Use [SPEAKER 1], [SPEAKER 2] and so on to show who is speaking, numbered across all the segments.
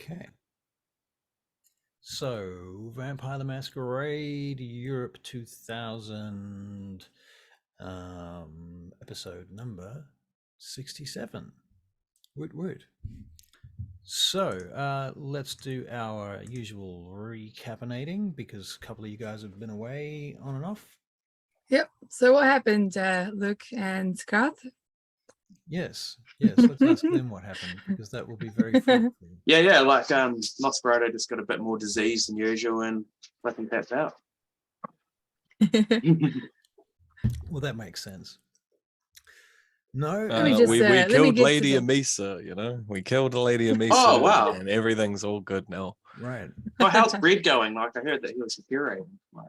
[SPEAKER 1] Okay. So, Vampire the Masquerade, Europe 2000, episode number 67. Woot woot. So, let's do our usual recapinating because a couple of you guys have been away on and off.
[SPEAKER 2] Yep. So what happened, Luke and Garth?
[SPEAKER 1] Yes, let's ask them what happened because that will be very fruitful.
[SPEAKER 3] Yeah, like Masquerade just got a bit more disease than usual and fucking tapped out.
[SPEAKER 1] Well, that makes sense. No,
[SPEAKER 4] we killed Lady Amissa, you know? We killed Lady Amissa.
[SPEAKER 3] Oh, wow.
[SPEAKER 4] And everything's all good now.
[SPEAKER 1] Right.
[SPEAKER 3] Well, how's Bread going? Like, I heard that he was deteriorating. Like,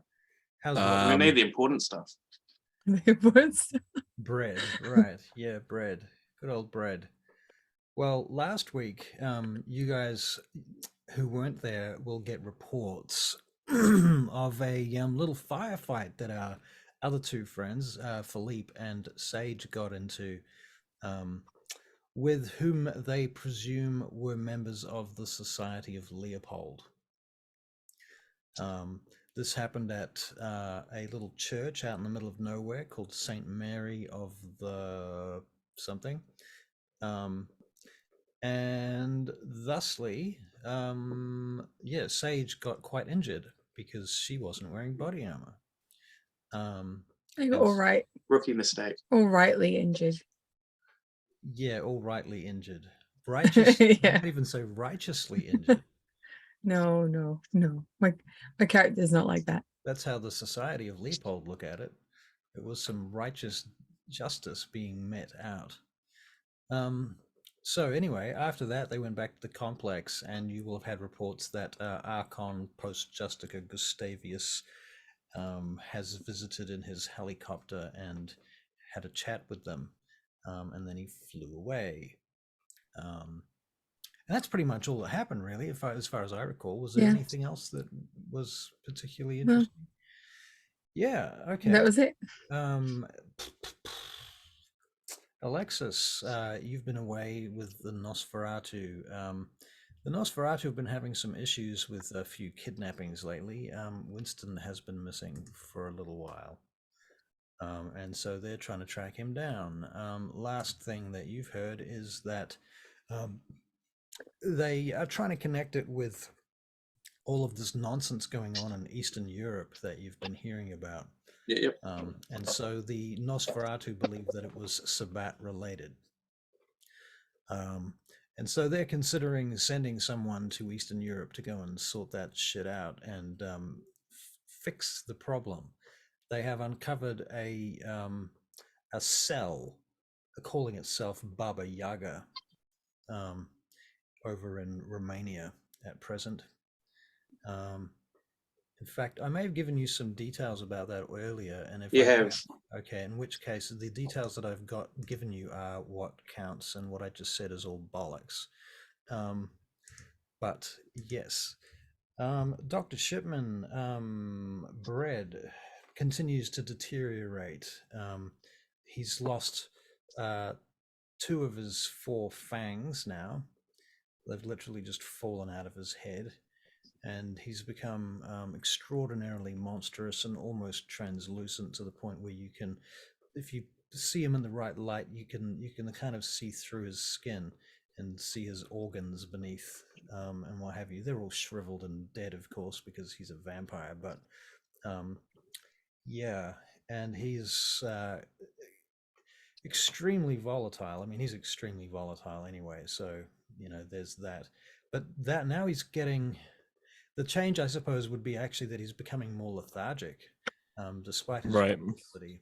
[SPEAKER 1] how's
[SPEAKER 3] we need the important stuff.
[SPEAKER 1] Bread, right. Yeah, bread. Good old bread. Well, last week, you guys who weren't there will get reports of a little firefight that our other two friends, Philippe and Sage, got into, with whom they presume were members of the Society of Leopold. This happened at a little church out in the middle of nowhere called St. Mary of the something. And thusly, Sage got quite injured because she wasn't wearing body armor.
[SPEAKER 2] I got all right.
[SPEAKER 3] Rookie mistake.
[SPEAKER 2] All rightly injured.
[SPEAKER 1] Yeah, all rightly injured. Righteous.
[SPEAKER 2] Yeah.
[SPEAKER 1] I wouldn't even say righteously injured.
[SPEAKER 2] No. My character's not like that.
[SPEAKER 1] That's how the Society of Leopold look at it. It was some righteous justice being met out. So anyway, after that, they went back to the complex, and you will have had reports that Archon Post Justica Gustavius has visited in his helicopter and had a chat with them, and then he flew away. And that's pretty much all that happened, really, as far as I recall. Was there anything else that was particularly interesting? Yeah, okay.
[SPEAKER 2] That was it.
[SPEAKER 1] Alexis, you've been away with the Nosferatu. The Nosferatu have been having some issues with a few kidnappings lately. Winston has been missing for a little while. And so they're trying to track him down. Last thing that you've heard is that they are trying to connect it with all of this nonsense going on in Eastern Europe that you've been hearing about.
[SPEAKER 3] Yep.
[SPEAKER 1] And so the Nosferatu believe that it was Sabbat related. And so they're considering sending someone to Eastern Europe to go and sort that shit out and fix the problem. They have uncovered a cell calling itself Baba Yaga over in Romania at present. In fact, I may have given you some details about that earlier, and if
[SPEAKER 3] you have,
[SPEAKER 1] okay, in which case the details that I've given you are what counts, and what I just said is all bollocks. But yes, Dr. Shipman, Bread continues to deteriorate. He's lost 2 of his 4 fangs now. They've literally just fallen out of his head. And he's become extraordinarily monstrous and almost translucent to the point where you can, if you see him in the right light, you can kind of see through his skin and see his organs beneath and what have you. They're all shriveled and dead, of course, because he's a vampire. But and he's extremely volatile. I mean, he's extremely volatile anyway. So there's that. But that now he's getting. The change, I suppose, would be actually that he's becoming more lethargic, despite his ability.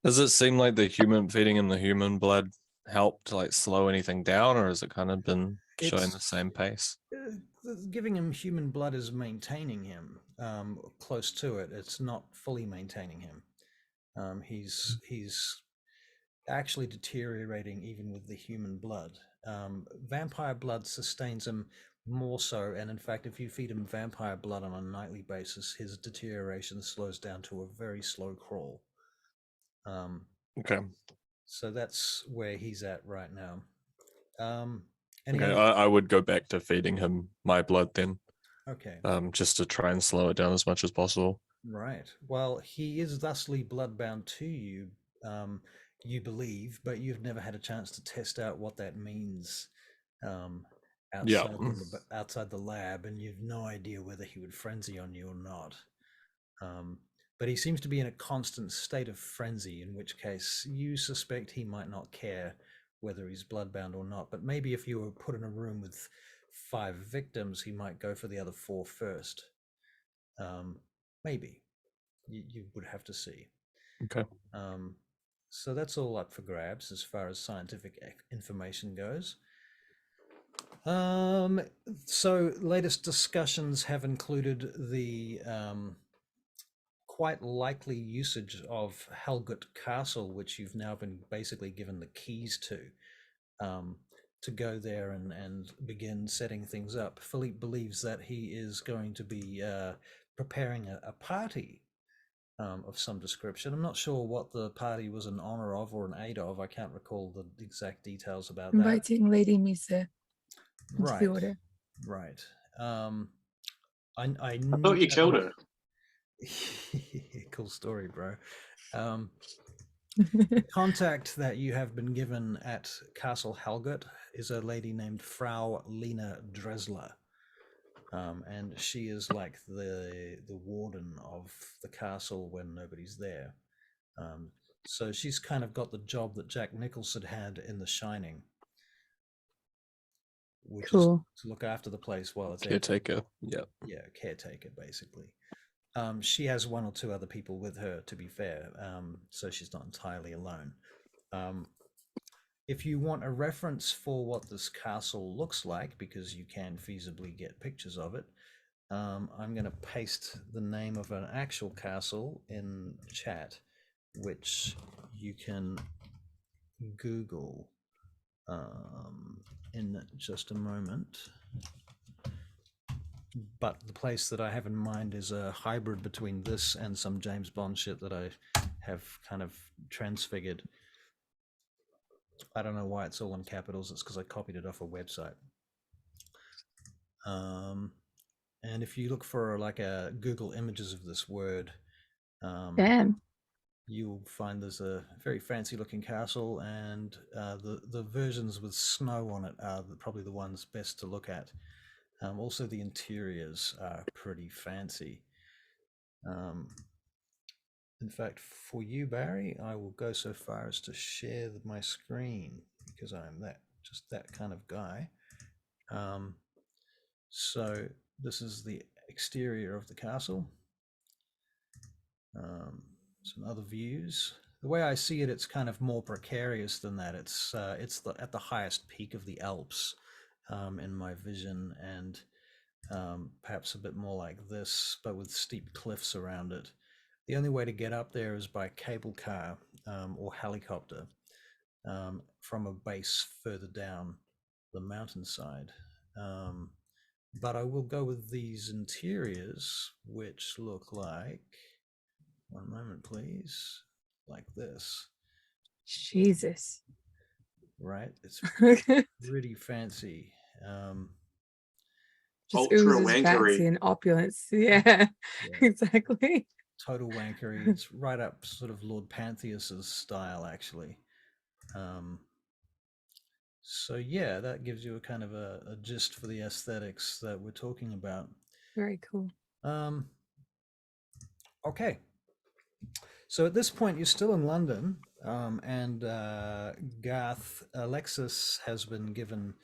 [SPEAKER 4] Does it seem like the human feeding him the human blood helped to slow anything down, or has it kind of been showing the same pace?
[SPEAKER 1] Giving him human blood is maintaining him close to it. It's not fully maintaining him. He's actually deteriorating even with the human blood. Vampire blood sustains him more so, and in fact, if you feed him vampire blood on a nightly basis, his deterioration slows down to a very slow crawl.
[SPEAKER 4] Okay.
[SPEAKER 1] So that's where he's at right now. Any
[SPEAKER 4] Okay,
[SPEAKER 1] other?
[SPEAKER 4] I would go back to feeding him my blood then,
[SPEAKER 1] Okay.
[SPEAKER 4] just to try and slow it down as much as possible.
[SPEAKER 1] Right. Well, he is thusly bloodbound to you, you believe, but you've never had a chance to test out what that means um,
[SPEAKER 4] Yeah.
[SPEAKER 1] outside the lab, and you've no idea whether he would frenzy on you or not. But he seems to be in a constant state of frenzy, in which case you suspect he might not care whether he's bloodbound or not. But maybe if you were put in a room with 5 victims, he might go for the other 4 first. Maybe. You would have to see.
[SPEAKER 4] Okay.
[SPEAKER 1] So that's all up for grabs as far as scientific information goes. So latest discussions have included the quite likely usage of Helgert Castle, which you've now been basically given the keys to go there and begin setting things up. Philippe believes that he is going to be preparing a party of some description. I'm not sure what the party was in honor of or in aid of. I can't recall the exact details about that.
[SPEAKER 2] Inviting Lady Amissa into
[SPEAKER 1] Right,
[SPEAKER 2] the order.
[SPEAKER 1] right.
[SPEAKER 3] I thought you killed her.
[SPEAKER 1] Cool story, bro. The contact that you have been given at Castle Helgert is a lady named Frau Lena Dresler. And she is like the warden of the castle when nobody's there. So she's kind of got the job that Jack Nicholson had in The Shining, which
[SPEAKER 2] Cool.
[SPEAKER 1] is to look after the place while it's
[SPEAKER 4] Caretaker. Yeah.
[SPEAKER 1] Yeah, caretaker basically. She has 1 or 2 other people with her, to be fair, so she's not entirely alone. If you want a reference for what this castle looks like, because you can feasibly get pictures of it, I'm going to paste the name of an actual castle in chat, which you can Google in just a moment. But the place that I have in mind is a hybrid between this and some James Bond shit that I have kind of transfigured. I don't know why it's all in capitals. It's because I copied it off a website. And if you look for like a Google images of this word,
[SPEAKER 2] Damn.
[SPEAKER 1] you'll find there's a very fancy looking castle, and the versions with snow on it are probably the ones best to look at. Also, the interiors are pretty fancy. In fact, for you, Barry, I will go so far as to share my screen because I'm just that kind of guy. So this is the exterior of the castle. Some other views. The way I see it, it's kind of more precarious than that. It's at the highest peak of the Alps in my vision, and perhaps a bit more like this, but with steep cliffs around it. The only way to get up there is by cable car or helicopter from a base further down the mountainside. But I will go with these interiors, which look like, one moment please, like this.
[SPEAKER 2] Jesus.
[SPEAKER 1] Right? It's
[SPEAKER 2] Just
[SPEAKER 1] pretty fancy.
[SPEAKER 3] Ultra
[SPEAKER 2] oozes
[SPEAKER 3] wankery.
[SPEAKER 2] fancy and opulence. Yeah, exactly.
[SPEAKER 1] Total wankery. It's right up sort of Lord Pantheus's style, actually. So yeah, that gives you a kind of a gist for the aesthetics that we're talking about.
[SPEAKER 2] Very cool.
[SPEAKER 1] Okay. So at this point, you're still in London, and Garth Alexis has been given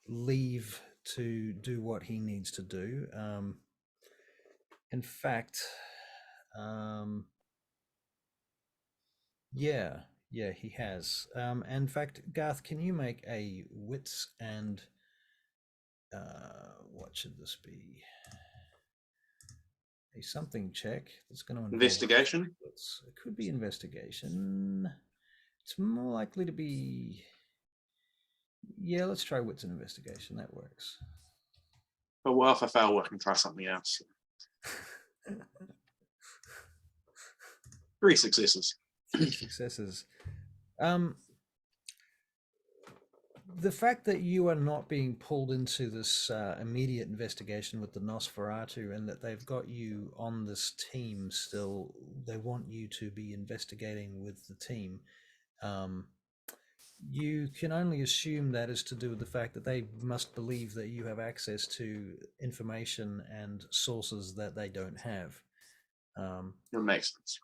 [SPEAKER 1] leave to do what he needs to do. In fact, yeah, he has. In fact, Garth, can you make a wits and what should this be? A something check that's going to involve
[SPEAKER 3] Investigation?
[SPEAKER 1] It could be investigation. It's more likely to be. Yeah, let's try wits and investigation. That works.
[SPEAKER 3] But what if I fail? I can try something else. 3 successes.
[SPEAKER 1] 3 successes. The fact that you are not being pulled into this immediate investigation with the Nosferatu, and that they've got you on this team still, they want you to be investigating with the team. You can only assume that is to do with the fact that they must believe that you have access to information and sources that they don't have.
[SPEAKER 3] It makes sense.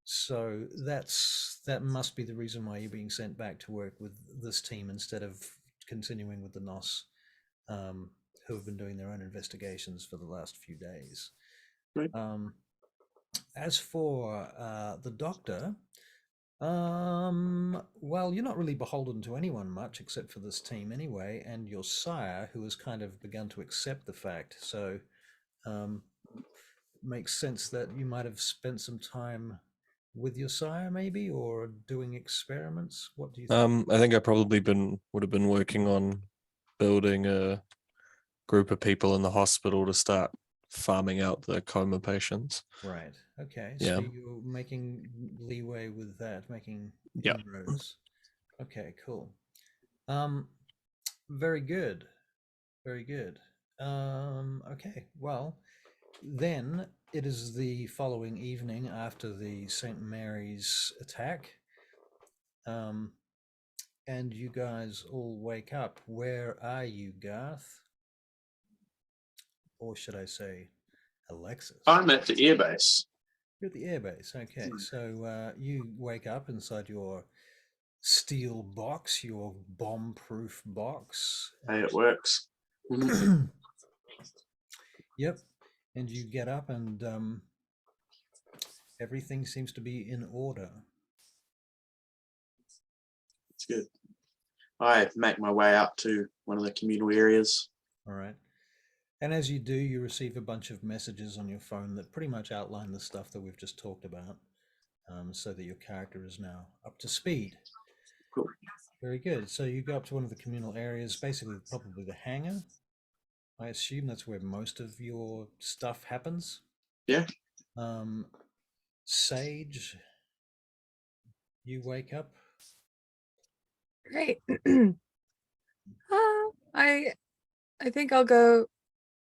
[SPEAKER 1] So that must be the reason why you're being sent back to work with this team instead of continuing with the NOS, who have been doing their own investigations for the last few days.
[SPEAKER 3] Right.
[SPEAKER 1] As for the doctor, well, you're not really beholden to anyone much except for this team anyway, and your sire, who has kind of begun to accept the fact. So makes sense that you might have spent some time with your sire, maybe, or doing experiments. What do you think?
[SPEAKER 4] I think I probably would have been working on building a group of people in the hospital to start farming out the coma patients.
[SPEAKER 1] Right. Okay.
[SPEAKER 4] Yeah.
[SPEAKER 1] So you're making leeway with that, making
[SPEAKER 4] Yeah.
[SPEAKER 1] inroads. Okay. Cool. Very good. Very good. Okay. Well, then it is the following evening after the St. Mary's attack. And you guys all wake up. Where are you, Garth? Or should I say, Alexis?
[SPEAKER 3] I'm at the airbase.
[SPEAKER 1] You're at the airbase. Okay, so you wake up inside your steel box, your bomb-proof box.
[SPEAKER 3] Hey, it works. Mhm.
[SPEAKER 1] Yep, and you get up and everything seems to be in order.
[SPEAKER 3] It's good. I make my way out to one of the communal areas.
[SPEAKER 1] All right. And as you do, you receive a bunch of messages on your phone that pretty much outline the stuff that we've just talked about, so that your character is now up to speed.
[SPEAKER 3] Cool.
[SPEAKER 1] Very good. So you go up to one of the communal areas, basically probably the hangar. I assume that's where most of your stuff happens.
[SPEAKER 3] Yeah.
[SPEAKER 1] Sage, you wake up.
[SPEAKER 2] Great. I think I'll go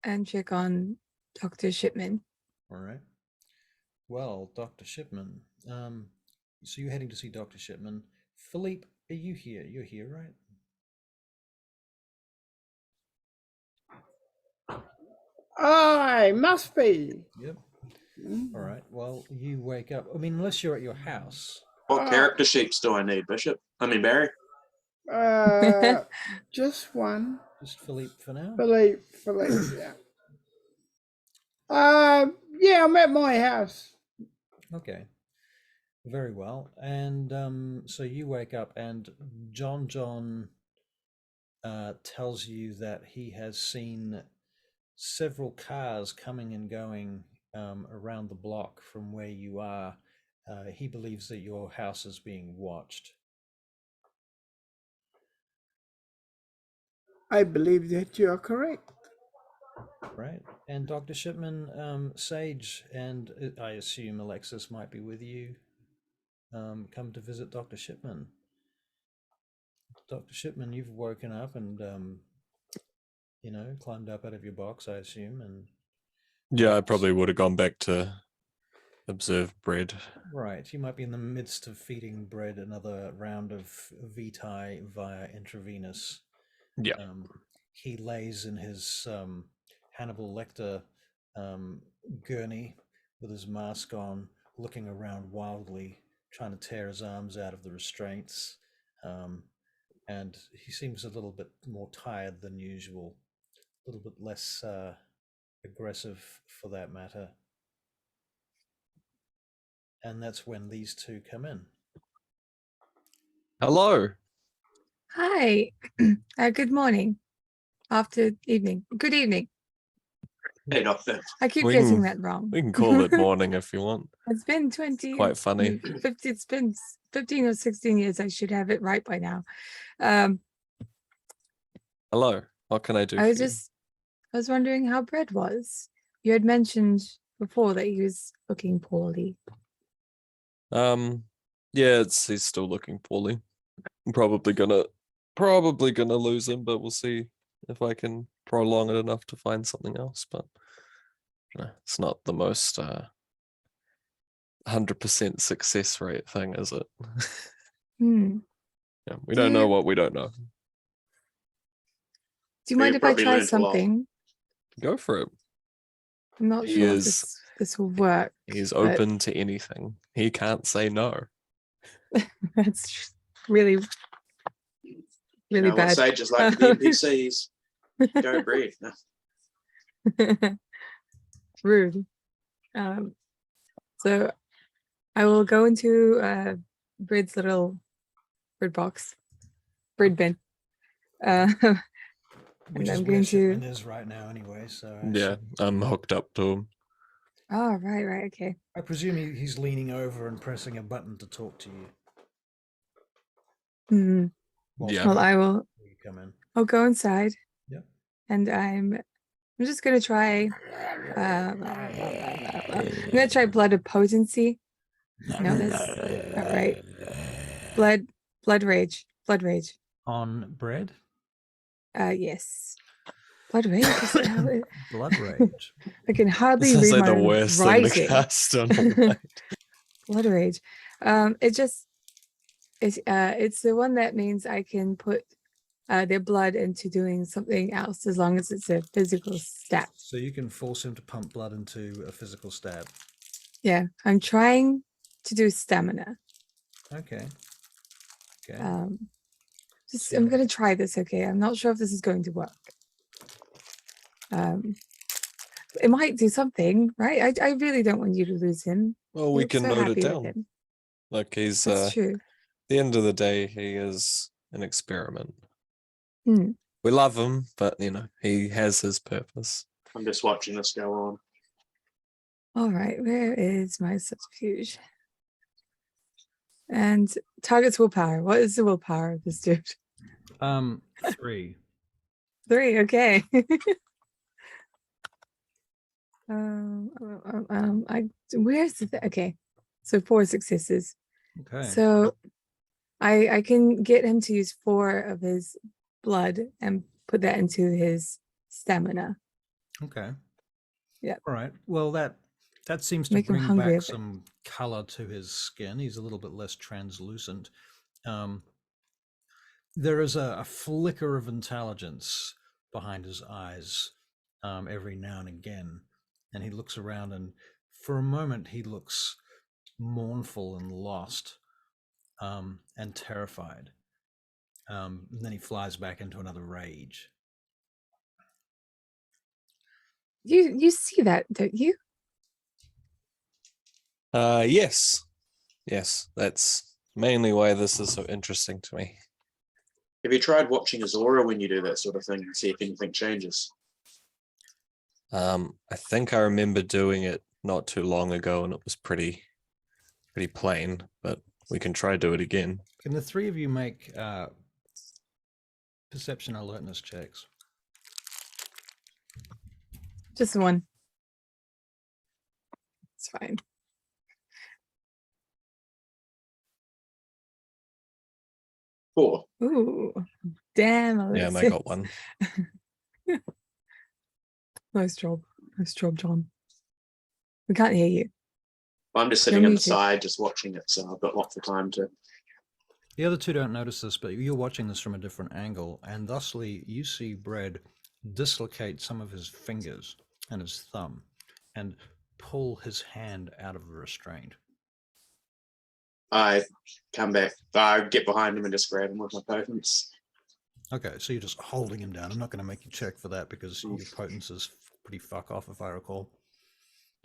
[SPEAKER 2] and check on Dr. Shipman.
[SPEAKER 1] All right. Well, Dr. Shipman. So you're heading to see Dr. Shipman. Philippe, are you here? You're here, right?
[SPEAKER 5] I must be.
[SPEAKER 1] Yep. All right. Well, you wake up. I mean, unless you're at your house.
[SPEAKER 3] What character sheets do I need, Bishop? I mean, Barry?
[SPEAKER 5] Just one.
[SPEAKER 1] Just Philippe for now.
[SPEAKER 5] Philippe, yeah. Yeah, I'm at my house.
[SPEAKER 1] Okay. Very well. And so you wake up and Jonjon tells you that he has seen several cars coming and going around the block from where you are. He believes that your house is being watched.
[SPEAKER 5] I believe that you are correct.
[SPEAKER 1] Right. And Dr. Shipman, Sage, and I assume Alexis might be with you. Come to visit Dr. Shipman. Dr. Shipman, you've woken up and, climbed up out of your box, I assume. And
[SPEAKER 4] Yeah, I probably would have gone back to observe Bread.
[SPEAKER 1] right. You might be in the midst of feeding Bread another round of Vitae via intravenous.
[SPEAKER 4] Yeah.
[SPEAKER 1] He lays in his Hannibal Lecter gurney with his mask on, looking around wildly, trying to tear his arms out of the restraints. And he seems a little bit more tired than usual, a little bit less aggressive for that matter. And that's when these two come in.
[SPEAKER 4] Hello.
[SPEAKER 2] Hi. Good morning. Evening. Good evening.
[SPEAKER 3] Hey, Doctor.
[SPEAKER 2] I keep
[SPEAKER 4] We
[SPEAKER 2] getting
[SPEAKER 4] can-
[SPEAKER 2] that wrong.
[SPEAKER 4] We can call it morning if you want.
[SPEAKER 2] It's been 20.
[SPEAKER 4] Quite funny.
[SPEAKER 2] 50, it's been 15 or 16 years. I should have it right by now.
[SPEAKER 4] Hello. What can I do?
[SPEAKER 2] I
[SPEAKER 4] for you?
[SPEAKER 2] was wondering how Bread was. You had mentioned before that he was looking poorly.
[SPEAKER 4] Yeah, he's still looking poorly. I'm probably gonna probably going to lose him, but we'll see if I can prolong it enough to find something else. But it's not the most 100% success rate thing, is it?
[SPEAKER 2] Hmm.
[SPEAKER 4] Yeah, we don't know what we don't know.
[SPEAKER 2] Do you mind
[SPEAKER 3] you
[SPEAKER 2] if I
[SPEAKER 3] probably
[SPEAKER 2] try
[SPEAKER 3] learned a lot.
[SPEAKER 2] something?
[SPEAKER 4] Go for it.
[SPEAKER 2] I'm not
[SPEAKER 4] He
[SPEAKER 2] sure if
[SPEAKER 4] is-
[SPEAKER 2] this will work.
[SPEAKER 4] He's
[SPEAKER 2] but
[SPEAKER 4] open to anything. He can't say no.
[SPEAKER 2] That's really,
[SPEAKER 3] You
[SPEAKER 2] really
[SPEAKER 3] know what
[SPEAKER 2] bad.
[SPEAKER 3] sages like to be NPCs. Go breathe.
[SPEAKER 2] Rude. So I will go into Bread's little bread box, bread bin.
[SPEAKER 1] Which
[SPEAKER 2] And
[SPEAKER 1] is
[SPEAKER 2] I'm
[SPEAKER 1] where
[SPEAKER 2] going
[SPEAKER 1] Shipman
[SPEAKER 2] to.
[SPEAKER 1] is right now, anyway. So
[SPEAKER 4] Yeah, I'm hooked up to him.
[SPEAKER 2] Oh, right, okay.
[SPEAKER 1] I presume he's leaning over and pressing a button to talk to you.
[SPEAKER 2] Hmm.
[SPEAKER 4] Yeah.
[SPEAKER 2] Well, I will.
[SPEAKER 1] You come in.
[SPEAKER 2] I'll go inside.
[SPEAKER 1] Yep.
[SPEAKER 2] And I'm just gonna try. I'm gonna try blood of potency. No, that's not right. Blood rage.
[SPEAKER 1] On bread.
[SPEAKER 2] Yes. Blood rage. Is that how it-
[SPEAKER 1] Blood rage.
[SPEAKER 2] I can hardly
[SPEAKER 4] This is
[SPEAKER 2] read
[SPEAKER 4] like
[SPEAKER 2] my
[SPEAKER 4] the
[SPEAKER 2] own
[SPEAKER 4] worst thing
[SPEAKER 2] writing.
[SPEAKER 4] to cast on a white.
[SPEAKER 2] Blood rage. It's the one that means I can put their blood into doing something else as long as it's a physical stat.
[SPEAKER 1] So you can force him to pump blood into a physical stab.
[SPEAKER 2] Yeah, I'm trying to do stamina.
[SPEAKER 1] Okay. Okay.
[SPEAKER 2] I'm gonna try this. Okay, I'm not sure if this is going to work. It might do something, right? I really don't want you to lose him.
[SPEAKER 4] Well,
[SPEAKER 2] You
[SPEAKER 4] we
[SPEAKER 2] look
[SPEAKER 4] can
[SPEAKER 2] so
[SPEAKER 4] note it
[SPEAKER 2] happy with
[SPEAKER 4] down.
[SPEAKER 2] him.
[SPEAKER 4] Like he's
[SPEAKER 2] That's true.
[SPEAKER 4] at the end of the day, he is an experiment.
[SPEAKER 2] Hmm.
[SPEAKER 4] We love him, but he has his purpose.
[SPEAKER 3] I'm just watching this go on.
[SPEAKER 2] All right, where is my subterfuge? And target's willpower. What is the willpower of this dude?
[SPEAKER 1] 3.
[SPEAKER 2] 3. Okay. Where's the okay? So 4 successes.
[SPEAKER 1] Okay.
[SPEAKER 2] So I can get him to use 4 of his blood and put that into his stamina.
[SPEAKER 1] Okay.
[SPEAKER 2] Yeah.
[SPEAKER 1] All right. Well, that seems to
[SPEAKER 2] Make him
[SPEAKER 1] bring
[SPEAKER 2] hungry
[SPEAKER 1] back
[SPEAKER 2] a bit.
[SPEAKER 1] some color to his skin. He's a little bit less translucent. There is a flicker of intelligence behind his eyes every now and again, and he looks around, and for a moment he looks mournful and lost and terrified. And then he flies back into another rage.
[SPEAKER 2] You see that, don't you?
[SPEAKER 4] Yes. That's mainly why this is so interesting to me.
[SPEAKER 3] Have you tried watching his aura when you do that sort of thing and see if anything changes?
[SPEAKER 4] I think I remember doing it not too long ago, and it was pretty plain. But we can try do it again.
[SPEAKER 1] Can the 3 of you make perception alertness checks?
[SPEAKER 2] Just 1. It's fine.
[SPEAKER 3] Four.
[SPEAKER 2] Ooh, damn,
[SPEAKER 4] Yeah,
[SPEAKER 2] Alexis.
[SPEAKER 4] and I got 1.
[SPEAKER 2] Nice job, John. We can't hear you.
[SPEAKER 3] I'm just sitting on the side, just watching it, so I've got lots of time to.
[SPEAKER 1] The other 2 don't notice this, but you're watching this from a different angle, and thusly you see Bread dislocate some of his fingers and his thumb and pull his hand out of the restraint.
[SPEAKER 3] I come back. I get behind him and just grab him with my potence.
[SPEAKER 1] Okay, so you're just holding him down. I'm not going to make you check for that because your potence is pretty fuck off, if I recall.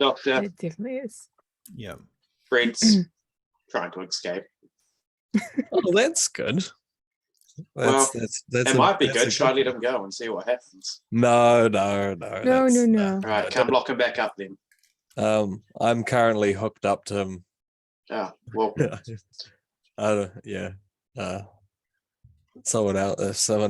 [SPEAKER 3] Doctor,
[SPEAKER 2] It definitely is.
[SPEAKER 1] Yeah.
[SPEAKER 3] Fred's trying to escape.
[SPEAKER 4] Oh, that's good. That's
[SPEAKER 3] It might be
[SPEAKER 4] that's a
[SPEAKER 3] good. Should I let
[SPEAKER 4] thing.
[SPEAKER 3] him go and see what happens?
[SPEAKER 4] No.
[SPEAKER 2] No.
[SPEAKER 3] All right, come lock him back up then.
[SPEAKER 4] I'm currently hooked up to him.
[SPEAKER 3] Oh, well,
[SPEAKER 4] Someone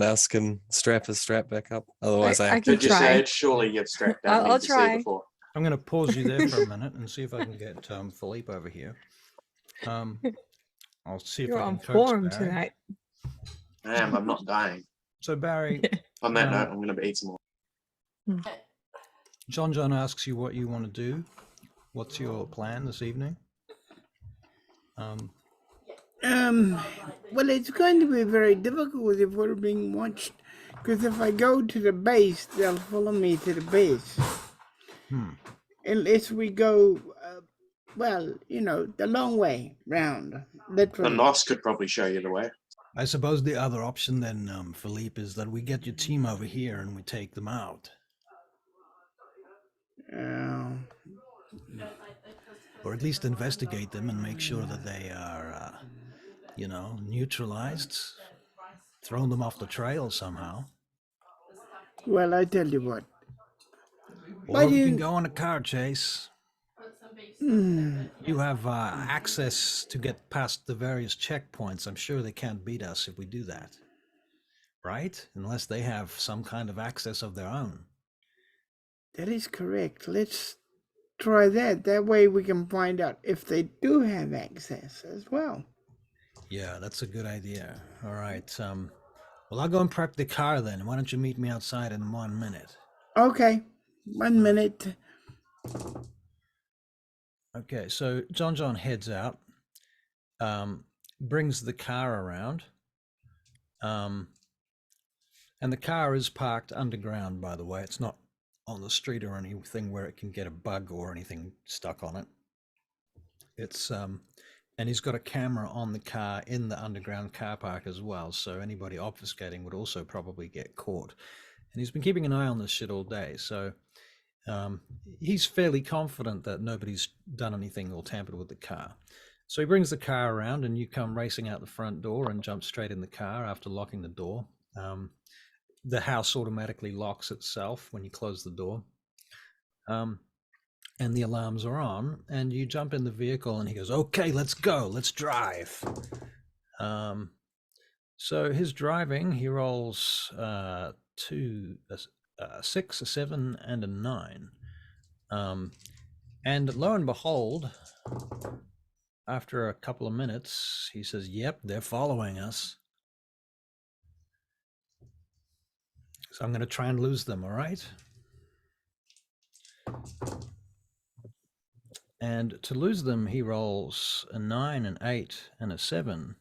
[SPEAKER 4] else can strap his strap back up. Otherwise, I
[SPEAKER 2] I
[SPEAKER 4] have
[SPEAKER 2] can
[SPEAKER 4] to.
[SPEAKER 3] did you
[SPEAKER 2] try.
[SPEAKER 3] say surely you've strapped down
[SPEAKER 2] I'll
[SPEAKER 3] NPC
[SPEAKER 2] try.
[SPEAKER 3] before?
[SPEAKER 1] I'm going to pause you there for a minute and see if I can get Philippe over here. I'll see if
[SPEAKER 2] You're
[SPEAKER 1] I can
[SPEAKER 2] on
[SPEAKER 1] coax
[SPEAKER 2] form
[SPEAKER 1] Barry.
[SPEAKER 2] tonight.
[SPEAKER 3] I am. I'm not dying.
[SPEAKER 1] So Barry,
[SPEAKER 3] On that
[SPEAKER 1] Um,
[SPEAKER 3] note, I'm going to eat some more.
[SPEAKER 1] Jonjon asks you what you want to do. What's your plan this evening?
[SPEAKER 5] Well, it's going to be very difficult if we're being watched, because if I go to the base, they'll follow me to the base. Unless we go, well, the long way round,
[SPEAKER 3] The
[SPEAKER 5] literally.
[SPEAKER 3] NOS could probably show you the way.
[SPEAKER 1] I suppose the other option then, Philippe, is that we get your team over here and we take them out. Or at least investigate them and make sure that they are, neutralized. Thrown them off the trail somehow.
[SPEAKER 5] Well, I tell you what.
[SPEAKER 1] Or we can go on a car chase. You have access to get past the various checkpoints. I'm sure they can't beat us if we do that. Right? Unless they have some kind of access of their own.
[SPEAKER 5] That is correct. Let's try that. That way we can find out if they do have access as well.
[SPEAKER 1] Yeah, that's a good idea. All right. Well, I'll go and prep the car then. Why don't you meet me outside in 1 minute?
[SPEAKER 5] Okay. 1 minute.
[SPEAKER 1] Okay, so Jonjon heads out, brings the car around, and the car is parked underground, by the way. It's not on the street or anything where it can get a bug or anything stuck on it. It's and he's got a camera on the car in the underground car park as well, so anybody obfuscating would also probably get caught. And he's been keeping an eye on this shit all day, so he's fairly confident that nobody's done anything or tampered with the car. So he brings the car around and you come racing out the front door and jump straight in the car after locking the door. The house automatically locks itself when you close the door. And the alarms are on, and you jump in the vehicle and he goes, okay, let's go, let's drive. So his driving, he rolls 2, 6, a 7, and a 9. And lo and behold, after a couple of minutes, he says, yep, they're following us. So I'm going to try and lose them, all right? And to lose them, he rolls a 9, an 8, and a 7.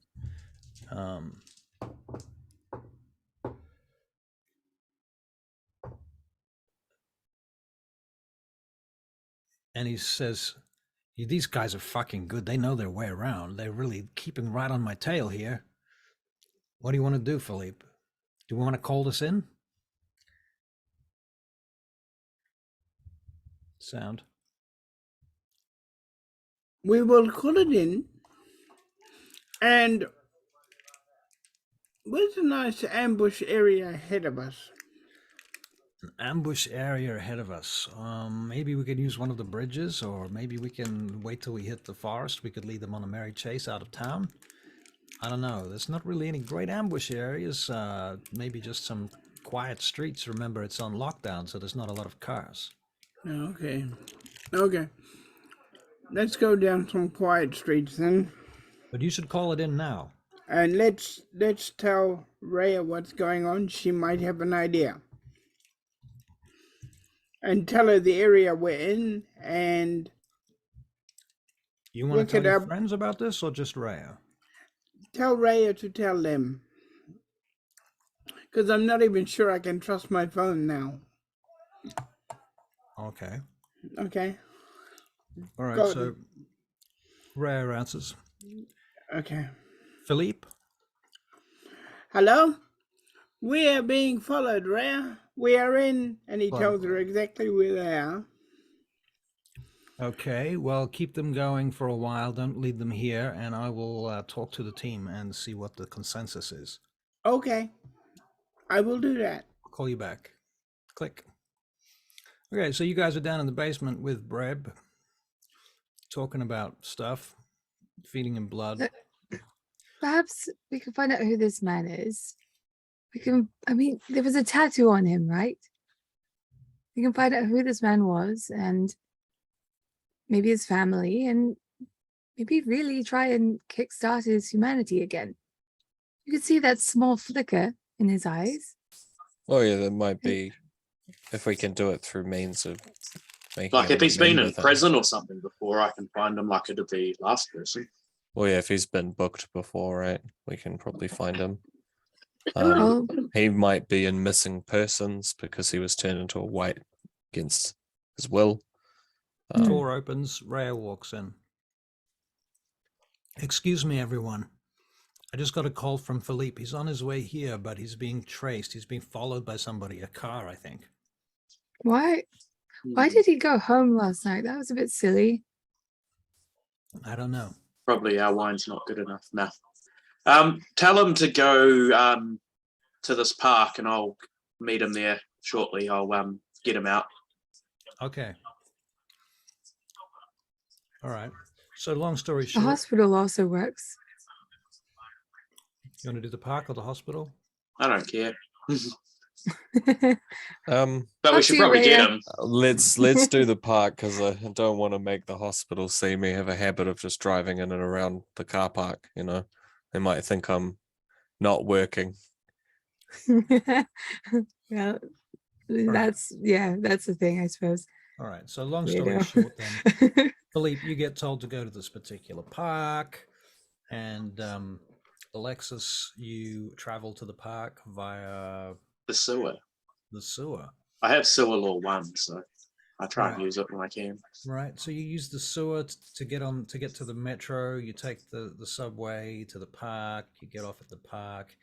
[SPEAKER 1] And he says, these guys are fucking good. They know their way around. They're really keeping right on my tail here. What do you want to do, Philippe? Do we want to call this in? Sound.
[SPEAKER 5] We will call it in. And where's a nice ambush area ahead of us?
[SPEAKER 1] An ambush area ahead of us. Maybe we could use one of the bridges, or maybe we can wait till we hit the forest. We could lead them on a merry chase out of town. I don't know. There's not really any great ambush areas. Maybe just some quiet streets. Remember, it's on lockdown, so there's not a lot of cars.
[SPEAKER 5] Okay. Let's go down some quiet streets then.
[SPEAKER 1] But you should call it in now.
[SPEAKER 5] And let's tell Rhea what's going on. She might have an idea. And tell her the area we're in, and
[SPEAKER 1] you want to tell your friends about this, or just Rhea?
[SPEAKER 5] Tell Rhea to tell them. Because I'm not even sure I can trust my phone now.
[SPEAKER 1] Okay. All right, so Rhea answers.
[SPEAKER 5] Okay.
[SPEAKER 1] Philippe?
[SPEAKER 5] Hello? We are being followed, Rhea. We are in, and he tells her exactly where they are.
[SPEAKER 1] Okay, well, keep them going for a while. Don't leave them here, and I will talk to the team and see what the consensus is.
[SPEAKER 5] Okay, I will do that.
[SPEAKER 1] I'll call you back. Click. Okay, so you guys are down in the basement with Bread, talking about stuff, feeding him blood.
[SPEAKER 2] Perhaps we can find out who this man is. There was a tattoo on him, right? We can find out who this man was and maybe his family, and maybe really try and kickstart his humanity again. You could see that small flicker in his eyes.
[SPEAKER 4] Oh yeah, that might be if we can do it through means of making
[SPEAKER 3] Like
[SPEAKER 4] him
[SPEAKER 3] if he's been
[SPEAKER 4] remember
[SPEAKER 3] in
[SPEAKER 4] things.
[SPEAKER 3] prison or something before, I can find him like it'd be last person.
[SPEAKER 4] Well, yeah, if he's been booked before, right, we can probably find him.
[SPEAKER 2] Oh,
[SPEAKER 4] He might be in missing persons because he was turned into a white against his will.
[SPEAKER 1] Door opens, Rhea walks in. Excuse me, everyone. I just got a call from Philippe. He's on his way here, but he's being traced. He's being followed by somebody, a car, I think.
[SPEAKER 2] why did he go home last night? That was a bit silly.
[SPEAKER 1] I don't know.
[SPEAKER 3] Probably our wine's not good enough now. Tell him to go to this park, and I'll meet him there shortly. I'll get him out.
[SPEAKER 1] Okay. All right. So long story
[SPEAKER 2] The
[SPEAKER 1] short,
[SPEAKER 2] hospital also works.
[SPEAKER 1] you want to do the park or the hospital?
[SPEAKER 3] I don't care,
[SPEAKER 2] Let's
[SPEAKER 3] but we
[SPEAKER 2] Up
[SPEAKER 3] should
[SPEAKER 2] to you,
[SPEAKER 3] probably get
[SPEAKER 2] Rhea.
[SPEAKER 3] him.
[SPEAKER 4] Let's do the park because I don't want to make the hospital see me have a habit of just driving in and around the car park. You know, they might think I'm not working.
[SPEAKER 2] Well, that's the thing, I suppose.
[SPEAKER 1] All right. So long
[SPEAKER 2] You
[SPEAKER 1] story
[SPEAKER 2] know.
[SPEAKER 1] short, then, Philippe, you get told to go to this particular park, and Alexis, you travel to the park via
[SPEAKER 3] The sewer.
[SPEAKER 1] the sewer.
[SPEAKER 3] I have sewer law 1, so I try and
[SPEAKER 1] Right.
[SPEAKER 3] use it when I can.
[SPEAKER 1] Right. So you use the sewer to get to the metro. You take the subway to the park. You get off at the park.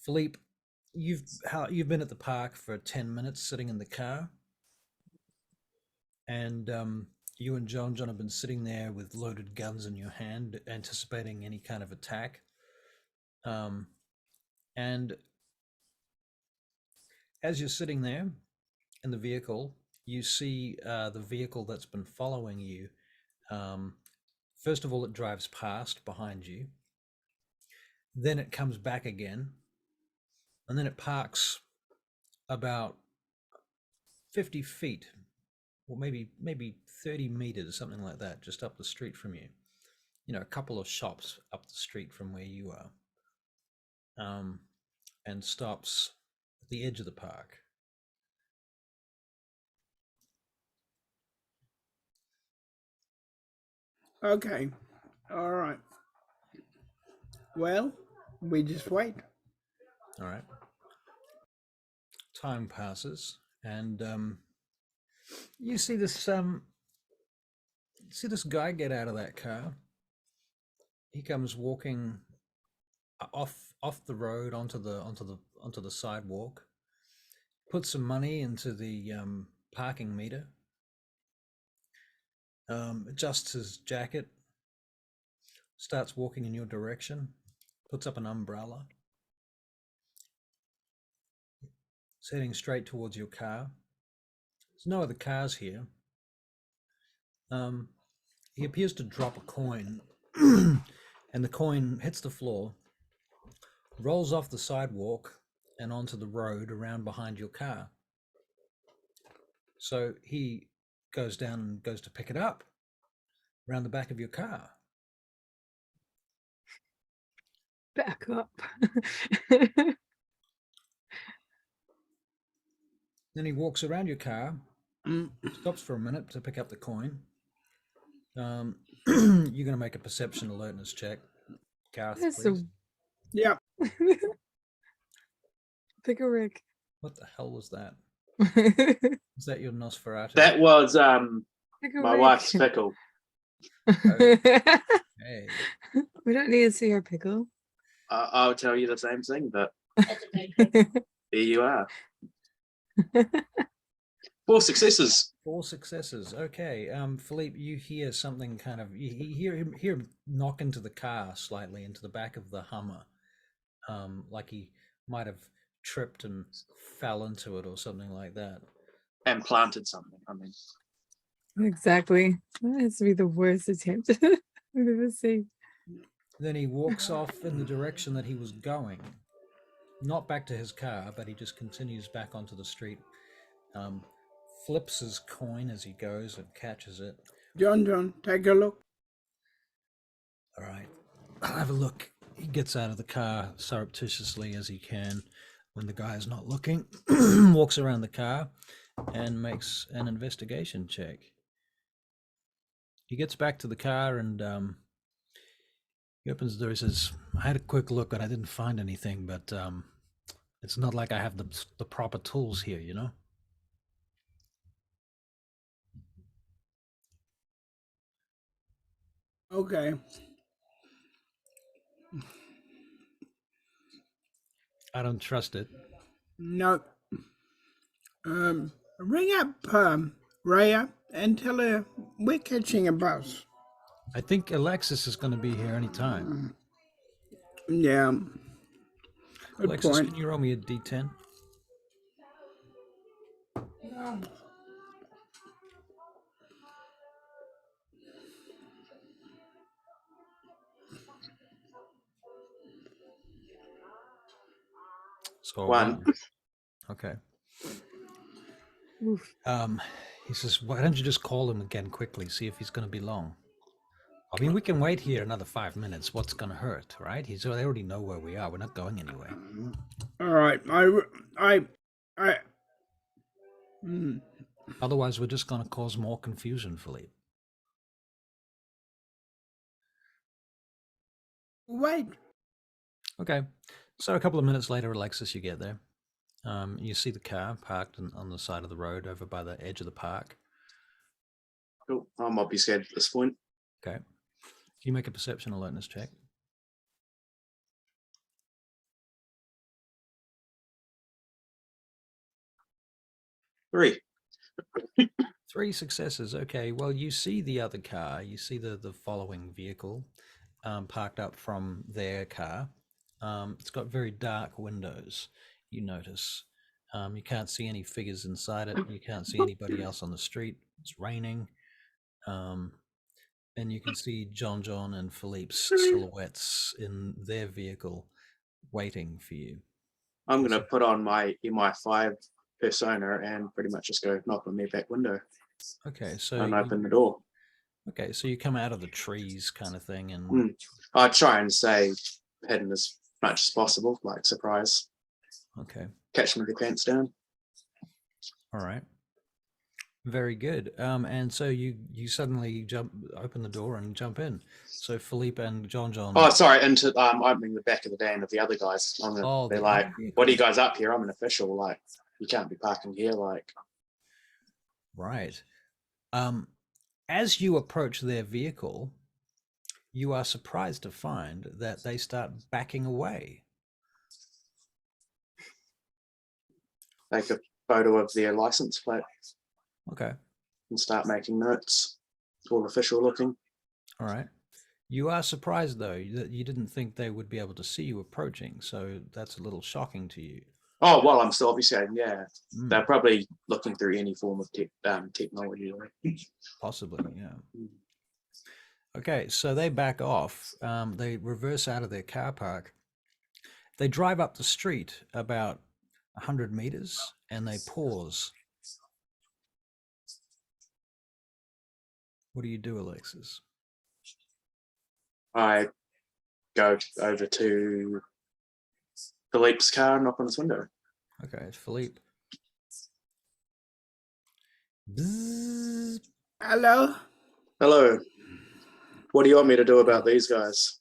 [SPEAKER 1] Philippe, you've been at the park for 10 minutes sitting in the car, and you and Jonjon have been sitting there with loaded guns in your hand, anticipating any kind of attack. And as you're sitting there in the vehicle, you see the vehicle that's been following you. First of all, it drives past behind you. Then it comes back again. And then it parks about 50 feet, or maybe 30 meters, something like that, just up the street from you. You know, a couple of shops up the street from where you are. And stops at the edge of the park.
[SPEAKER 5] Okay. All right. Well, we just wait.
[SPEAKER 1] All right. Time passes, and you see this guy get out of that car. He comes walking off the road onto the sidewalk. Puts some money into the parking meter. Adjusts his jacket. Starts walking in your direction. Puts up an umbrella. It's heading straight towards your car. There's no other cars here. He appears to drop a coin, and the coin hits the floor, rolls off the sidewalk and onto the road around behind your car. So he goes down and goes to pick it up around the back of your car.
[SPEAKER 2] Back up.
[SPEAKER 1] Then he walks around your car, stops for a minute to pick up the coin. You're going to make a perception alertness check, Gareth,
[SPEAKER 2] That's
[SPEAKER 1] please.
[SPEAKER 5] Yeah.
[SPEAKER 2] Pick a Rick.
[SPEAKER 1] What the hell was that? Is that your Nosferatu?
[SPEAKER 3] That was
[SPEAKER 2] Pick a
[SPEAKER 3] my
[SPEAKER 2] Rick.
[SPEAKER 3] wife's pickle.
[SPEAKER 1] Hey.
[SPEAKER 2] We don't need to see her pickle.
[SPEAKER 3] I'll tell you the same thing, but there you are. 4 successes.
[SPEAKER 1] 4 successes. Okay. Philippe, you hear something kind of you hear him knock into the car slightly, into the back of the Hummer. Like he might have tripped and fell into it or something like that.
[SPEAKER 3] And planted something. I mean,
[SPEAKER 2] Exactly. That has to be the worst attempt I've ever seen.
[SPEAKER 1] Then he walks off in the direction that he was going. Not back to his car, but he just continues back onto the street. Flips his coin as he goes and catches it.
[SPEAKER 5] Jonjon, take a look.
[SPEAKER 1] All right. I'll have a look. He gets out of the car surreptitiously as he can when the guy is not looking, walks around the car and makes an investigation check. He gets back to the car and he opens the door. He says, I had a quick look and I didn't find anything, but it's not like I have the proper tools here, you know?
[SPEAKER 5] Okay.
[SPEAKER 1] I don't trust it.
[SPEAKER 5] No. Ring up Raya and tell her we're catching a bus.
[SPEAKER 1] I think Alexis is going to be here any time.
[SPEAKER 5] Yeah. Good
[SPEAKER 1] Alexis,
[SPEAKER 5] point.
[SPEAKER 1] can you roll me a d10? So a
[SPEAKER 3] One.
[SPEAKER 1] Okay.
[SPEAKER 2] Oof.
[SPEAKER 1] He says, why don't you just call him again quickly, see if he's going to be long. I mean, we can wait here another 5 minutes. What's going to hurt, right? They already know where we are. We're not going anywhere.
[SPEAKER 5] All right.
[SPEAKER 1] Otherwise, we're just going to cause more confusion, Philippe.
[SPEAKER 5] Wait.
[SPEAKER 1] Okay. So a couple of minutes later, Alexis, you get there. You see the car parked on the side of the road over by the edge of the park.
[SPEAKER 3] Cool. I might be scared at this point.
[SPEAKER 1] Okay. Can you make a perception alertness check?
[SPEAKER 3] Three.
[SPEAKER 1] 3 successes. Okay. Well, you see the other car. You see the following vehicle parked up from their car. It's got very dark windows, you notice. You can't see any figures inside it. You can't see anybody else on the street. It's raining. And you can see Jonjon and Philippe's silhouettes in their vehicle waiting for you.
[SPEAKER 3] I'm going to put on my MI5 persona and pretty much just go knock on their back window
[SPEAKER 1] Okay, so
[SPEAKER 3] and open the door.
[SPEAKER 1] Okay, so you come out of the trees kind of thing and
[SPEAKER 3] I try and say hidden as much as possible, like surprise.
[SPEAKER 1] okay.
[SPEAKER 3] Catch them with their pants down.
[SPEAKER 1] All right. Very good. And so you suddenly open the door and jump in. So Philippe and Jonjon.
[SPEAKER 3] Oh, sorry, into opening the back of the van of the other guys. They're like, what are you guys up here? I'm an official. Like, you can't be parking here. Like,
[SPEAKER 1] Right. As you approach their vehicle, you are surprised to find that they start backing away.
[SPEAKER 3] take a photo of their license plate
[SPEAKER 1] Okay.
[SPEAKER 3] and start making notes. All official looking.
[SPEAKER 1] All right. You are surprised, though, that you didn't think they would be able to see you approaching. So that's a little shocking to you.
[SPEAKER 3] Oh, well, I'm still obviously, yeah. They're probably looking through any form of technology.
[SPEAKER 1] Possibly, yeah. Okay, so they back off. They reverse out of their car park. They drive up the street about 100 meters and they pause. What do you do, Alexis?
[SPEAKER 3] I go over to Philippe's car and knock on his window.
[SPEAKER 1] Okay, it's Philippe. Bzzz.
[SPEAKER 5] Hello?
[SPEAKER 3] Hello. What do you want me to do about these guys?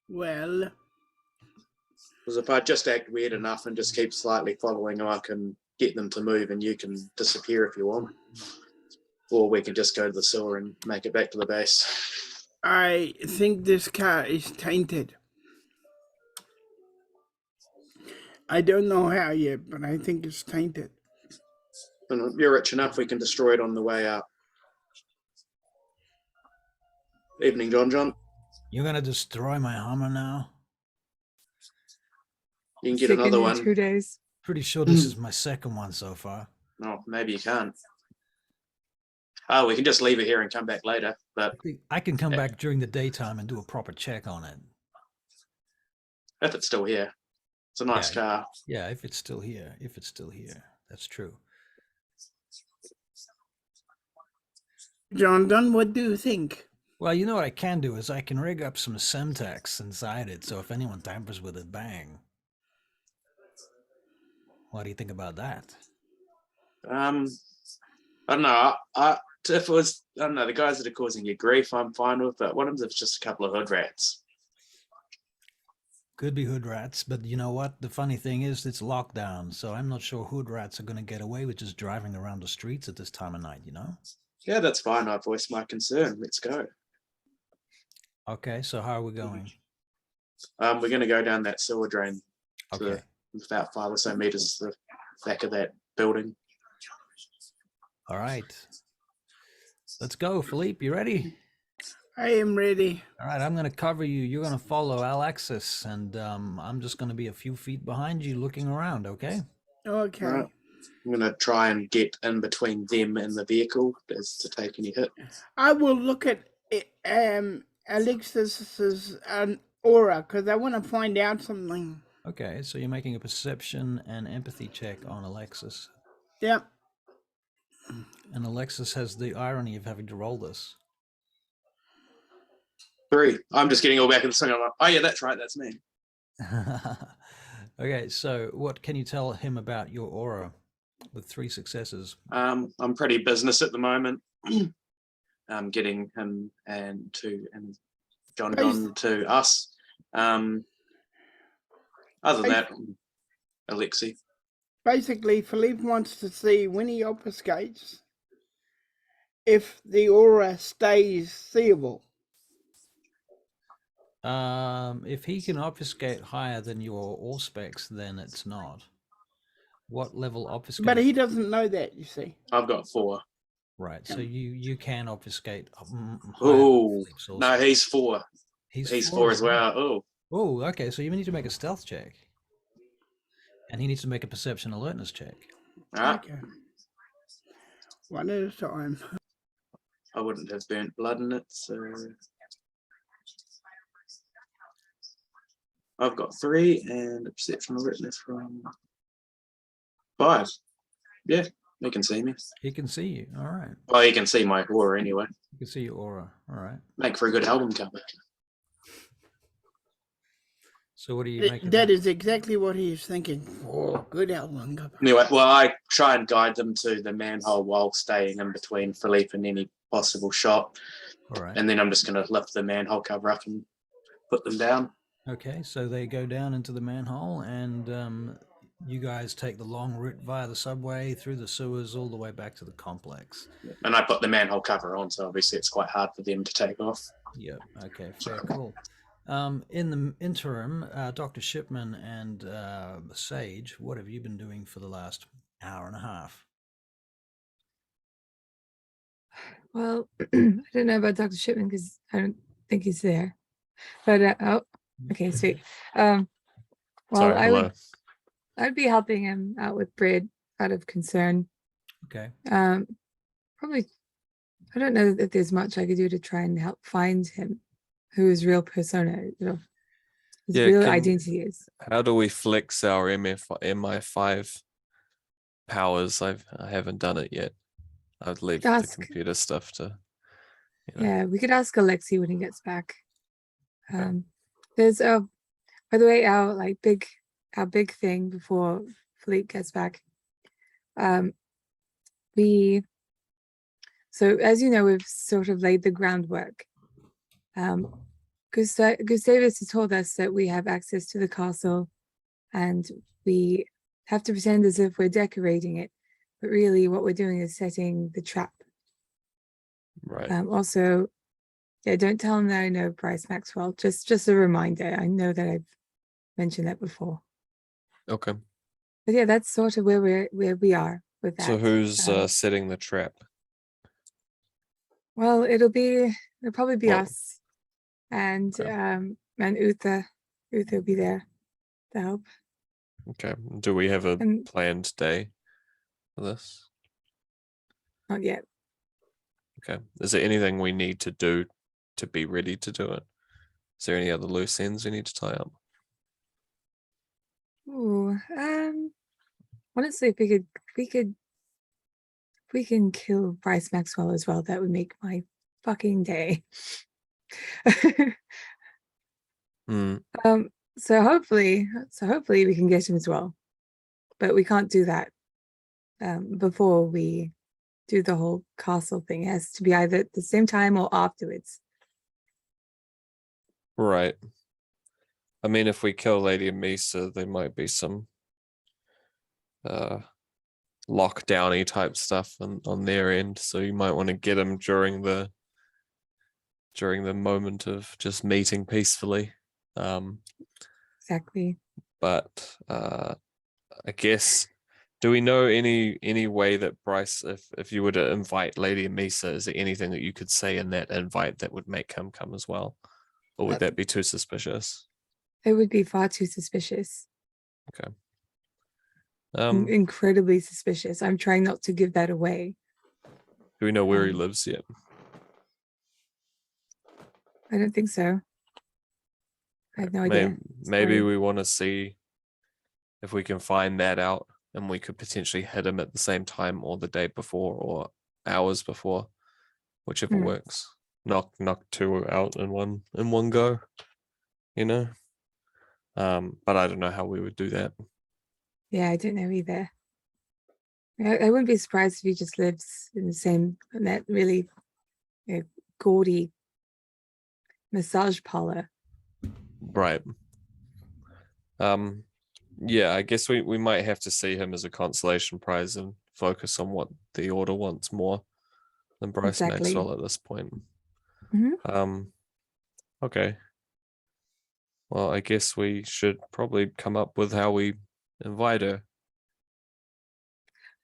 [SPEAKER 5] Well,
[SPEAKER 3] Because if I just act weird enough and just keep slightly following them, I can get them to move and you can disappear if you want. Or we can just go to the sewer and make it back to the base.
[SPEAKER 5] I think this car is tainted. I don't know how yet, but I think it's tainted.
[SPEAKER 3] And if you're rich enough, we can destroy it on the way out. Evening, Jonjon.
[SPEAKER 1] You're going to destroy my Hummer now?
[SPEAKER 3] You can get
[SPEAKER 2] Sick in
[SPEAKER 3] another
[SPEAKER 2] your
[SPEAKER 3] one.
[SPEAKER 2] 2 days.
[SPEAKER 1] Pretty sure this is my second one so far.
[SPEAKER 3] No, maybe you can't. Oh, we can just leave it here and come back later. But
[SPEAKER 1] I can come back during the daytime and do a proper check on it.
[SPEAKER 3] if it's still here, it's a nice car.
[SPEAKER 1] Yeah, if it's still here. If it's still here. That's true.
[SPEAKER 5] Jonjon, what do you think?
[SPEAKER 1] Well, you know what I can do is I can rig up some Semtex inside it, so if anyone tampers with it, bang. What do you think about that?
[SPEAKER 3] I don't know. If it was, I don't know, the guys that are causing you grief, I'm fine with. But what if it's just a couple of hood rats?
[SPEAKER 1] Could be hood rats, but you know what? The funny thing is it's lockdown, so I'm not sure hood rats are going to get away with just driving around the streets at this time of night, you know?
[SPEAKER 3] Yeah, that's fine. I voiced my concern. Let's go.
[SPEAKER 1] Okay, so how are we going?
[SPEAKER 3] We're going to go down that sewer drain to
[SPEAKER 1] Okay.
[SPEAKER 3] about 5 or so meters to the back of that building.
[SPEAKER 1] All right. Let's go, Philippe. You ready?
[SPEAKER 5] I am ready.
[SPEAKER 1] All right, I'm going to cover you. You're going to follow Alexis, and I'm just going to be a few feet behind you looking around, okay?
[SPEAKER 5] Okay.
[SPEAKER 3] Right. I'm going to try and get in between them and the vehicle as to take any hit.
[SPEAKER 5] I will look at Alexis's aura because I want to find out something.
[SPEAKER 1] Okay, so you're making a perception and empathy check on Alexis.
[SPEAKER 5] Yep.
[SPEAKER 1] And Alexis has the irony of having to roll this.
[SPEAKER 3] 3. I'm just getting all back in the swing. I'm like, oh yeah, that's right, that's me.
[SPEAKER 1] Okay, so what can you tell him about your aura with 3 successes?
[SPEAKER 3] I'm pretty business at the moment. I'm getting him and Jonjon to us. Other than that, Alexis.
[SPEAKER 5] Basically, Philippe wants to see when he obfuscates if the aura stays seeable.
[SPEAKER 1] If he can obfuscate higher than your auspex, then it's not. What level obfuscate?
[SPEAKER 5] But he doesn't know that, you see.
[SPEAKER 3] I've got 4.
[SPEAKER 1] Right, so you can obfuscate.
[SPEAKER 3] Oh, no, he's 4. He's 4 as well. Oh.
[SPEAKER 1] Oh, okay, so you need to make a stealth check. And he needs to make a perception alertness check.
[SPEAKER 5] Okay. One at a time.
[SPEAKER 3] I wouldn't have burnt blood in it, so I've got 3 and a perception alertness from 5. Yeah, he can see me.
[SPEAKER 1] He can see you. All right.
[SPEAKER 3] Well, he can see my aura anyway.
[SPEAKER 1] You can see your aura. All right.
[SPEAKER 3] Make for a good album cover.
[SPEAKER 1] So what do you make?
[SPEAKER 5] That is exactly what he is thinking. Oh, good album cover.
[SPEAKER 3] Anyway, well, I try and guide them to the manhole while staying in between Philippe and any possible shot.
[SPEAKER 1] All right.
[SPEAKER 3] And then I'm just going to lift the manhole cover up and put them down.
[SPEAKER 1] Okay, so they go down into the manhole, and you guys take the long route via the subway, through the sewers, all the way back to the complex.
[SPEAKER 3] And I put the manhole cover on, so obviously it's quite hard for them to take off.
[SPEAKER 1] Yep. Okay, fair, cool. In the interim, Dr. Shipman and Sage, what have you been doing for the last hour and a half?
[SPEAKER 2] Well, I don't know about Dr. Shipman because I don't think he's there. But okay, sweet. Well,
[SPEAKER 4] Sorry,
[SPEAKER 2] I'd be helping him out with Bread out of concern.
[SPEAKER 1] Okay.
[SPEAKER 2] Probably, I don't know that there's much I could do to try and help find him, who his real persona, his real identity is.
[SPEAKER 4] How do we flex our MI5 powers? I haven't done it yet. I'd leave the computer stuff to.
[SPEAKER 2] Yeah, we could ask Alexis when he gets back. There's by the way, our big thing before Philippe gets back. So as you know, we've sort of laid the groundwork. Gustavus has told us that we have access to the castle, and we have to pretend as if we're decorating it, but really what we're doing is setting the trap.
[SPEAKER 4] Right.
[SPEAKER 2] Also, yeah, don't tell him that I know Bryce Maxwell. Just a reminder. I know that I've mentioned that before.
[SPEAKER 4] Okay.
[SPEAKER 2] But yeah, that's sort of where we are with that.
[SPEAKER 4] So who's setting the trap?
[SPEAKER 2] Well, it'll probably be us, and Uther will be there to help.
[SPEAKER 4] Okay. Do we have a planned day for this?
[SPEAKER 2] Not yet.
[SPEAKER 4] Okay. Is there anything we need to do to be ready to do it? Is there any other loose ends we need to tie up?
[SPEAKER 2] Ooh, honestly, if we can kill Bryce Maxwell as well, that would make my fucking day.
[SPEAKER 4] Hmm.
[SPEAKER 2] So hopefully we can get him as well, but we can't do that before we do the whole castle thing. It has to be either at the same time or afterwards.
[SPEAKER 4] Right. I mean, if we kill Lady Amissa, there might be some lockdowny type stuff on their end. So you might want to get him during the moment of just meeting peacefully.
[SPEAKER 2] Exactly.
[SPEAKER 4] But I guess, do we know any way that Bryce, if you were to invite Lady Amissa, is there anything that you could say in that invite that would make him come as well? Or would that be too suspicious?
[SPEAKER 2] It would be far too suspicious.
[SPEAKER 4] Okay.
[SPEAKER 2] Incredibly suspicious. I'm trying not to give that away.
[SPEAKER 4] Do we know where he lives yet?
[SPEAKER 2] I don't think so. I have no idea.
[SPEAKER 4] Maybe
[SPEAKER 2] Sorry.
[SPEAKER 4] we want to see if we can find that out, and we could potentially hit him at the same time or the day before or hours before, whichever works. Knock two out in one go, you know. But I don't know how we would do that.
[SPEAKER 2] Yeah, I don't know either. I wouldn't be surprised if he just lives in that really gaudy massage parlor.
[SPEAKER 4] Right. Yeah, I guess we might have to see him as a consolation prize and focus on what the order wants more than Bryce Maxwell at this point. Okay. Well, I guess we should probably come up with how we invite her.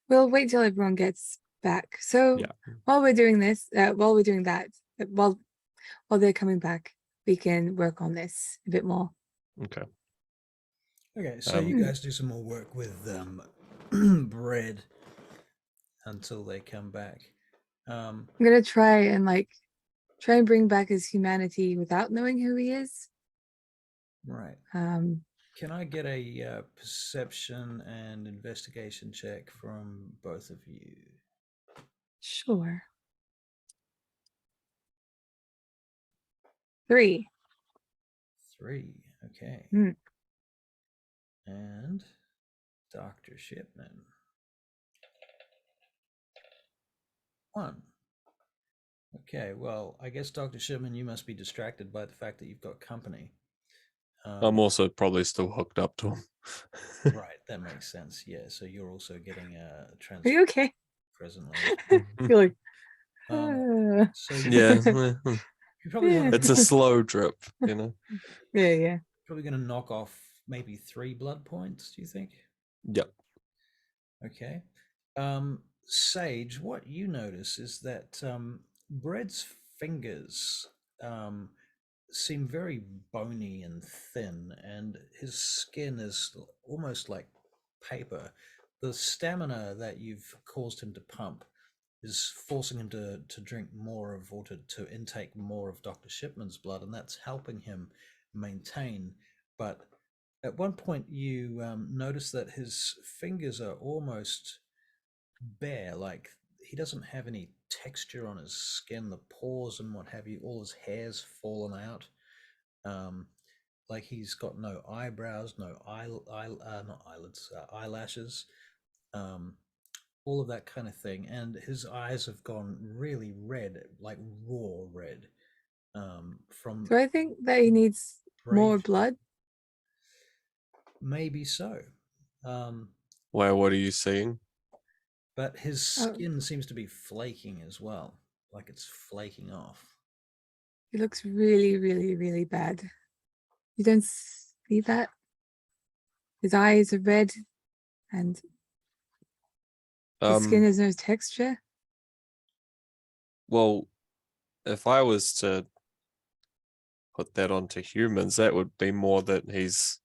[SPEAKER 2] We'll wait till everyone gets back. So while we're doing that, while they're coming back, we can work on this a bit more.
[SPEAKER 4] Okay.
[SPEAKER 1] Okay, so you guys do some more work with Bread until they come back.
[SPEAKER 2] I'm gonna try and bring back his humanity without knowing who he is.
[SPEAKER 1] Right. Can I get a perception and investigation check from both of you?
[SPEAKER 2] Sure. 3.
[SPEAKER 1] 3. Okay. And Dr. Shipman. 1. Okay, well, I guess Dr. Shipman, you must be distracted by the fact that you've got company.
[SPEAKER 4] I'm also probably still hooked up to him.
[SPEAKER 1] Right, that makes sense. Yeah, so you're also getting a transfer.
[SPEAKER 2] Are you okay?
[SPEAKER 1] Presently.
[SPEAKER 2] You're like,
[SPEAKER 1] so
[SPEAKER 4] yeah,
[SPEAKER 1] you probably want
[SPEAKER 4] it's a slow drip, you know.
[SPEAKER 2] Yeah.
[SPEAKER 1] Probably going to knock off maybe 3 blood points. Do you think?
[SPEAKER 4] Yep.
[SPEAKER 1] Okay. Sage, what you notice is that Bread's fingers seem very bony and thin, and his skin is almost like paper. The stamina that you've caused him to pump is forcing him to drink more of, or to intake more of Dr. Shipman's blood, and that's helping him maintain. But at one point you notice that his fingers are almost bare, like he doesn't have any texture on his skin, the pores and what have you, all his hair's fallen out. Like he's got no eyebrows, no not eyelids, eyelashes, all of that kind of thing, and his eyes have gone really red, like raw red. From
[SPEAKER 2] Do I think that he needs more blood?
[SPEAKER 1] Maybe so.
[SPEAKER 4] Why? What are you seeing?
[SPEAKER 1] But his skin seems to be flaking as well, like it's flaking off.
[SPEAKER 2] He looks really, really, really bad. You don't see that? His eyes are red and his skin has no texture.
[SPEAKER 4] Well, if I was to put that onto humans, that would be more that he's,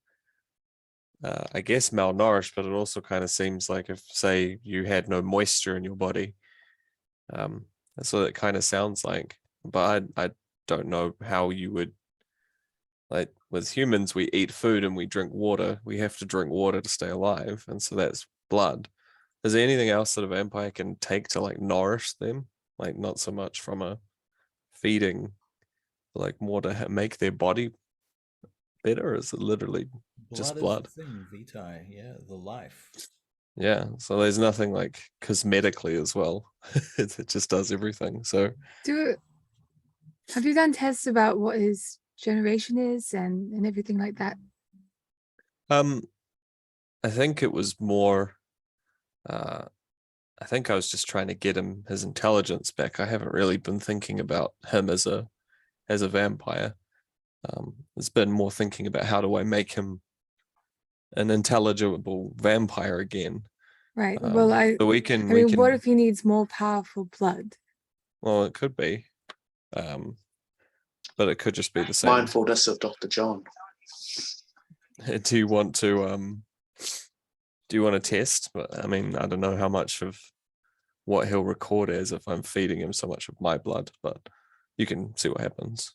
[SPEAKER 4] I guess, malnourished, but it also kind of seems like if, say, you had no moisture in your body. That's what it kind of sounds like. But I don't know how you would, like, with humans, we eat food and we drink water. We have to drink water to stay alive, and so that's blood. Is there anything else that a vampire can take to like nourish them? Like not so much from a feeding like more to make their body better? Or is it literally just blood?
[SPEAKER 1] Is the thing, vitae, yeah, the life.
[SPEAKER 4] Yeah, so there's nothing like cosmetically as well. It just does everything. So
[SPEAKER 2] Have you done tests about what his generation is and everything like that?
[SPEAKER 4] I think it was more I think I was just trying to get him his intelligence back. I haven't really been thinking about him as a vampire. It's been more thinking about how do I make him an intelligible vampire again.
[SPEAKER 2] Right. Well,
[SPEAKER 4] so we
[SPEAKER 2] I mean, what if he needs more powerful blood?
[SPEAKER 4] Well, it could be. But it could just be the same.
[SPEAKER 3] Mindfulness of Dr. John.
[SPEAKER 4] Do you want to test? But I mean, I don't know how much of what he'll record as if I'm feeding him so much of my blood, but you can see what happens.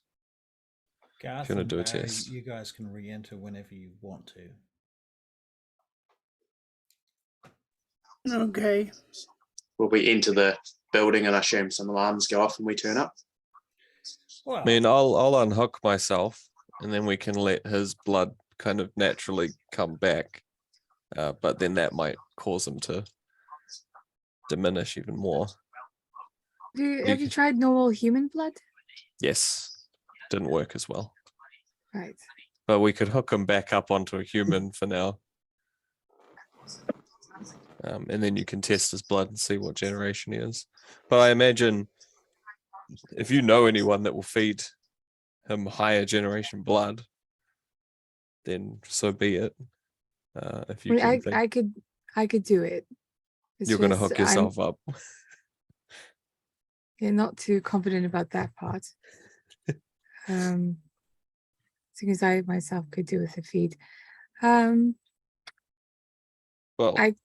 [SPEAKER 1] Garth,
[SPEAKER 4] If you want to do a
[SPEAKER 1] Barry,
[SPEAKER 4] test.
[SPEAKER 1] you guys can re-enter whenever you want to.
[SPEAKER 5] Okay.
[SPEAKER 3] Will we enter the building and assume some alarms go off and we turn up?
[SPEAKER 1] Well,
[SPEAKER 4] I mean, I'll unhook myself, and then we can let his blood kind of naturally come back. But then that might cause him to diminish even more.
[SPEAKER 2] Have you tried normal human blood?
[SPEAKER 4] Yes, didn't work as well.
[SPEAKER 2] Right.
[SPEAKER 4] But we could hook him back up onto a human for now. And then you can test his blood and see what generation he is. But I imagine if you know anyone that will feed him higher generation blood, then so be it. If you
[SPEAKER 2] I mean,
[SPEAKER 4] can
[SPEAKER 2] I could do it. It's
[SPEAKER 4] you're going to
[SPEAKER 2] just
[SPEAKER 4] hook yourself up.
[SPEAKER 2] Yeah, not too confident about that part. Seeing as I myself could do with a feed.
[SPEAKER 4] Well,
[SPEAKER 2] I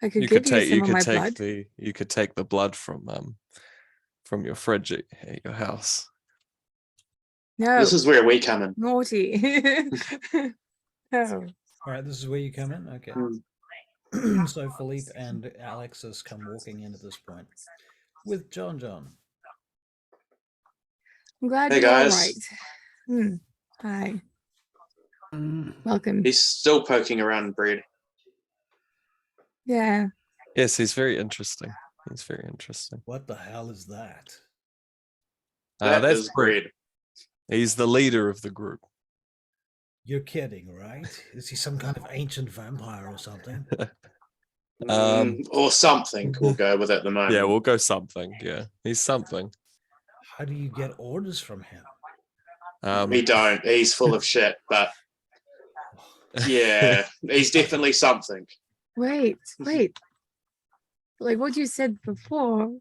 [SPEAKER 2] could
[SPEAKER 4] you
[SPEAKER 2] give
[SPEAKER 4] could
[SPEAKER 2] you
[SPEAKER 4] take
[SPEAKER 2] some of my blood.
[SPEAKER 4] you could take the blood from your fridge at your house.
[SPEAKER 2] No,
[SPEAKER 3] This is where we come in.
[SPEAKER 2] naughty. No.
[SPEAKER 1] all right, this is where you come in? Okay.
[SPEAKER 3] Hmm.
[SPEAKER 1] So Philippe and Alexis come walking in at this point with Jonjon.
[SPEAKER 2] I'm glad
[SPEAKER 3] Hey,
[SPEAKER 2] you're all
[SPEAKER 3] guys.
[SPEAKER 2] right. Hi. Welcome.
[SPEAKER 3] He's still poking around Bread.
[SPEAKER 2] Yeah.
[SPEAKER 4] Yes, he's very interesting. He's very interesting.
[SPEAKER 1] What the hell is that?
[SPEAKER 3] That
[SPEAKER 4] That's
[SPEAKER 3] is Bread.
[SPEAKER 4] He's the leader of the group.
[SPEAKER 1] You're kidding, right? Is he some kind of ancient vampire or something?
[SPEAKER 3] Or something. We'll go with at the moment.
[SPEAKER 4] Yeah, we'll go something. Yeah, he's something.
[SPEAKER 1] How do you get orders from him?
[SPEAKER 3] We don't. He's full of shit, but yeah, he's definitely something.
[SPEAKER 2] Wait. Like what you said before,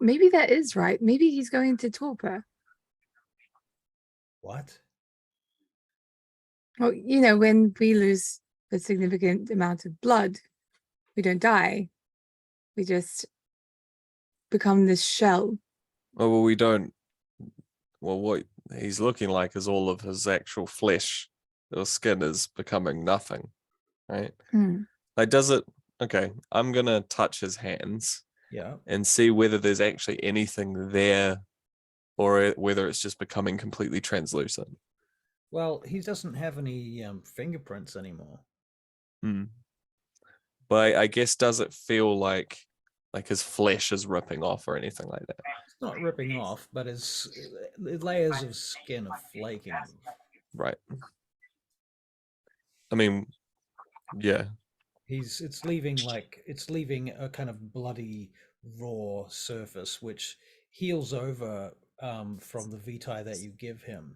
[SPEAKER 2] maybe that is right. Maybe he's going to torpor.
[SPEAKER 1] What?
[SPEAKER 2] Well, when we lose a significant amount of blood, we don't die. We just become this shell.
[SPEAKER 4] Oh, well, we don't. Well, what he's looking like is all of his actual flesh or skin is becoming nothing, right? Like, does it? Okay, I'm gonna touch his hands.
[SPEAKER 1] Yeah.
[SPEAKER 4] And see whether there's actually anything there, or whether it's just becoming completely translucent.
[SPEAKER 1] Well, he doesn't have any fingerprints anymore.
[SPEAKER 4] But I guess, does it feel like his flesh is ripping off or anything like that?
[SPEAKER 1] It's not ripping off, but his layers of skin are flaking off.
[SPEAKER 4] Right. I mean, yeah.
[SPEAKER 1] It's leaving a kind of bloody raw surface which heals over from the vitae that you give him,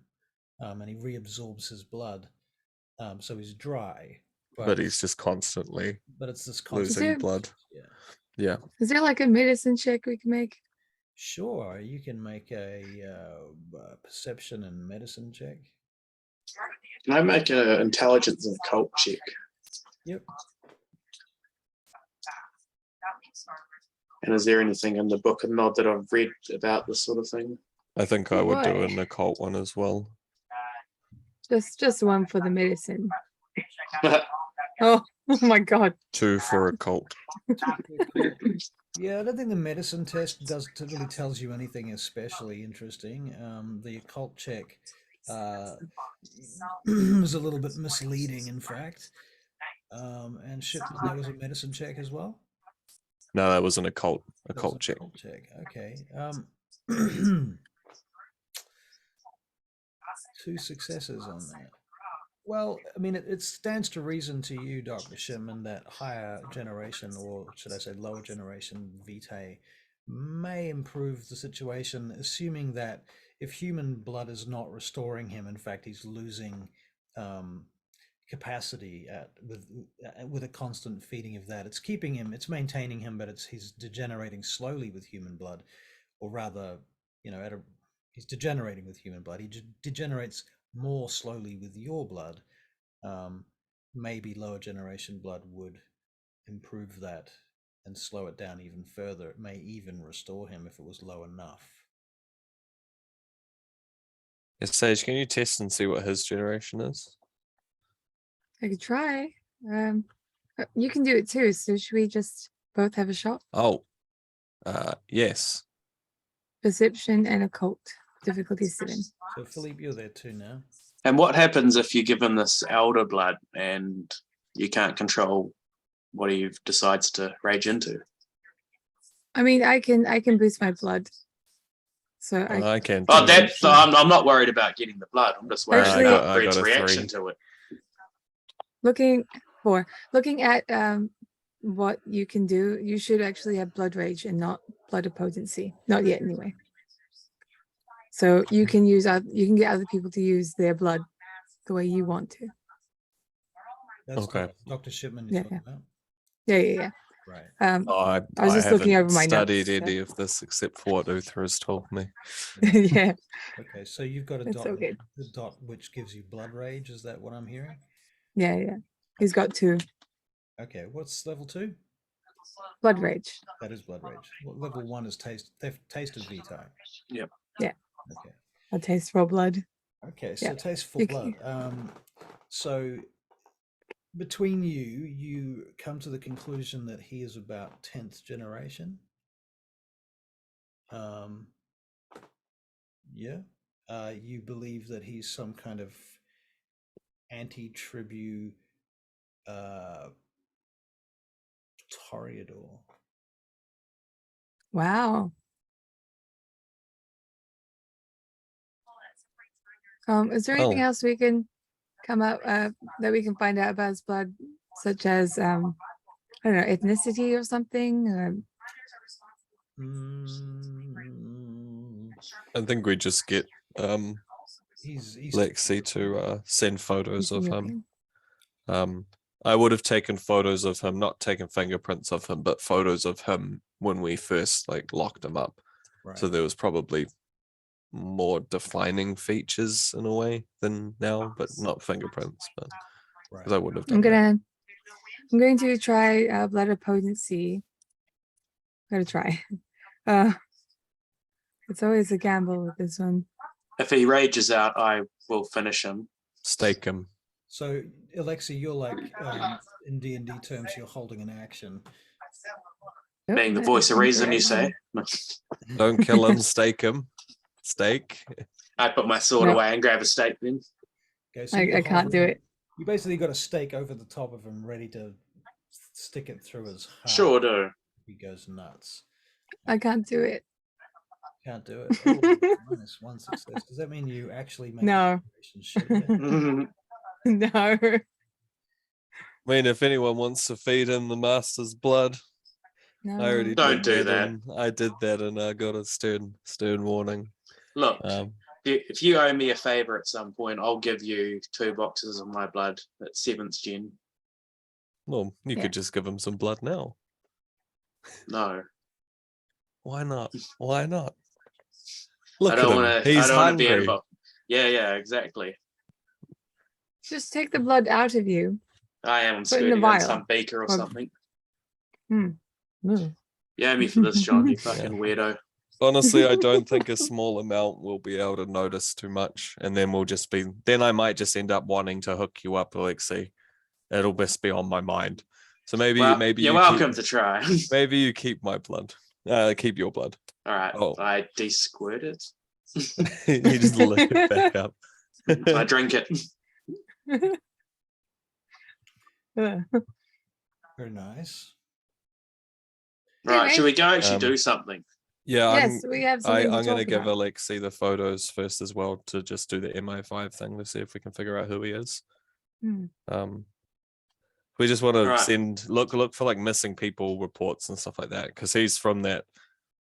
[SPEAKER 1] and he reabsorbs his blood, so he's dry.
[SPEAKER 4] But he's just constantly
[SPEAKER 1] it's this
[SPEAKER 4] losing blood. Yeah.
[SPEAKER 2] Is there like a medicine check we can make?
[SPEAKER 1] Sure, you can make a perception and medicine check.
[SPEAKER 3] Can I make an intelligence and occult check?
[SPEAKER 1] Yep.
[SPEAKER 3] And is there anything in the book of Nod that I've read about this sort of thing?
[SPEAKER 4] I think I would do an occult one as well.
[SPEAKER 2] Just one for the medicine. Oh my god.
[SPEAKER 4] 2 for occult.
[SPEAKER 1] Yeah, I don't think the medicine test really tells you anything especially interesting. The occult check was a little bit misleading, in fact. And Shipman, that was a medicine check as well.
[SPEAKER 4] No, that was an occult
[SPEAKER 1] That was an
[SPEAKER 4] check.
[SPEAKER 1] occult check. Okay. 2 successes on that. Well, I mean, it stands to reason to you, Dr. Shipman, that higher generation, or should I say lower generation vitae, may improve the situation, assuming that if human blood is not restoring him, in fact, he's losing capacity with a constant feeding of that. It's keeping him, it's maintaining him, but he's degenerating slowly with human blood, or rather, he's degenerating with human blood. He degenerates more slowly with your blood. Maybe lower generation blood would improve that and slow it down even further. It may even restore him if it was low enough.
[SPEAKER 4] Sage, can you test and see what his generation is?
[SPEAKER 2] I could try. You can do it too. So should we just both have a shot?
[SPEAKER 4] Oh, yes.
[SPEAKER 2] Perception and occult. Difficulty 7.
[SPEAKER 1] So Philippe, you're there too now.
[SPEAKER 3] And what happens if you give him this elder blood and you can't control what he decides to rage into?
[SPEAKER 2] I mean, I can boost my blood. So
[SPEAKER 4] I can.
[SPEAKER 3] Oh,
[SPEAKER 4] too.
[SPEAKER 3] I'm not worried about getting the blood. I'm just worried
[SPEAKER 2] Actually-
[SPEAKER 3] about
[SPEAKER 4] I
[SPEAKER 3] Bread's
[SPEAKER 4] got a
[SPEAKER 3] reaction
[SPEAKER 4] 3.
[SPEAKER 3] to it.
[SPEAKER 2] looking at what you can do, you should actually have blood rage and not blood of potency. Not yet, anyway. So you can get other people to use their blood the way you want to.
[SPEAKER 1] That's
[SPEAKER 4] Okay.
[SPEAKER 1] Dr. Shipman you're
[SPEAKER 2] Yeah,
[SPEAKER 1] talking about?
[SPEAKER 2] Yeah.
[SPEAKER 1] Right.
[SPEAKER 4] I
[SPEAKER 2] was just looking
[SPEAKER 4] haven't
[SPEAKER 2] over my notes,
[SPEAKER 4] studied
[SPEAKER 2] so-
[SPEAKER 4] any of this except for what Uther has told me.
[SPEAKER 2] Yeah.
[SPEAKER 1] Okay, so you've got a
[SPEAKER 2] It's
[SPEAKER 1] dot,
[SPEAKER 2] so good.
[SPEAKER 1] the dot which gives you blood rage. Is that what I'm hearing?
[SPEAKER 2] Yeah. He's got 2.
[SPEAKER 1] Okay, what's level 2?
[SPEAKER 2] Blood rage.
[SPEAKER 1] That is blood rage. Well, level 1 is taste of vitae.
[SPEAKER 3] Yep.
[SPEAKER 2] Yeah.
[SPEAKER 1] Okay.
[SPEAKER 2] A taste for blood.
[SPEAKER 1] Okay, so
[SPEAKER 2] Yeah.
[SPEAKER 1] taste for
[SPEAKER 2] You
[SPEAKER 1] blood. So between you come to the conclusion that he is about 10th generation. You believe that he's some kind of anti-tribu Toreador.
[SPEAKER 2] Wow. Is there anything
[SPEAKER 4] Oh.
[SPEAKER 2] else we can come up that we can find out about his blood, such as I don't know, ethnicity or something?
[SPEAKER 4] I think we just get
[SPEAKER 1] He's
[SPEAKER 4] Lexi to send photos of him.
[SPEAKER 2] European?
[SPEAKER 4] I would have taken photos of him, not taken fingerprints of him, but photos of him when we first locked him up.
[SPEAKER 1] right.
[SPEAKER 4] So there was probably more defining features in a way than now, but not fingerprints. But
[SPEAKER 1] right.
[SPEAKER 4] 'cause I would have done that.
[SPEAKER 2] I'm going to try blood of potency. I'm gonna try. It's always a gamble with this one.
[SPEAKER 3] If he rages out, I will finish him.
[SPEAKER 4] Stake him.
[SPEAKER 1] So, Alexi, you're like, in D&D terms, you're holding an action.
[SPEAKER 2] Oh,
[SPEAKER 3] Being the
[SPEAKER 2] that
[SPEAKER 3] voice
[SPEAKER 2] is
[SPEAKER 3] of reason, you
[SPEAKER 2] incorrect.
[SPEAKER 3] say?
[SPEAKER 4] Don't kill him, stake him. Stake.
[SPEAKER 3] I put my sword
[SPEAKER 2] No.
[SPEAKER 3] away and grab a stake then.
[SPEAKER 1] Okay, so
[SPEAKER 2] I
[SPEAKER 1] you're
[SPEAKER 2] can't do
[SPEAKER 1] holding-
[SPEAKER 2] it.
[SPEAKER 1] You basically got a stake over the top of him, ready to stick it through his heart.
[SPEAKER 3] Sure do.
[SPEAKER 1] He goes nuts.
[SPEAKER 2] I can't do it.
[SPEAKER 1] Can't do it. Oh, -1 success. Does that mean you actually make
[SPEAKER 2] No.
[SPEAKER 1] the shittier?
[SPEAKER 2] No.
[SPEAKER 4] I mean, if anyone wants to feed him the master's blood,
[SPEAKER 2] No.
[SPEAKER 4] I already
[SPEAKER 3] Don't
[SPEAKER 4] did
[SPEAKER 3] do that.
[SPEAKER 4] and I did that, and I got a stern warning.
[SPEAKER 3] Look,
[SPEAKER 4] Um,
[SPEAKER 3] if you owe me a favor at some point, I'll give you 2 boxes of my blood at 7th gen.
[SPEAKER 4] well, you
[SPEAKER 2] Yeah.
[SPEAKER 4] could just give him some blood now.
[SPEAKER 3] No,
[SPEAKER 4] Why not? Why not? Look
[SPEAKER 3] I don't
[SPEAKER 4] at
[SPEAKER 3] want
[SPEAKER 4] him.
[SPEAKER 3] to. I
[SPEAKER 4] He's
[SPEAKER 3] don't want to be
[SPEAKER 4] hungry.
[SPEAKER 3] involved. Yeah, exactly.
[SPEAKER 2] Just take the blood out of you.
[SPEAKER 3] I am
[SPEAKER 2] Put it in a
[SPEAKER 3] scooting in
[SPEAKER 2] vial.
[SPEAKER 3] some beaker or
[SPEAKER 2] Or-
[SPEAKER 3] something.
[SPEAKER 2] Ugh.
[SPEAKER 3] You owe me for this, John. You fucking weirdo.
[SPEAKER 4] Honestly, I don't think a small amount will be able to notice too much, and then then I might just end up wanting to hook you up, Alexi. It'll just be on my mind. So maybe
[SPEAKER 3] Well,
[SPEAKER 4] maybe
[SPEAKER 3] you're
[SPEAKER 4] you
[SPEAKER 3] welcome
[SPEAKER 4] keep,
[SPEAKER 3] to try.
[SPEAKER 4] maybe you keep my blood. Keep your blood.
[SPEAKER 3] All right,
[SPEAKER 4] Oh.
[SPEAKER 3] I de-squirt it.
[SPEAKER 4] You just lift it back up.
[SPEAKER 3] I drink it.
[SPEAKER 1] Very nice.
[SPEAKER 3] Right, should we go actually
[SPEAKER 4] Um,
[SPEAKER 3] do something?
[SPEAKER 4] Yeah,
[SPEAKER 2] Yes, we have something to
[SPEAKER 4] I'm gonna
[SPEAKER 2] talk
[SPEAKER 4] give
[SPEAKER 2] about.
[SPEAKER 4] Alexi the photos first as well to just do the MI5 thing to see if we can figure out who he is.
[SPEAKER 2] Hmm.
[SPEAKER 4] We just want to
[SPEAKER 3] Right.
[SPEAKER 4] send look for like missing people reports and stuff like that because he's from that.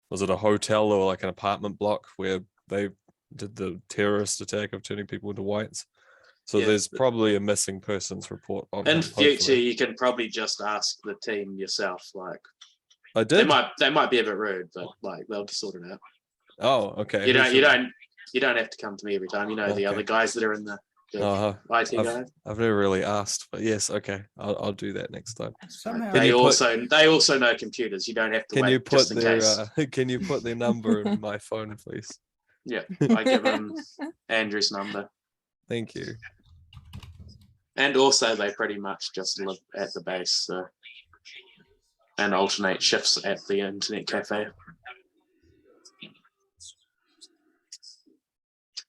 [SPEAKER 4] Was it a hotel or like an apartment block where they did the terrorist attack of turning people into whites? So
[SPEAKER 3] Yeah.
[SPEAKER 4] there's probably a missing persons report on
[SPEAKER 3] In
[SPEAKER 4] him.
[SPEAKER 3] future,
[SPEAKER 4] Hopefully.
[SPEAKER 3] you can probably just ask the team yourself. Like
[SPEAKER 4] I
[SPEAKER 3] they
[SPEAKER 4] did.
[SPEAKER 3] might be a bit rude, but like they'll just sort it out.
[SPEAKER 4] Oh, okay.
[SPEAKER 3] You
[SPEAKER 4] Who should-
[SPEAKER 3] don't have to come to me every time. You know the
[SPEAKER 4] Okay.
[SPEAKER 3] other guys that are in the IT guys.
[SPEAKER 4] I've never really asked, but yes, okay. I'll do that next time.
[SPEAKER 5] Somehow.
[SPEAKER 4] Can
[SPEAKER 3] They
[SPEAKER 4] you put-
[SPEAKER 3] also know computers. You don't have to
[SPEAKER 4] Can you
[SPEAKER 3] wait
[SPEAKER 4] put
[SPEAKER 3] just in case.
[SPEAKER 4] can you put their number in my phone, please?
[SPEAKER 3] Yeah, I give them Andrew's number.
[SPEAKER 4] Thank you.
[SPEAKER 3] And also, they pretty much just live at the base, so, and alternate shifts at the internet cafe.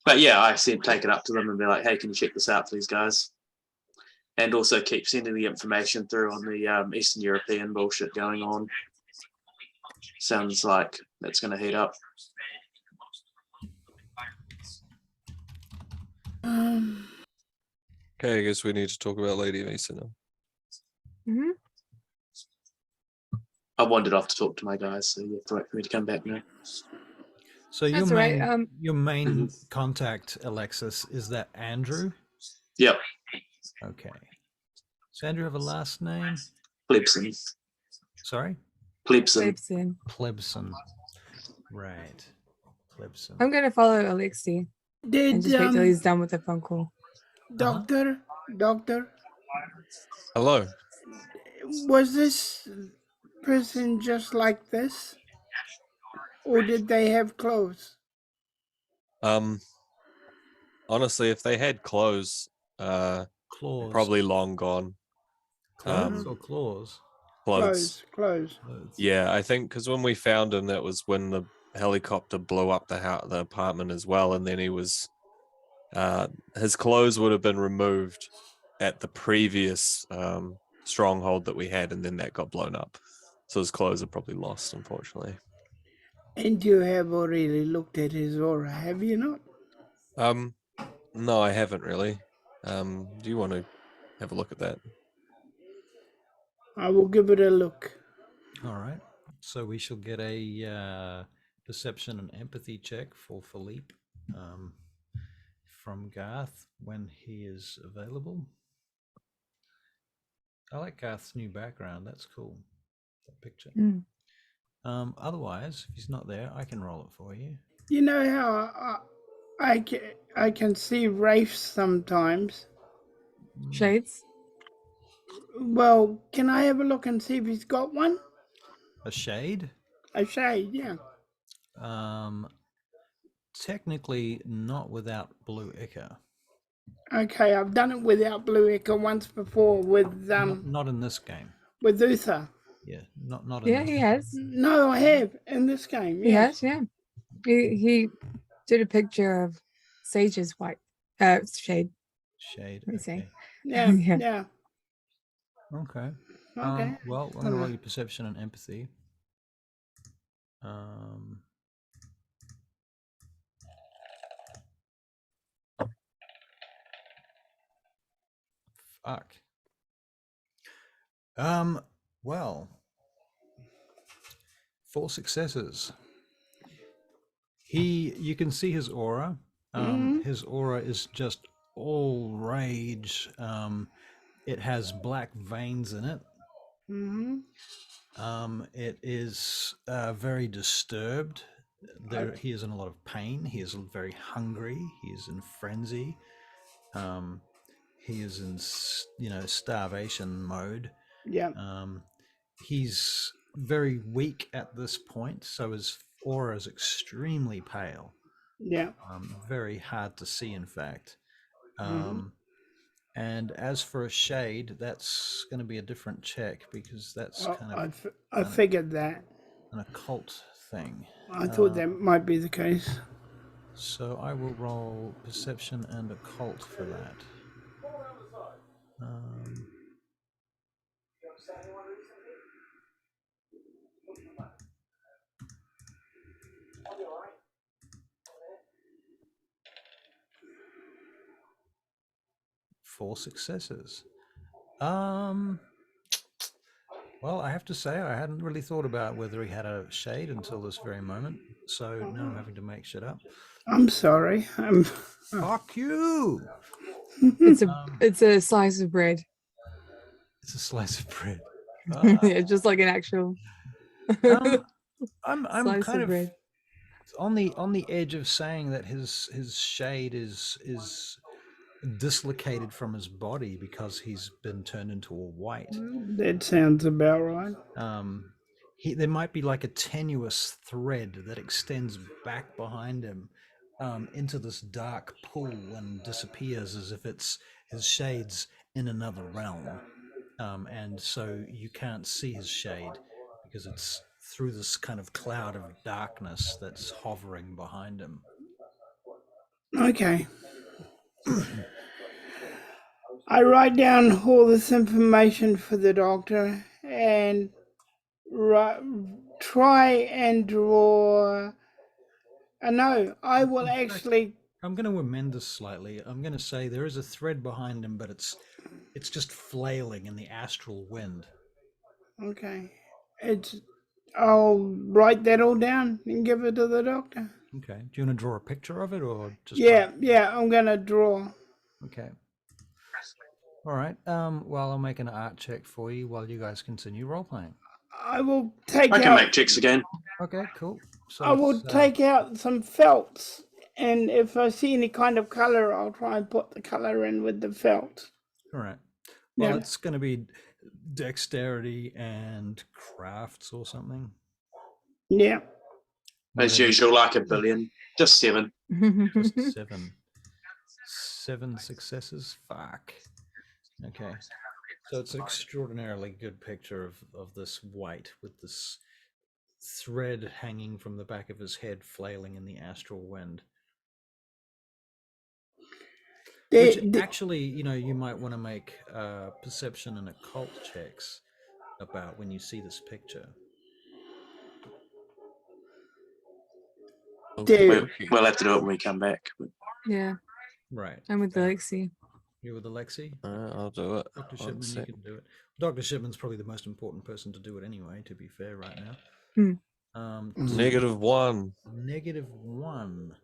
[SPEAKER 3] But yeah, I take it up to them and be like, "Hey, can you check this out, please, guys?" And also keep sending the information through on the Eastern European bullshit going on. Sounds like that's going to heat up.
[SPEAKER 4] Okay, I guess we need to talk about Lady Amissa now.
[SPEAKER 2] Mhm.
[SPEAKER 3] I wandered off to talk to my guys, so you have to wait for me to come back now.
[SPEAKER 1] So your
[SPEAKER 2] That's all right,
[SPEAKER 1] main your main contact, Alexis, is that Andrew?
[SPEAKER 3] Yep,
[SPEAKER 1] Okay. Does Andrew have a last name?
[SPEAKER 3] Plebson.
[SPEAKER 1] Sorry?
[SPEAKER 3] Plebson.
[SPEAKER 2] Gibson.
[SPEAKER 1] Plebson. Right. Plebson.
[SPEAKER 2] I'm gonna follow Alexi and
[SPEAKER 5] Did
[SPEAKER 2] just wait till he's done with the phone call.
[SPEAKER 5] doctor
[SPEAKER 4] Hello.
[SPEAKER 5] was this person just like this, or did they have clothes?
[SPEAKER 4] Honestly, if they had clothes,
[SPEAKER 1] Claws.
[SPEAKER 4] probably long gone.
[SPEAKER 1] Clothes or claws?
[SPEAKER 4] Clothes.
[SPEAKER 5] Clothes.
[SPEAKER 1] Clothes.
[SPEAKER 4] Yeah, I think because when we found him, that was when the helicopter blew up the apartment as well, and then he was, his clothes would have been removed at the previous stronghold that we had, and then that got blown up. So his clothes are probably lost, unfortunately.
[SPEAKER 5] And you have already looked at his aura, have you not?
[SPEAKER 4] No, I haven't really. Do you want to have a look at that?
[SPEAKER 5] I will give it a look.
[SPEAKER 1] All right. So we shall get a perception and empathy check for Philippe from Garth when he is available. I like Garth's new background. That's cool. That picture.
[SPEAKER 2] Mm.
[SPEAKER 1] Otherwise, if he's not there, I can roll it for you.
[SPEAKER 5] You know how I can see wraiths sometimes.
[SPEAKER 2] Shades.
[SPEAKER 5] Well, can I have a look and see if he's got one?
[SPEAKER 1] A shade?
[SPEAKER 5] A shade, yeah.
[SPEAKER 1] Technically not without blue ichor.
[SPEAKER 5] Okay, I've done it without blue ichor once before with
[SPEAKER 1] Not in this game.
[SPEAKER 5] with Uther.
[SPEAKER 1] Yeah, not in
[SPEAKER 2] Yeah,
[SPEAKER 1] this
[SPEAKER 2] he
[SPEAKER 1] game.
[SPEAKER 2] has.
[SPEAKER 5] No, I have in this game.
[SPEAKER 2] He
[SPEAKER 5] Yes.
[SPEAKER 2] has. Yeah. He did a picture of Sage's white shade.
[SPEAKER 1] Shade.
[SPEAKER 2] Let me see.
[SPEAKER 1] Okay.
[SPEAKER 5] Yeah,
[SPEAKER 2] Yeah.
[SPEAKER 5] yeah.
[SPEAKER 1] Okay.
[SPEAKER 5] Okay.
[SPEAKER 1] Well, I'm gonna roll you perception and empathy. Fuck. Well, 4 successes. You can see his aura. His aura is just all rage. It has black veins in it. It is very disturbed. He is in a lot of pain. He is very hungry. He is in frenzy. He is in starvation mode.
[SPEAKER 5] Yeah.
[SPEAKER 1] He's very weak at this point, so his aura is extremely pale.
[SPEAKER 5] Yeah.
[SPEAKER 1] Very hard to see, in fact. And as for a shade, that's going to be a different check because that's
[SPEAKER 5] Oh,
[SPEAKER 1] kind of
[SPEAKER 5] I figured that.
[SPEAKER 1] an occult thing.
[SPEAKER 5] I thought that might be the case.
[SPEAKER 1] So I will roll perception and occult for that. Four successes. Well, I have to say I hadn't really thought about whether he had a shade until this very moment. So now I'm having to make shit up.
[SPEAKER 5] I'm sorry.
[SPEAKER 1] Fuck you!
[SPEAKER 2] It's a slice of bread.
[SPEAKER 1] It's a slice of bread.
[SPEAKER 2] Yeah, just like an actual
[SPEAKER 1] I'm
[SPEAKER 2] slice
[SPEAKER 1] kind
[SPEAKER 2] of
[SPEAKER 1] of
[SPEAKER 2] bread.
[SPEAKER 1] on the edge of saying that his shade is dislocated from his body because he's been turned into a white.
[SPEAKER 5] That sounds about right.
[SPEAKER 1] There might be like a tenuous thread that extends back behind him into this dark pool and disappears as if it's his shade's in another realm. And so you can't see his shade because it's through this kind of cloud of darkness that's hovering behind him.
[SPEAKER 5] Okay. I write down all this information for the doctor and try and draw. No, I will actually.
[SPEAKER 1] I'm going to amend this slightly. I'm going to say there is a thread behind him, but it's just flailing in the astral wind.
[SPEAKER 5] Okay. I'll write that all down and give it to the doctor.
[SPEAKER 1] Okay. Do you want to draw a picture of it or just?
[SPEAKER 5] Yeah, I'm going to draw.
[SPEAKER 1] Okay. All right. Well, I'll make an art check for you while you guys continue role playing.
[SPEAKER 5] I will take
[SPEAKER 3] I
[SPEAKER 5] out.
[SPEAKER 3] can make checks again.
[SPEAKER 1] Okay, cool. So
[SPEAKER 5] I will take out some felts, and if I see any kind of color, I'll try and put the color in with the felt.
[SPEAKER 1] All right. Well,
[SPEAKER 5] Yeah.
[SPEAKER 1] it's going to be dexterity and crafts or something.
[SPEAKER 5] Yeah.
[SPEAKER 3] As usual, like a billion. Just 7.
[SPEAKER 1] Just 7. 7 successes. Fuck. Okay. So it's an extraordinarily good picture of this white with this thread hanging from the back of his head, flailing in the astral wind. Which actually, you might want to make perception and occult checks about when you see this picture.
[SPEAKER 3] We'll have to do it when we come back.
[SPEAKER 2] Yeah,
[SPEAKER 1] Right.
[SPEAKER 2] I'm with Alexis.
[SPEAKER 1] You're with Alexi?
[SPEAKER 4] I'll do it.
[SPEAKER 1] Dr.
[SPEAKER 4] One
[SPEAKER 1] Shipman, you
[SPEAKER 4] sec.
[SPEAKER 1] can do it. Dr. Shipman's probably the most important person to do it anyway, to be fair, right now.
[SPEAKER 4] -1.
[SPEAKER 1] -1.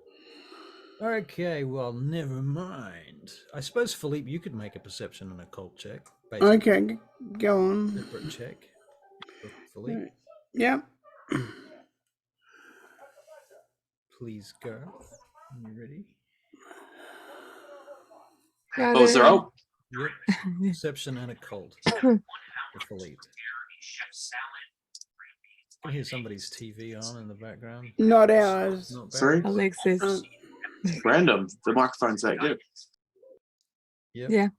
[SPEAKER 1] Okay, well, never mind. I suppose, Philippe, you could make a perception and occult check.
[SPEAKER 5] Okay, go on.
[SPEAKER 1] Separate check. Philippe,
[SPEAKER 5] Yep.
[SPEAKER 1] please go. Are you ready?
[SPEAKER 2] Got
[SPEAKER 3] What was the
[SPEAKER 2] it.
[SPEAKER 3] roll?
[SPEAKER 1] Yep. Perception and occult for Philippe. I can hear somebody's TV on in the background.
[SPEAKER 5] Not ours.
[SPEAKER 1] Not bad.
[SPEAKER 3] Sorry?
[SPEAKER 2] Alexis.
[SPEAKER 3] Random. The microphone's that good.
[SPEAKER 1] Yep.
[SPEAKER 2] Yeah.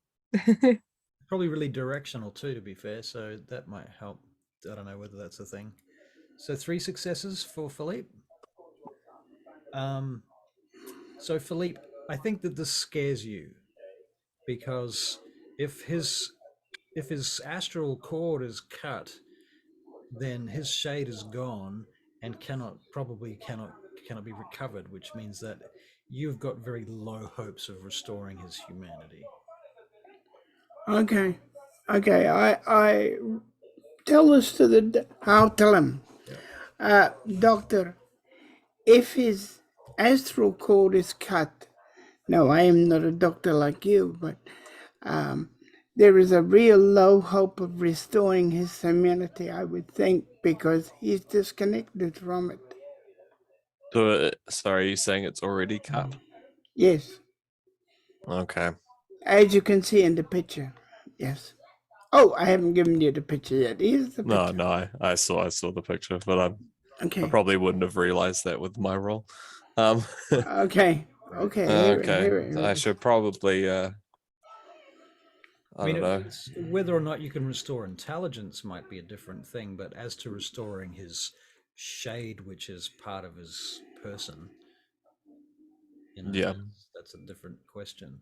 [SPEAKER 1] Probably really directional too, to be fair, so that might help. I don't know whether that's a thing. So 3 successes for Philippe. So Philippe, I think that this scares you because if his astral cord is cut, then his shade is gone and cannot be recovered, which means that you've got very low hopes of restoring his humanity.
[SPEAKER 5] Okay. I tell this to I'll tell him. Doctor, if his astral cord is cut, no, I am not a doctor like you, but there is a real low hope of restoring his humanity, I would think, because he's disconnected from it.
[SPEAKER 4] So, sorry, you're saying it's already cut?
[SPEAKER 5] Yes,
[SPEAKER 4] Okay.
[SPEAKER 5] as you can see in the picture. Yes. Oh, I haven't given you the picture yet. Here's the picture.
[SPEAKER 4] No, I saw the picture, but I
[SPEAKER 5] Okay.
[SPEAKER 4] probably wouldn't have realized that with my role.
[SPEAKER 5] Okay.
[SPEAKER 4] Okay.
[SPEAKER 5] Here it
[SPEAKER 4] I
[SPEAKER 5] is.
[SPEAKER 4] should probably I don't know.
[SPEAKER 1] whether or not you can restore intelligence might be a different thing, but as to restoring his shade, which is part of his person,
[SPEAKER 4] Yeah.
[SPEAKER 1] that's a different question.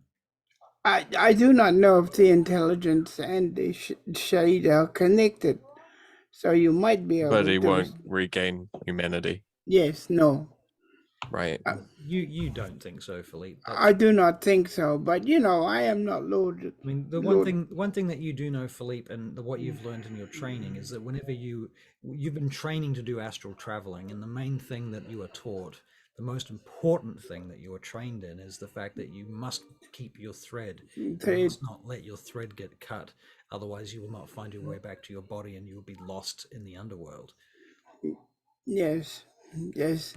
[SPEAKER 5] I do not know if the intelligence and the shade are connected. So you might be able
[SPEAKER 4] But
[SPEAKER 5] to.
[SPEAKER 4] he won't regain humanity,
[SPEAKER 5] Yes, no.
[SPEAKER 4] right?
[SPEAKER 1] You don't think so, Philippe?
[SPEAKER 5] I do not think so, but I am not Lord.
[SPEAKER 1] I mean, the one thing that you do know, Philippe, and what you've learned in your training is that whenever you've been training to do astral traveling, and the main thing that you are taught, the most important thing that you are trained in, is the fact that you must keep your thread. You must not let your thread get cut, otherwise you will not find your way back to your body, and you will be lost in the underworld.
[SPEAKER 5] Yes, yes.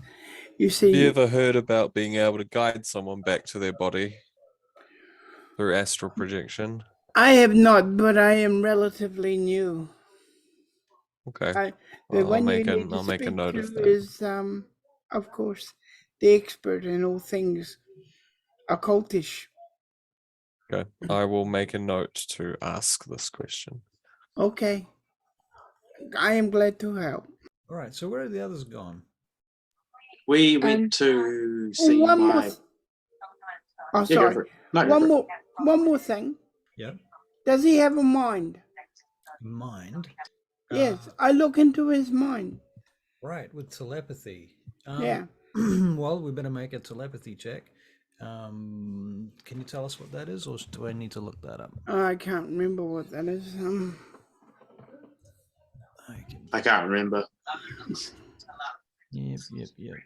[SPEAKER 5] You
[SPEAKER 4] Have
[SPEAKER 5] see,
[SPEAKER 4] you ever heard about being able to guide someone back to their body through astral projection?
[SPEAKER 5] I have not, but I am relatively new.
[SPEAKER 4] Okay.
[SPEAKER 5] The
[SPEAKER 4] Well,
[SPEAKER 5] one you need to
[SPEAKER 4] I'll make a
[SPEAKER 5] speak
[SPEAKER 4] note of
[SPEAKER 5] to
[SPEAKER 4] that.
[SPEAKER 5] is, of course, the expert in all things occultish.
[SPEAKER 4] Okay. I will make a note to ask this question.
[SPEAKER 5] Okay. I am glad to help.
[SPEAKER 1] All right, so where are the others gone?
[SPEAKER 3] We went to see
[SPEAKER 5] One more.
[SPEAKER 3] my.
[SPEAKER 5] Oh,
[SPEAKER 3] Yeah, go
[SPEAKER 5] sorry.
[SPEAKER 3] for it. No, go for it.
[SPEAKER 5] One more thing.
[SPEAKER 1] Yeah,
[SPEAKER 5] Does he have a mind?
[SPEAKER 1] mind.
[SPEAKER 5] Yes, I look into his mind.
[SPEAKER 1] Right, with telepathy.
[SPEAKER 5] Yeah.
[SPEAKER 1] Well, we better make a telepathy check. Can you tell us what that is, or do I need to look that up?
[SPEAKER 5] I can't remember what that is.
[SPEAKER 3] I can't remember.
[SPEAKER 1] Yep.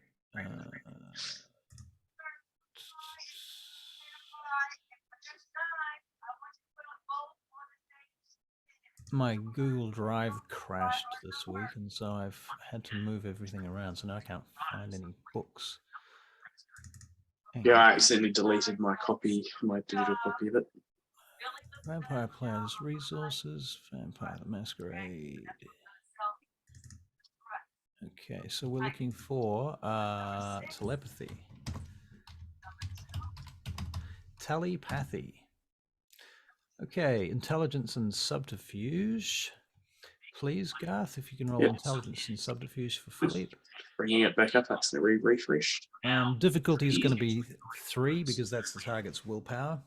[SPEAKER 1] My Google Drive crashed this week, and so I've had to move everything around, so now I can't find any books.
[SPEAKER 3] Yeah, I accidentally deleted my digital copy of it.
[SPEAKER 1] Vampire Players Resources, Vampire the Masquerade. Okay, so we're looking for telepathy. Telepathy. Okay, intelligence and subterfuge. Please, Garth, if you can roll intelligence and subterfuge for Philippe.
[SPEAKER 3] Bringing it back up, accidentally refreshed.
[SPEAKER 1] Difficulty is going to be 3 because that's the target's willpower.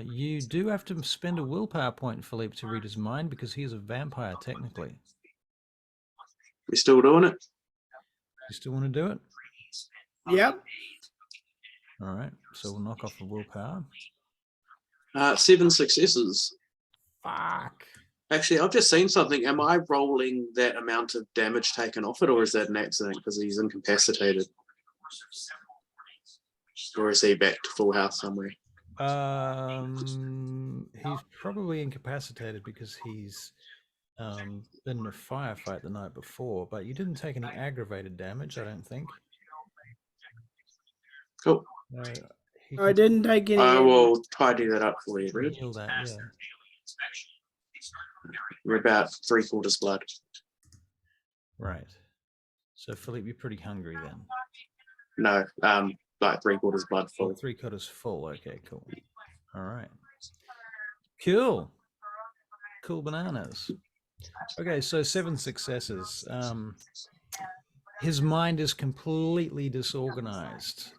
[SPEAKER 1] You do have to spend a willpower point, Philippe, to read his mind because he is a vampire, technically.
[SPEAKER 3] We still doing it?
[SPEAKER 1] You still want to do it?
[SPEAKER 5] Yep.
[SPEAKER 1] All right, so we'll knock off the willpower.
[SPEAKER 3] 7 successes.
[SPEAKER 1] Fuck.
[SPEAKER 3] Actually, I've just seen something. Am I rolling that amount of damage taken off it, or is that an accident because he's incapacitated? Or is he back to full health somewhere?
[SPEAKER 1] He's probably incapacitated because he's been in a firefight the night before, but you didn't take any aggravated damage, I don't think.
[SPEAKER 3] Cool.
[SPEAKER 5] I didn't take any.
[SPEAKER 3] I will tidy that up for you, Red.
[SPEAKER 1] Heal that, yeah.
[SPEAKER 3] We're about 3/4 blood.
[SPEAKER 1] Right. So, Philippe, you're pretty hungry then.
[SPEAKER 3] No, like 3/4 blood full.
[SPEAKER 1] Oh, 3/4 full. Okay, cool. All right. Cool. Cool bananas. Okay, so 7 successes. His mind is completely disorganized.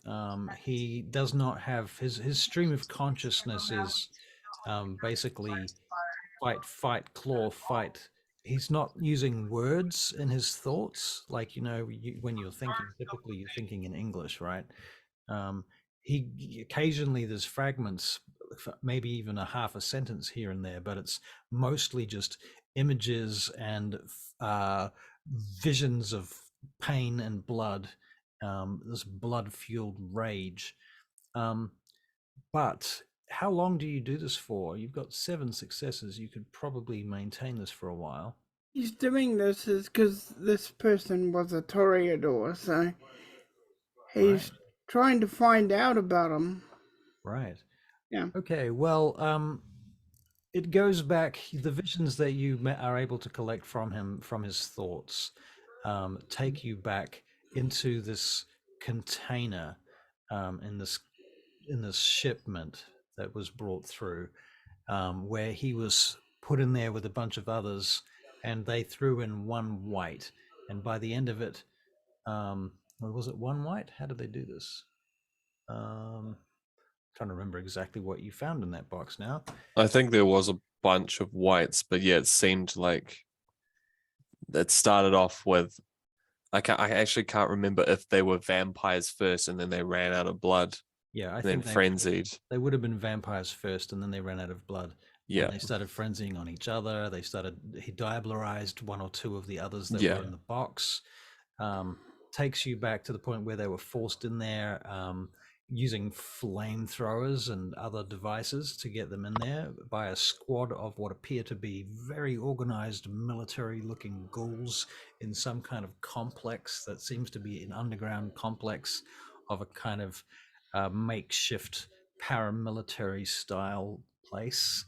[SPEAKER 1] He does not have his stream of consciousness is basically fight, claw, fight. He's not using words in his thoughts, like when you're thinking. Typically, you're thinking in English, right? He occasionally there's fragments, maybe even a half a sentence here and there, but it's mostly just images and visions of pain and blood, this blood-fueled rage. But how long do you do this for? You've got 7 successes. You could probably maintain this for a while.
[SPEAKER 5] He's doing this is because this person was a toreador, so he's trying to find out about him.
[SPEAKER 1] Right.
[SPEAKER 5] Yeah.
[SPEAKER 1] Okay, well, it goes back, the visions that you are able to collect from him, from his thoughts, take you back into this container in this shipment that was brought through, where he was put in there with a bunch of others, and they threw in one white. And by the end of it, was it one white? How did they do this? Trying to remember exactly what you found in that box now.
[SPEAKER 4] I think there was a bunch of whites, but yeah, it seemed like it started off with I actually can't remember if they were vampires first and then they ran out of blood.
[SPEAKER 1] Yeah, I
[SPEAKER 4] and then
[SPEAKER 1] think
[SPEAKER 4] frenzied.
[SPEAKER 1] they would have been vampires first, and then they ran out of blood.
[SPEAKER 4] Yeah.
[SPEAKER 1] And they started frenzying on each other. He diablerized one or two of the others that
[SPEAKER 4] Yeah.
[SPEAKER 1] were in the box. Takes you back to the point where they were forced in there, using flamethrowers and other devices to get them in there by a squad of what appear to be very organized military-looking ghouls in some kind of complex that seems to be an underground complex of a kind of makeshift paramilitary style place.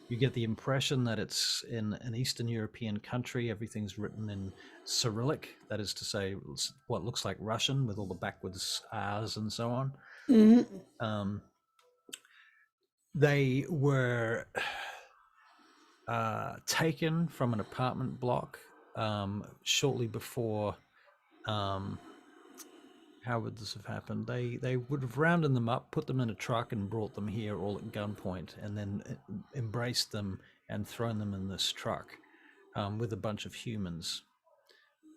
[SPEAKER 1] You get the impression that it's in an Eastern European country. Everything's written in Cyrillic, that is to say, what looks like Russian with all the backwards R's and so on.
[SPEAKER 5] Mm-hmm.
[SPEAKER 1] They were taken from an apartment block shortly before. How would this have happened? They would have rounded them up, put them in a truck, and brought them here all at gunpoint, and then embraced them and thrown them in this truck with a bunch of humans.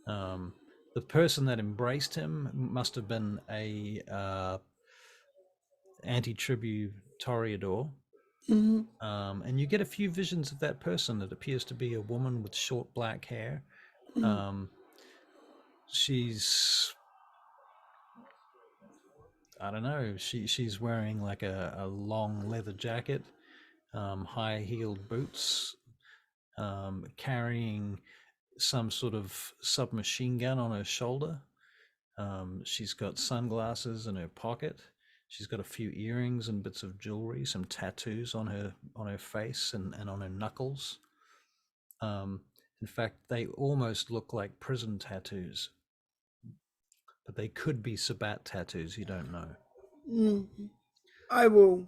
[SPEAKER 1] The person that embraced him must have been a anti-tribu toreador.
[SPEAKER 5] Mm-hmm.
[SPEAKER 1] And you get a few visions of that person. It appears to be a woman with short black hair. She's, I don't know, she's wearing like a long leather jacket, high-heeled boots, carrying some sort of submachine gun on her shoulder. She's got sunglasses in her pocket. She's got a few earrings and bits of jewelry, some tattoos on her face and on her knuckles. In fact, they almost look like prison tattoos, but they could be Sabbat tattoos. You don't know.
[SPEAKER 5] Mm-hmm. I will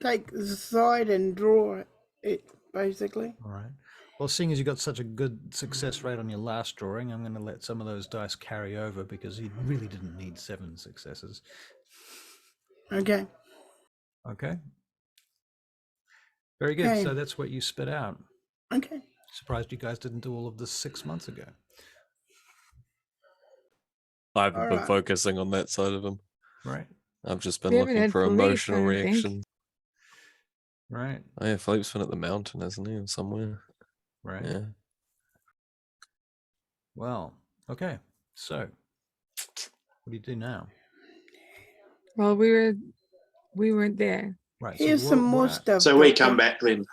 [SPEAKER 5] take the side and draw it, basically.
[SPEAKER 1] All right. Well, seeing as you got such a good success rate on your last drawing, I'm going to let some of those dice carry over because you really didn't need 7 successes.
[SPEAKER 5] Okay.
[SPEAKER 1] Okay. Very good.
[SPEAKER 5] Okay.
[SPEAKER 1] So that's what you spit out.
[SPEAKER 5] Okay.
[SPEAKER 1] Surprised you guys didn't do all of this 6 months ago.
[SPEAKER 4] I haven't
[SPEAKER 5] All
[SPEAKER 4] been
[SPEAKER 5] right.
[SPEAKER 4] focusing on that side of him.
[SPEAKER 1] Right.
[SPEAKER 4] I've just been
[SPEAKER 2] We haven't
[SPEAKER 4] looking
[SPEAKER 2] had
[SPEAKER 4] for
[SPEAKER 2] Philippe,
[SPEAKER 4] emotional
[SPEAKER 2] I don't think.
[SPEAKER 4] reaction.
[SPEAKER 1] Right.
[SPEAKER 4] Oh yeah, Philippe's been at the mountain, hasn't he? Somewhere.
[SPEAKER 1] Right.
[SPEAKER 4] Yeah.
[SPEAKER 1] Well, okay. So, what do you do now?
[SPEAKER 2] Well, we weren't there.
[SPEAKER 1] Right.
[SPEAKER 5] Here's
[SPEAKER 1] so
[SPEAKER 5] some
[SPEAKER 1] what-
[SPEAKER 5] more
[SPEAKER 1] what-
[SPEAKER 5] stuff.
[SPEAKER 3] So we
[SPEAKER 5] Doctor.
[SPEAKER 3] come back then.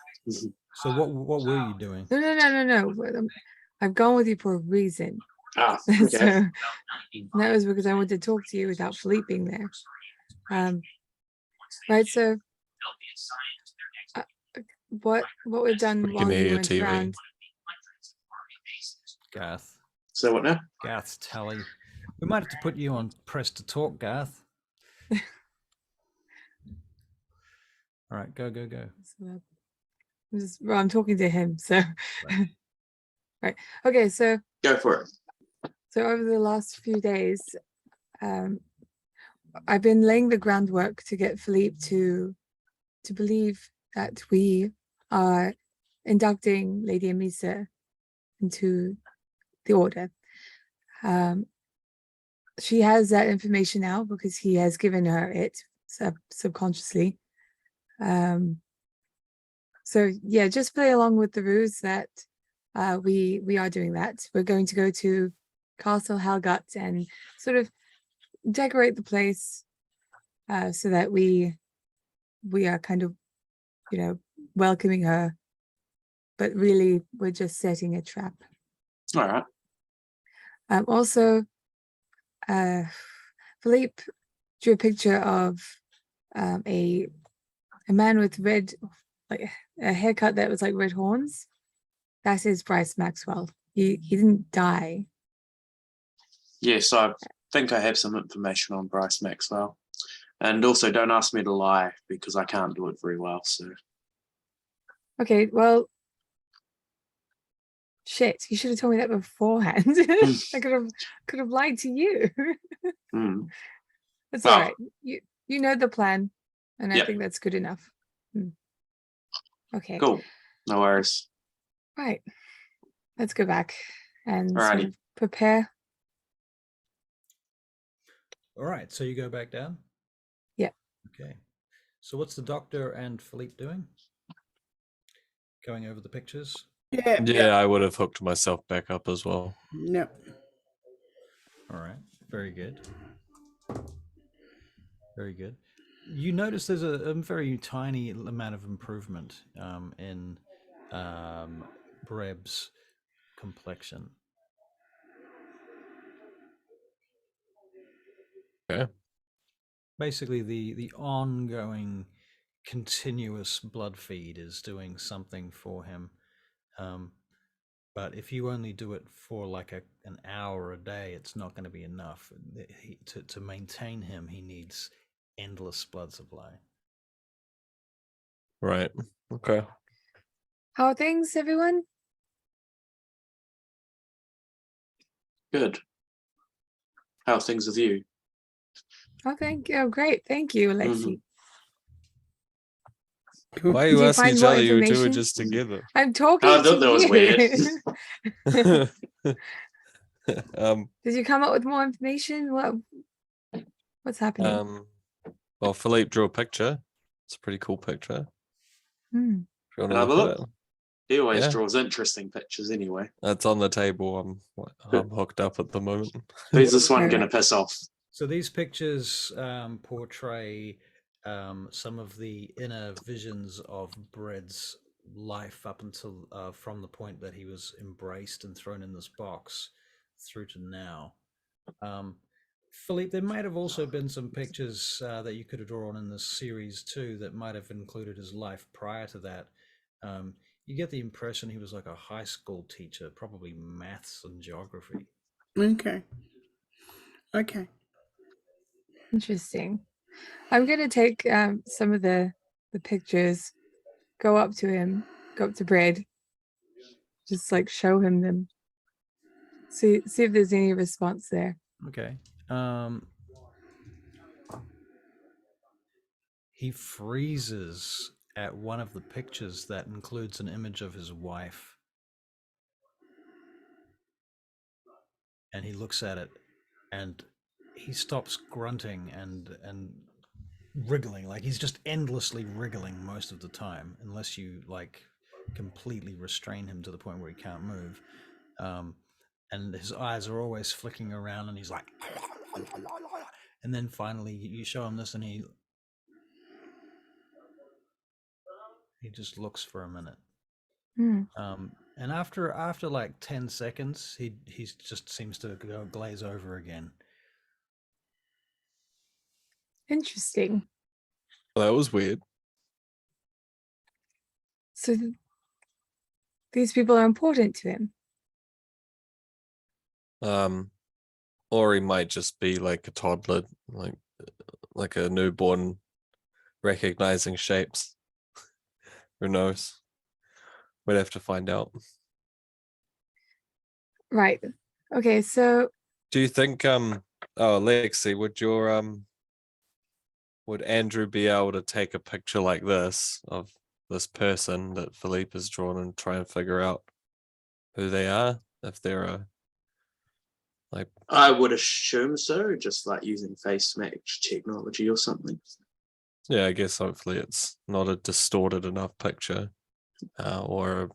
[SPEAKER 1] So what were you doing?
[SPEAKER 2] No. I've gone with you for a reason.
[SPEAKER 3] Ah, okay.
[SPEAKER 2] So that was because I wanted to talk to you without Philippe being there. Right. So what we've done
[SPEAKER 4] We
[SPEAKER 2] while
[SPEAKER 4] can hear
[SPEAKER 2] you
[SPEAKER 4] your
[SPEAKER 2] went
[SPEAKER 4] TV.
[SPEAKER 2] around.
[SPEAKER 1] Garth.
[SPEAKER 3] So what now?
[SPEAKER 1] Garth's tally. We might have to put you on press to talk, Garth. All right, go.
[SPEAKER 2] I'm talking to him. So right. Okay. So
[SPEAKER 3] Go for it.
[SPEAKER 2] over the last few days, I've been laying the groundwork to get Philippe to believe that we are inducting Lady Amissa into the order. She has that information now because he has given her it subconsciously. So yeah, just play along with the ruse that we are doing that. We're going to go to Castle Helgert and sort of decorate the place so that we are kind of, welcoming her, but really we're just setting a trap.
[SPEAKER 3] All right.
[SPEAKER 2] Also, Philippe drew a picture of a man with red, like a haircut that was like red horns. That is Bryce Maxwell. he didn't die.
[SPEAKER 3] Yes, I think I have some information on Bryce Maxwell. And also, don't ask me to lie because I can't do it very well. So,
[SPEAKER 2] Okay, well, shit, you should have told me that beforehand. I could have lied to you. That's all
[SPEAKER 3] Well,
[SPEAKER 2] right. You know the plan, and I
[SPEAKER 3] Yep.
[SPEAKER 2] think that's good enough. Okay.
[SPEAKER 3] cool. No worries.
[SPEAKER 2] Right. Let's go back and sort
[SPEAKER 3] Alrighty.
[SPEAKER 2] of prepare.
[SPEAKER 1] All right, so you go back down?
[SPEAKER 2] Yeah.
[SPEAKER 1] Okay. So what's the doctor and Philippe doing? Going over the pictures?
[SPEAKER 4] Yeah, I would have hooked myself back up as well.
[SPEAKER 5] No.
[SPEAKER 1] All right, very good. Very good. You notice there's a very tiny amount of improvement in Breb's complexion.
[SPEAKER 4] Okay.
[SPEAKER 1] Basically, the ongoing continuous blood feed is doing something for him. But if you only do it for like an hour a day, it's not going to be enough. To maintain him, he needs endless blood supply.
[SPEAKER 4] Right. Okay.
[SPEAKER 2] How are things, everyone?
[SPEAKER 3] Good. How are things with you?
[SPEAKER 2] Oh, thank you. Oh, great. Thank you, Alexis.
[SPEAKER 4] Why are
[SPEAKER 2] Did
[SPEAKER 4] you
[SPEAKER 2] you
[SPEAKER 4] asking
[SPEAKER 2] find
[SPEAKER 4] each
[SPEAKER 2] more
[SPEAKER 4] other? You two are
[SPEAKER 2] information?
[SPEAKER 4] just together.
[SPEAKER 2] I'm talking
[SPEAKER 3] I
[SPEAKER 2] to
[SPEAKER 3] thought that was
[SPEAKER 2] you.
[SPEAKER 3] weird.
[SPEAKER 2] Did you come up with more information? What's happening?
[SPEAKER 4] Well, Philippe drew a picture. It's a pretty cool picture.
[SPEAKER 2] Hmm.
[SPEAKER 4] If you want
[SPEAKER 3] Can
[SPEAKER 4] to
[SPEAKER 3] I have a
[SPEAKER 4] look at
[SPEAKER 3] look?
[SPEAKER 4] it.
[SPEAKER 3] He always
[SPEAKER 4] Yeah.
[SPEAKER 3] draws interesting pictures anyway.
[SPEAKER 4] It's on the table. I'm hooked up at the moment.
[SPEAKER 3] Who's this one
[SPEAKER 2] Alright.
[SPEAKER 3] going to piss off?
[SPEAKER 1] So these pictures portray some of the inner visions of Bread's life up until from the point that he was embraced and thrown in this box through to now. Philippe, there might have also been some pictures that you could have drawn in this series too that might have included his life prior to that. You get the impression he was like a high school teacher, probably maths and geography.
[SPEAKER 5] Okay. Okay.
[SPEAKER 2] Interesting. I'm gonna take some of the pictures, go up to him, go up to Bread, just like show him them. See if there's any response there.
[SPEAKER 1] Okay. He freezes at one of the pictures that includes an image of his wife. And he looks at it and he stops grunting and wriggling. Like he's just endlessly wriggling most of the time, unless you like completely restrain him to the point where he can't move. And his eyes are always flicking around and he's like, and then finally you show him this and he just looks for a minute. And after like 10 seconds, he just seems to go glaze over again.
[SPEAKER 2] Interesting.
[SPEAKER 4] Well, that was weird.
[SPEAKER 2] So these people are important to him.
[SPEAKER 4] Or he might just be like a toddler, like a newborn, recognizing shapes. Who knows? We'd have to find out.
[SPEAKER 2] Right. Okay, so
[SPEAKER 4] Do you think Alexi, would Andrew be able to take a picture like this of this person that Philippe has drawn and try and figure out who they are, if they're like?
[SPEAKER 3] I would assume so, just like using face match technology or something.
[SPEAKER 4] Yeah, I guess hopefully it's not a distorted enough picture, or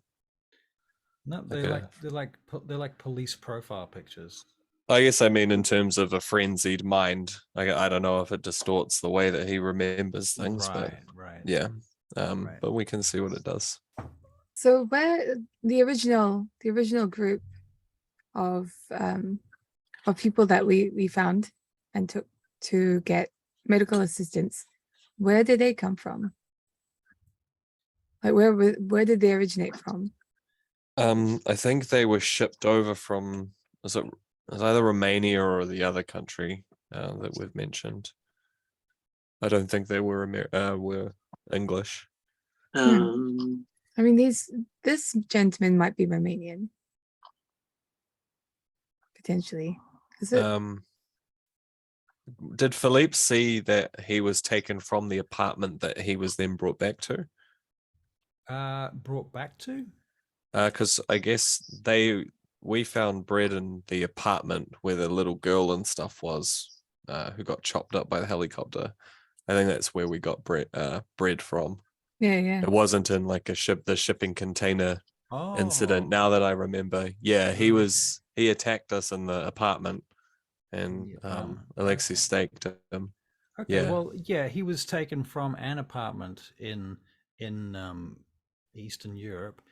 [SPEAKER 1] No,
[SPEAKER 4] Okay.
[SPEAKER 1] they're like police profile pictures.
[SPEAKER 4] I guess I mean in terms of a frenzied mind. I don't know if it distorts the way that he remembers things, but
[SPEAKER 1] Right.
[SPEAKER 4] yeah.
[SPEAKER 1] Right.
[SPEAKER 4] But we can see what it does.
[SPEAKER 2] so where the original group of people that we found and took to get medical assistance, where did they come from? Like where did they originate from?
[SPEAKER 4] I think they were shipped over from, was it either Romania or the other country that we've mentioned. I don't think they were were English.
[SPEAKER 2] I mean, this gentleman might be Romanian, potentially. Is it?
[SPEAKER 4] Did Philippe see that he was taken from the apartment that he was then brought back to?
[SPEAKER 1] Brought back to?
[SPEAKER 4] Because I guess we found Bread in the apartment where the little girl and stuff was, who got chopped up by the helicopter. I think that's where we got bread from.
[SPEAKER 2] Yeah.
[SPEAKER 4] It wasn't in like the shipping container incident. Now that I remember, yeah, he attacked us in the apartment, and Alexis staked him.
[SPEAKER 1] Okay,
[SPEAKER 4] Yeah.
[SPEAKER 1] well, yeah, he was taken from an apartment in Eastern Europe,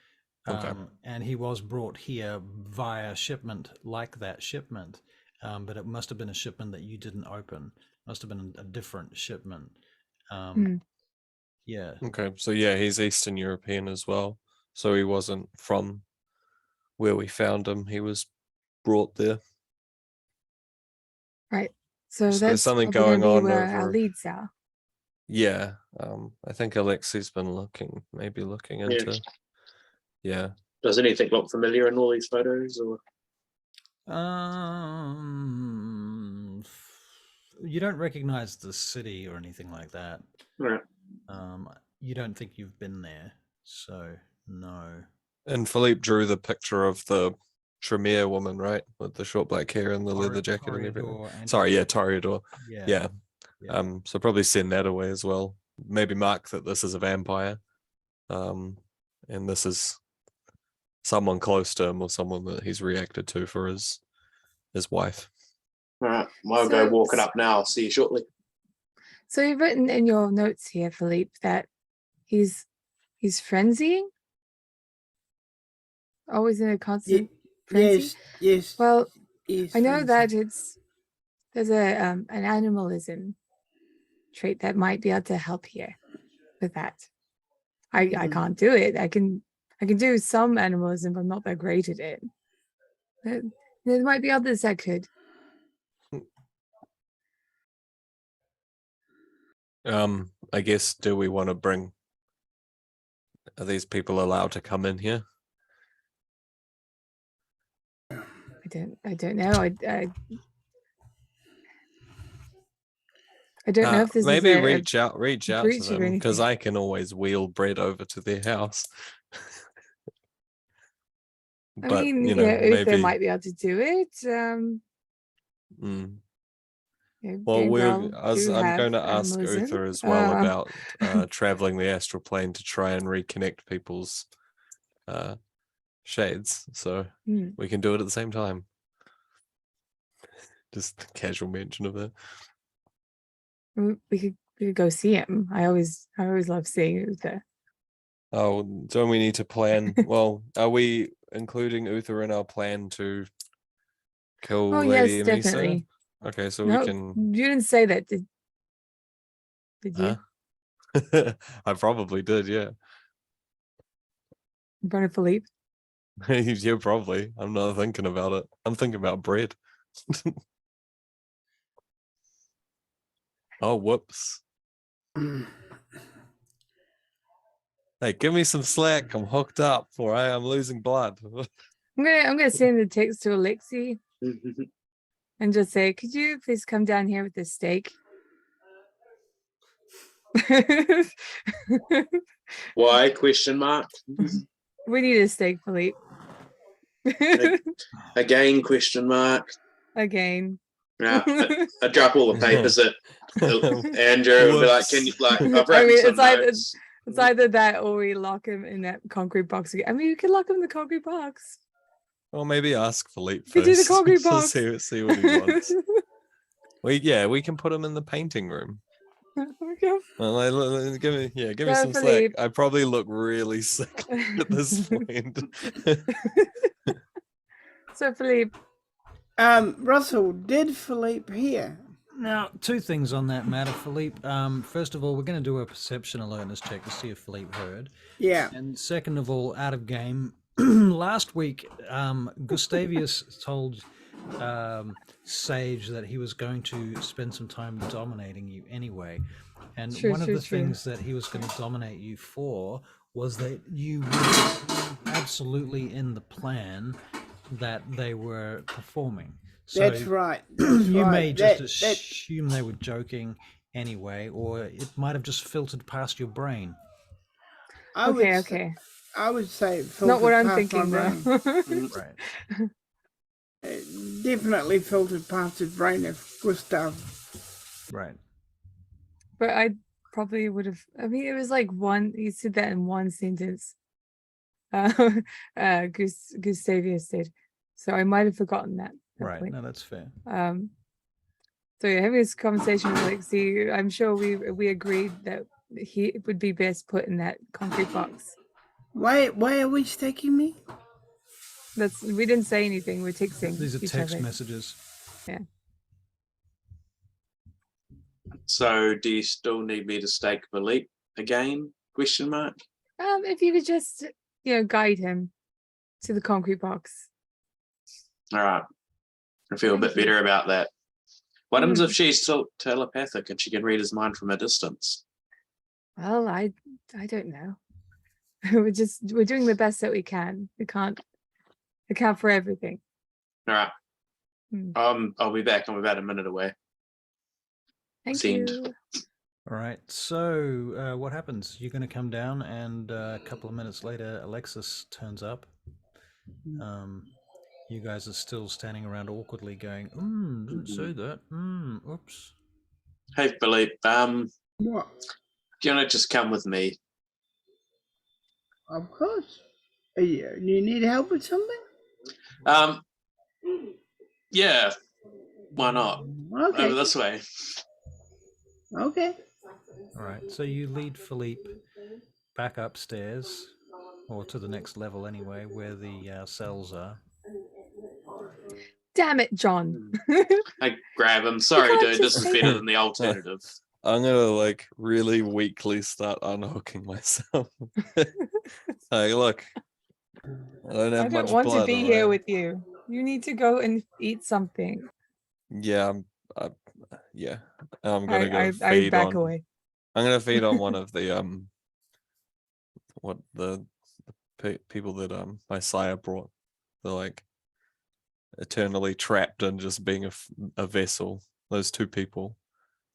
[SPEAKER 1] and he was brought here via shipment, like that shipment, but it must have been a shipment that you didn't open. Must have been a different shipment. Yeah.
[SPEAKER 4] Okay, so yeah, he's Eastern European as well. So he wasn't from where we found him. He was brought there.
[SPEAKER 2] Right. So
[SPEAKER 4] So there's
[SPEAKER 2] that's
[SPEAKER 4] something
[SPEAKER 2] probably
[SPEAKER 4] going
[SPEAKER 2] gonna be
[SPEAKER 4] on
[SPEAKER 2] where our
[SPEAKER 4] over.
[SPEAKER 2] leads are.
[SPEAKER 4] Yeah, I think Alexis been maybe looking into. Yeah.
[SPEAKER 3] Does anything look familiar in all these photos, or?
[SPEAKER 1] You don't recognize the city or anything like that.
[SPEAKER 3] Right.
[SPEAKER 1] You don't think you've been there, so no.
[SPEAKER 4] And Philippe drew the picture of the Tremere woman, right, with the short black hair and the leather jacket and everything. Sorry, yeah, Toreador. Yeah. So probably send that away as well. Maybe mark that this is a vampire, and this is someone close to him or someone that he's reacted to for his wife.
[SPEAKER 3] All right, I'll go walk it up now. See you shortly.
[SPEAKER 2] So you've written in your notes here, Philippe, that he's frenzying, always in a constant frenzy.
[SPEAKER 5] Yes.
[SPEAKER 2] Well,
[SPEAKER 5] yes,
[SPEAKER 2] I know that
[SPEAKER 5] frenzy.
[SPEAKER 2] there's an animalism trait that might be able to help here with that. I can't do it. I can do some animalism, but I'm not that great at it. There might be others that could.
[SPEAKER 4] I guess, do we want to bring? Are these people allowed to come in here?
[SPEAKER 2] I don't know. I don't know if this
[SPEAKER 4] maybe
[SPEAKER 2] is
[SPEAKER 4] reach out to
[SPEAKER 2] breach of
[SPEAKER 4] them, because
[SPEAKER 2] anything.
[SPEAKER 4] I can always wheel Bread over to their house.
[SPEAKER 2] I
[SPEAKER 4] But
[SPEAKER 2] mean,
[SPEAKER 4] maybe
[SPEAKER 2] Uther might be able to do it.
[SPEAKER 4] Well,
[SPEAKER 2] Gainwell
[SPEAKER 4] I'm
[SPEAKER 2] have
[SPEAKER 4] going to ask
[SPEAKER 2] animalism.
[SPEAKER 4] Uther as well about traveling the astral plane to try and reconnect people's shades, so we can do it at the same time. Just a casual mention of that.
[SPEAKER 2] We could go see him. I always love seeing Uther.
[SPEAKER 4] Oh, don't we need to plan? Well, are we including Uther in our plan to kill Lady
[SPEAKER 2] yes,
[SPEAKER 4] Amissa?
[SPEAKER 2] definitely.
[SPEAKER 4] Okay, so
[SPEAKER 2] No,
[SPEAKER 4] we can.
[SPEAKER 2] you didn't say that, did you?
[SPEAKER 4] I probably did, yeah.
[SPEAKER 2] In front of Philippe?
[SPEAKER 4] Yeah, probably. I'm not thinking about it. I'm thinking about Bread. Oh, whoops. Hey, give me some slack. I'm hooked up, all right? I'm losing blood.
[SPEAKER 2] I'm gonna send a text to Alexis and just say, could you please come down here with the steak?
[SPEAKER 3] Why? Question mark.
[SPEAKER 2] We need a steak, Philippe.
[SPEAKER 3] Again? Question mark.
[SPEAKER 2] Again.
[SPEAKER 3] Yeah, I drop all the papers at Andrew and be like, "Can you I've written some notes."
[SPEAKER 2] It's either that or we lock him in that concrete box again. I mean, you can lock him in the concrete box.
[SPEAKER 4] Well, maybe ask Philippe
[SPEAKER 2] You could do the
[SPEAKER 4] first.
[SPEAKER 2] concrete box.
[SPEAKER 4] see what he wants. We can put him in the painting room.
[SPEAKER 2] Okay.
[SPEAKER 4] Well, give me
[SPEAKER 2] So,
[SPEAKER 4] some
[SPEAKER 2] Philippe.
[SPEAKER 4] slack. I probably look really sick at this point.
[SPEAKER 2] So, Philippe.
[SPEAKER 5] Russell, did Philippe hear?
[SPEAKER 1] Now, two things on that matter, Philippe. First of all, we're going to do a perception alertness check to see if Philippe heard.
[SPEAKER 5] Yeah.
[SPEAKER 1] And second of all, out of game, last week, Gustavius told Sage that he was going to spend some time dominating you anyway. And
[SPEAKER 2] True,
[SPEAKER 1] one of
[SPEAKER 2] true,
[SPEAKER 1] the
[SPEAKER 2] true.
[SPEAKER 1] things that he was going to dominate you for was that you were absolutely in the plan that they were performing. So
[SPEAKER 5] That's right. That's
[SPEAKER 1] you
[SPEAKER 5] right.
[SPEAKER 1] may just
[SPEAKER 5] That-
[SPEAKER 1] assume they were joking anyway, or it might have just filtered past your brain.
[SPEAKER 5] I would
[SPEAKER 2] Okay,
[SPEAKER 5] s-
[SPEAKER 2] okay.
[SPEAKER 5] I would say it
[SPEAKER 2] Not what
[SPEAKER 5] filtered
[SPEAKER 2] I'm
[SPEAKER 5] past my
[SPEAKER 2] thinking though.
[SPEAKER 5] brain.
[SPEAKER 1] Right.
[SPEAKER 5] It definitely filtered past his brain if Gustav.
[SPEAKER 1] Right.
[SPEAKER 2] But I probably would have. I mean, it was like one. You said that in one sentence. Gustavius did, so I might have forgotten that.
[SPEAKER 1] Right.
[SPEAKER 2] point.
[SPEAKER 1] No, that's fair.
[SPEAKER 2] So yeah, having this conversation with Alexis, I'm sure we agreed that he would be best put in that concrete box.
[SPEAKER 5] Why are we staking me?
[SPEAKER 2] We didn't say anything. We're texting
[SPEAKER 1] These are
[SPEAKER 2] each
[SPEAKER 1] text
[SPEAKER 2] other.
[SPEAKER 1] messages.
[SPEAKER 2] Yeah.
[SPEAKER 3] So, do you still need me to stake Philippe again? Question mark.
[SPEAKER 2] If you could just guide him to the concrete box.
[SPEAKER 3] All right. I feel a bit
[SPEAKER 2] Thank you.
[SPEAKER 3] better about that. What happens if she's still telepathic and she can read his mind from a distance?
[SPEAKER 2] Well, I don't know. We're doing the best that we can. We can't account for everything.
[SPEAKER 3] All right.
[SPEAKER 2] Hmm.
[SPEAKER 3] I'll be back. I'm about a minute away.
[SPEAKER 2] Thank
[SPEAKER 3] Send.
[SPEAKER 2] you.
[SPEAKER 1] All right. So what happens? You're going to come down, and a couple of minutes later, Alexis turns up. You guys are still standing around awkwardly, going, didn't say that. Oops.
[SPEAKER 3] Hey, Philippe.
[SPEAKER 5] What?
[SPEAKER 3] Do you want to just come with me?
[SPEAKER 5] Of course. Do you need help with something?
[SPEAKER 3] Yeah. Why not?
[SPEAKER 5] Okay.
[SPEAKER 3] Over this way.
[SPEAKER 5] Okay.
[SPEAKER 1] All right. So you lead Philippe back upstairs, or to the next level anyway, where the cells are.
[SPEAKER 2] Damn it, John.
[SPEAKER 3] I grab him. Sorry,
[SPEAKER 2] can't
[SPEAKER 3] dude. This
[SPEAKER 2] just
[SPEAKER 3] is
[SPEAKER 2] say
[SPEAKER 3] better
[SPEAKER 2] that.
[SPEAKER 3] than the alternative.
[SPEAKER 4] I'm gonna like really weakly start unhooking myself. Hey, look, I don't have
[SPEAKER 2] I
[SPEAKER 4] much
[SPEAKER 2] don't want
[SPEAKER 4] blood.
[SPEAKER 2] to be here
[SPEAKER 4] alright?
[SPEAKER 2] with you. You need to go and eat something.
[SPEAKER 4] Yeah, yeah. I'm gonna go
[SPEAKER 2] I
[SPEAKER 4] feed
[SPEAKER 2] back
[SPEAKER 4] on.
[SPEAKER 2] away.
[SPEAKER 4] I'm gonna feed on one of the what the people that my sire brought. They're like eternally trapped in just being a vessel. Those two people.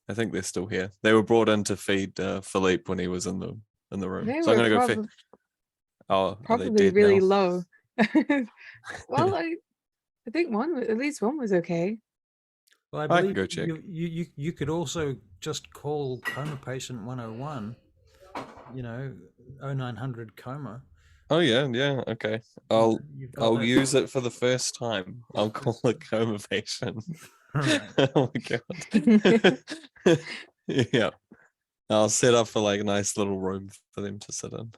[SPEAKER 4] I think they're still here. They were brought in to feed Philippe when he was in the room.
[SPEAKER 2] They
[SPEAKER 4] So I'm
[SPEAKER 2] were
[SPEAKER 4] gonna go feed. Oh, are they
[SPEAKER 2] probably
[SPEAKER 4] dead
[SPEAKER 2] really
[SPEAKER 4] now?
[SPEAKER 2] low. Well, I think at least one was okay.
[SPEAKER 1] Well, I
[SPEAKER 4] I can
[SPEAKER 1] believe
[SPEAKER 4] go check.
[SPEAKER 1] you could also just call Coma Patient 101. 0900 Coma.
[SPEAKER 4] Oh yeah, okay. I'll
[SPEAKER 1] You've got that.
[SPEAKER 4] use it for the first time. I'll call it coma patient.
[SPEAKER 1] Right.
[SPEAKER 4] Oh my god. Yeah. I'll set up for like a nice little room for them to sit in.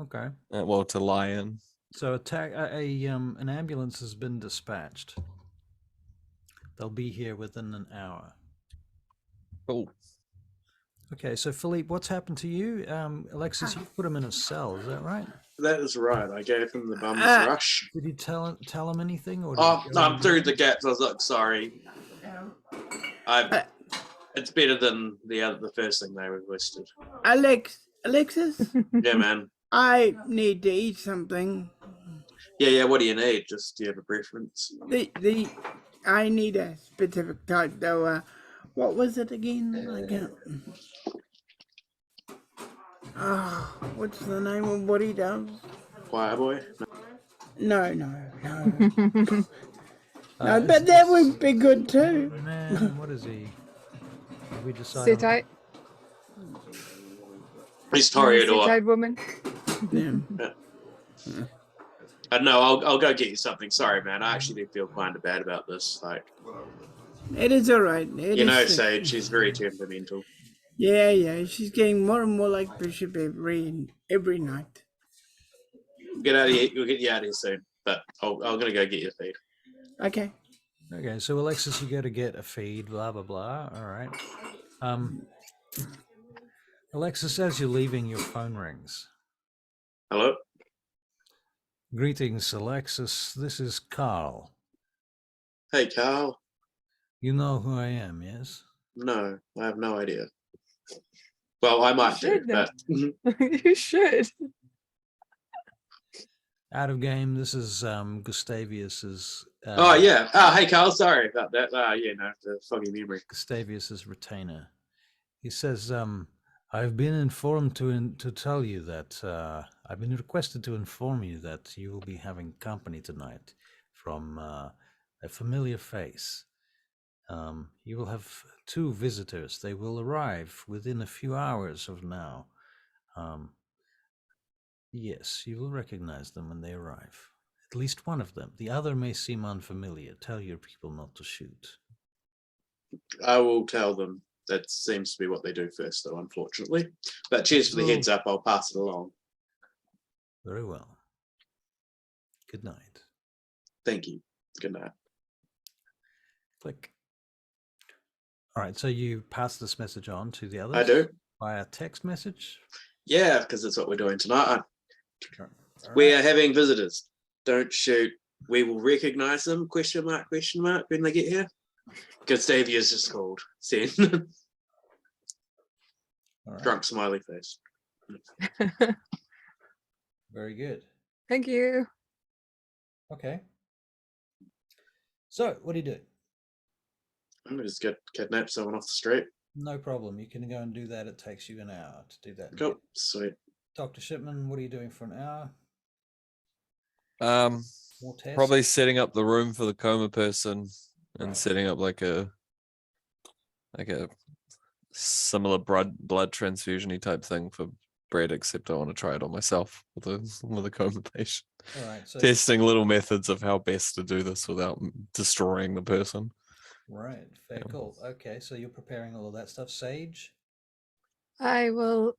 [SPEAKER 1] Okay.
[SPEAKER 4] Well, to lie in.
[SPEAKER 1] So an ambulance has been dispatched. They'll be here within an hour.
[SPEAKER 4] Cool.
[SPEAKER 1] Okay, so Philippe, what's happened to you? Alexis, you put him in a cell, is that right?
[SPEAKER 3] That is right. I gave him the bum's rush.
[SPEAKER 1] Did you tell him anything? Or
[SPEAKER 3] Oh, no, I'm through the gaps. I was like, sorry. It's better than the first thing they requested.
[SPEAKER 5] Alexis,
[SPEAKER 3] Yeah, man.
[SPEAKER 5] I need to eat something.
[SPEAKER 3] Yeah. What do you need? Just do you have a preference?
[SPEAKER 5] I need a specific type though. What was it again? I can't. What's the name of what he does?
[SPEAKER 3] Choir boy.
[SPEAKER 5] No. No, but that would be good too.
[SPEAKER 1] Man, what is he? Have we decided?
[SPEAKER 2] Setite.
[SPEAKER 3] He's Toreador.
[SPEAKER 2] Setite woman.
[SPEAKER 5] Yeah.
[SPEAKER 3] No, I'll go get you something. Sorry, man. I actually do feel kind of bad about this. Like,
[SPEAKER 5] It is alright.
[SPEAKER 3] Sage, she's very temperamental.
[SPEAKER 5] Yeah. She's getting more and more like Bishop every night.
[SPEAKER 3] Get out of here. We'll get you out of here soon. But I'm gonna go get your feed.
[SPEAKER 5] Okay.
[SPEAKER 1] Okay, so Alexis, you got to get a feed, blah blah blah. All right. Alexis, as you're leaving, your phone rings.
[SPEAKER 3] Hello.
[SPEAKER 1] Greetings, Alexis. This is Carl.
[SPEAKER 3] Hey, Carl.
[SPEAKER 1] You know who I am, yes?
[SPEAKER 3] No, I have no idea. Well, I might do,
[SPEAKER 2] should know.
[SPEAKER 3] but
[SPEAKER 2] You should.
[SPEAKER 1] Out of game, this is Gustavius's
[SPEAKER 3] oh yeah. Oh, hey, Carl. Sorry about that. Yeah, no, the foggy memory.
[SPEAKER 1] Gustavius's retainer. He says, I've been informed to tell you that I've been requested to inform you that you will be having company tonight from a familiar face. You will have 2 visitors. They will arrive within a few hours of now. Yes, you will recognize them when they arrive. At least one of them. The other may seem unfamiliar. Tell your people not to shoot.
[SPEAKER 3] I will tell them. That seems to be what they do first, though, unfortunately. But cheers for the heads up. I'll pass it along.
[SPEAKER 1] Very well. Good night.
[SPEAKER 3] Thank you. Good night.
[SPEAKER 1] Click. All right, so you pass this message on to the others?
[SPEAKER 3] I do.
[SPEAKER 1] Via text message?
[SPEAKER 3] Yeah, because that's what we're doing tonight.
[SPEAKER 1] Sure. All
[SPEAKER 3] We
[SPEAKER 1] right.
[SPEAKER 3] are having visitors. Don't shoot. We will recognize them, question mark, when they get here. Gustavia's just called. Send.
[SPEAKER 1] All right.
[SPEAKER 3] Drunk smiley face.
[SPEAKER 1] Very good.
[SPEAKER 2] Thank you.
[SPEAKER 1] Okay. So, what do you do?
[SPEAKER 3] I'm gonna just get kidnap someone off the street.
[SPEAKER 1] No problem. You can go and do that. It takes you an hour to do that.
[SPEAKER 3] Cool. Sweet.
[SPEAKER 1] Dr. Shipman, what are you doing for an hour? More tests?
[SPEAKER 4] Probably setting up the room for the coma person and
[SPEAKER 1] Right.
[SPEAKER 4] setting up like a similar blood transfusion-y type thing for Bread, except I want to try it on myself with a coma patient.
[SPEAKER 1] All right. So,
[SPEAKER 4] Testing little methods of how best to do this without destroying the person.
[SPEAKER 1] right. Fair call. Okay. So you're preparing all of that stuff. Sage?
[SPEAKER 2] I will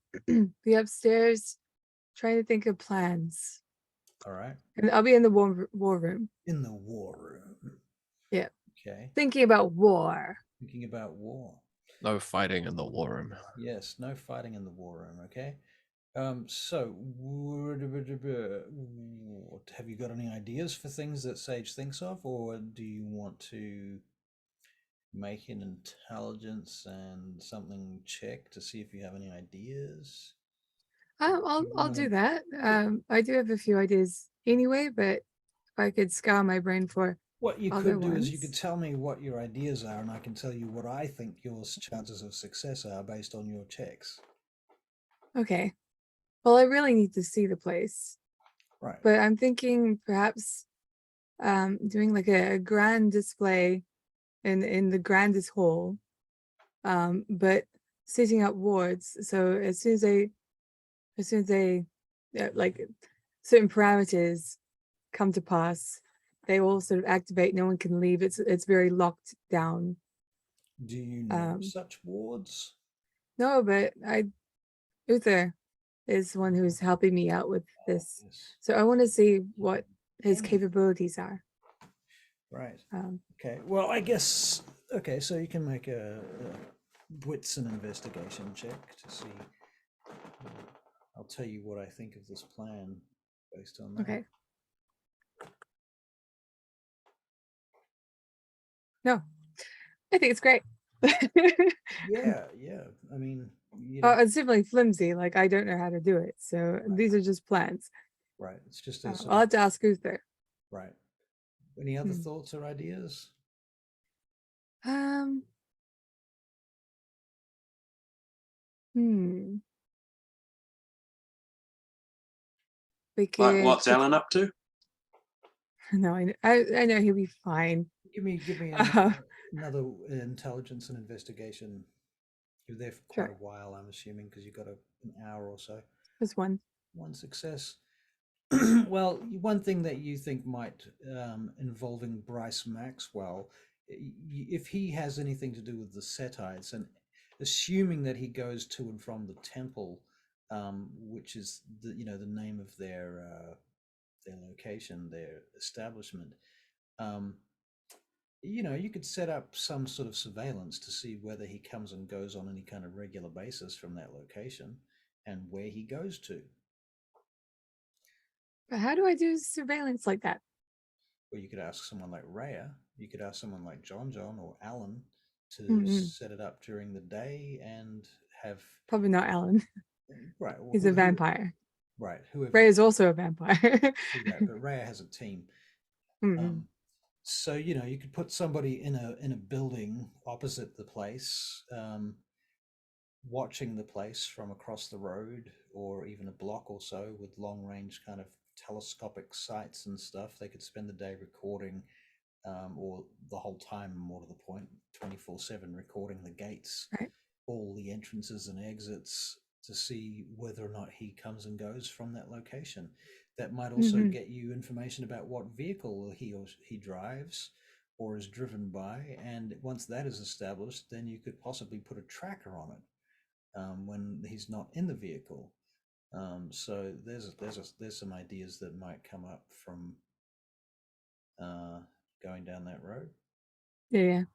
[SPEAKER 2] be upstairs trying to think of plans.
[SPEAKER 1] All right.
[SPEAKER 2] And I'll be in the war room.
[SPEAKER 1] In the war room.
[SPEAKER 2] Yeah.
[SPEAKER 1] Okay.
[SPEAKER 2] Thinking about war.
[SPEAKER 1] Thinking about war.
[SPEAKER 4] No fighting in the war room.
[SPEAKER 1] Yes, no fighting in the war room, okay? So, have you got any ideas for things that Sage thinks of, or do you want to make an intelligence and something check to see if you have any ideas?
[SPEAKER 2] I'll do that. I do have a few ideas anyway, but if I could scour my brain for
[SPEAKER 1] What you
[SPEAKER 2] other
[SPEAKER 1] could do is you
[SPEAKER 2] ones.
[SPEAKER 1] could tell me what your ideas are, and I can tell you what I think your chances of success are based on your checks.
[SPEAKER 2] Okay. Well, I really need to see the place,
[SPEAKER 1] Right.
[SPEAKER 2] but I'm thinking perhaps doing like a grand display in the grandest hall, but setting up wards. So as soon as they like certain parameters come to pass, they all sort of activate. No one can leave. It's very locked down.
[SPEAKER 1] Do you know such wards?
[SPEAKER 2] No, but Uther is one who's helping me out with this.
[SPEAKER 1] Yes.
[SPEAKER 2] So I want to see what his capabilities are.
[SPEAKER 1] Right. Okay. Well, I guess. Okay, so you can make a wits and investigation check to see. I'll tell you what I think of this plan based on that.
[SPEAKER 2] Okay. No, I think it's great.
[SPEAKER 1] Yeah. I mean,
[SPEAKER 2] Oh, it's definitely flimsy. Like I don't know how to do it. So these are just plans.
[SPEAKER 1] right. It's just a
[SPEAKER 2] I'll
[SPEAKER 1] sort
[SPEAKER 2] have
[SPEAKER 1] of,
[SPEAKER 2] to ask Uther.
[SPEAKER 1] right. Any other
[SPEAKER 2] Hmm.
[SPEAKER 1] thoughts or ideas?
[SPEAKER 2] We
[SPEAKER 3] Like,
[SPEAKER 2] could.
[SPEAKER 3] what's Alan up to?
[SPEAKER 2] No, I know he'll be fine.
[SPEAKER 1] Give me another intelligence and investigation. You're there for quite
[SPEAKER 2] Sure.
[SPEAKER 1] a while, I'm assuming, because you got an hour or so.
[SPEAKER 2] Just one.
[SPEAKER 1] One success. Well, one thing that you think might involving Bryce Maxwell, if he has anything to do with the Setites, and assuming that he goes to and from the temple, which is the name of their location, their establishment, you could set up some sort of surveillance to see whether he comes and goes on any kind of regular basis from that location and where he goes to.
[SPEAKER 2] But how do I do surveillance like that?
[SPEAKER 1] Or you could ask someone like Rhea. You could ask someone like Jonjon or Alan to
[SPEAKER 2] Mm-mm.
[SPEAKER 1] set it up during the day and have
[SPEAKER 2] Probably not Alan.
[SPEAKER 1] right. Well,
[SPEAKER 2] He's a vampire.
[SPEAKER 1] Right, whoever.
[SPEAKER 2] Ray is also a vampire.
[SPEAKER 1] Right, but Rhea has a team.
[SPEAKER 2] Mm-mm.
[SPEAKER 1] So you could put somebody in a building opposite the place, watching the place from across the road or even a block or so with long range kind of telescopic sights and stuff. They could spend the day recording, or the whole time, more to the point, 24/7 recording the gates,
[SPEAKER 2] Right.
[SPEAKER 1] all the entrances and exits to see whether or not he comes and goes from that location. That might also get you information about what vehicle he drives or is driven by, and once that is established, then you could possibly put a tracker on it when he's not in the vehicle. So there's some ideas that might come up from going down that road.
[SPEAKER 2] Yeah,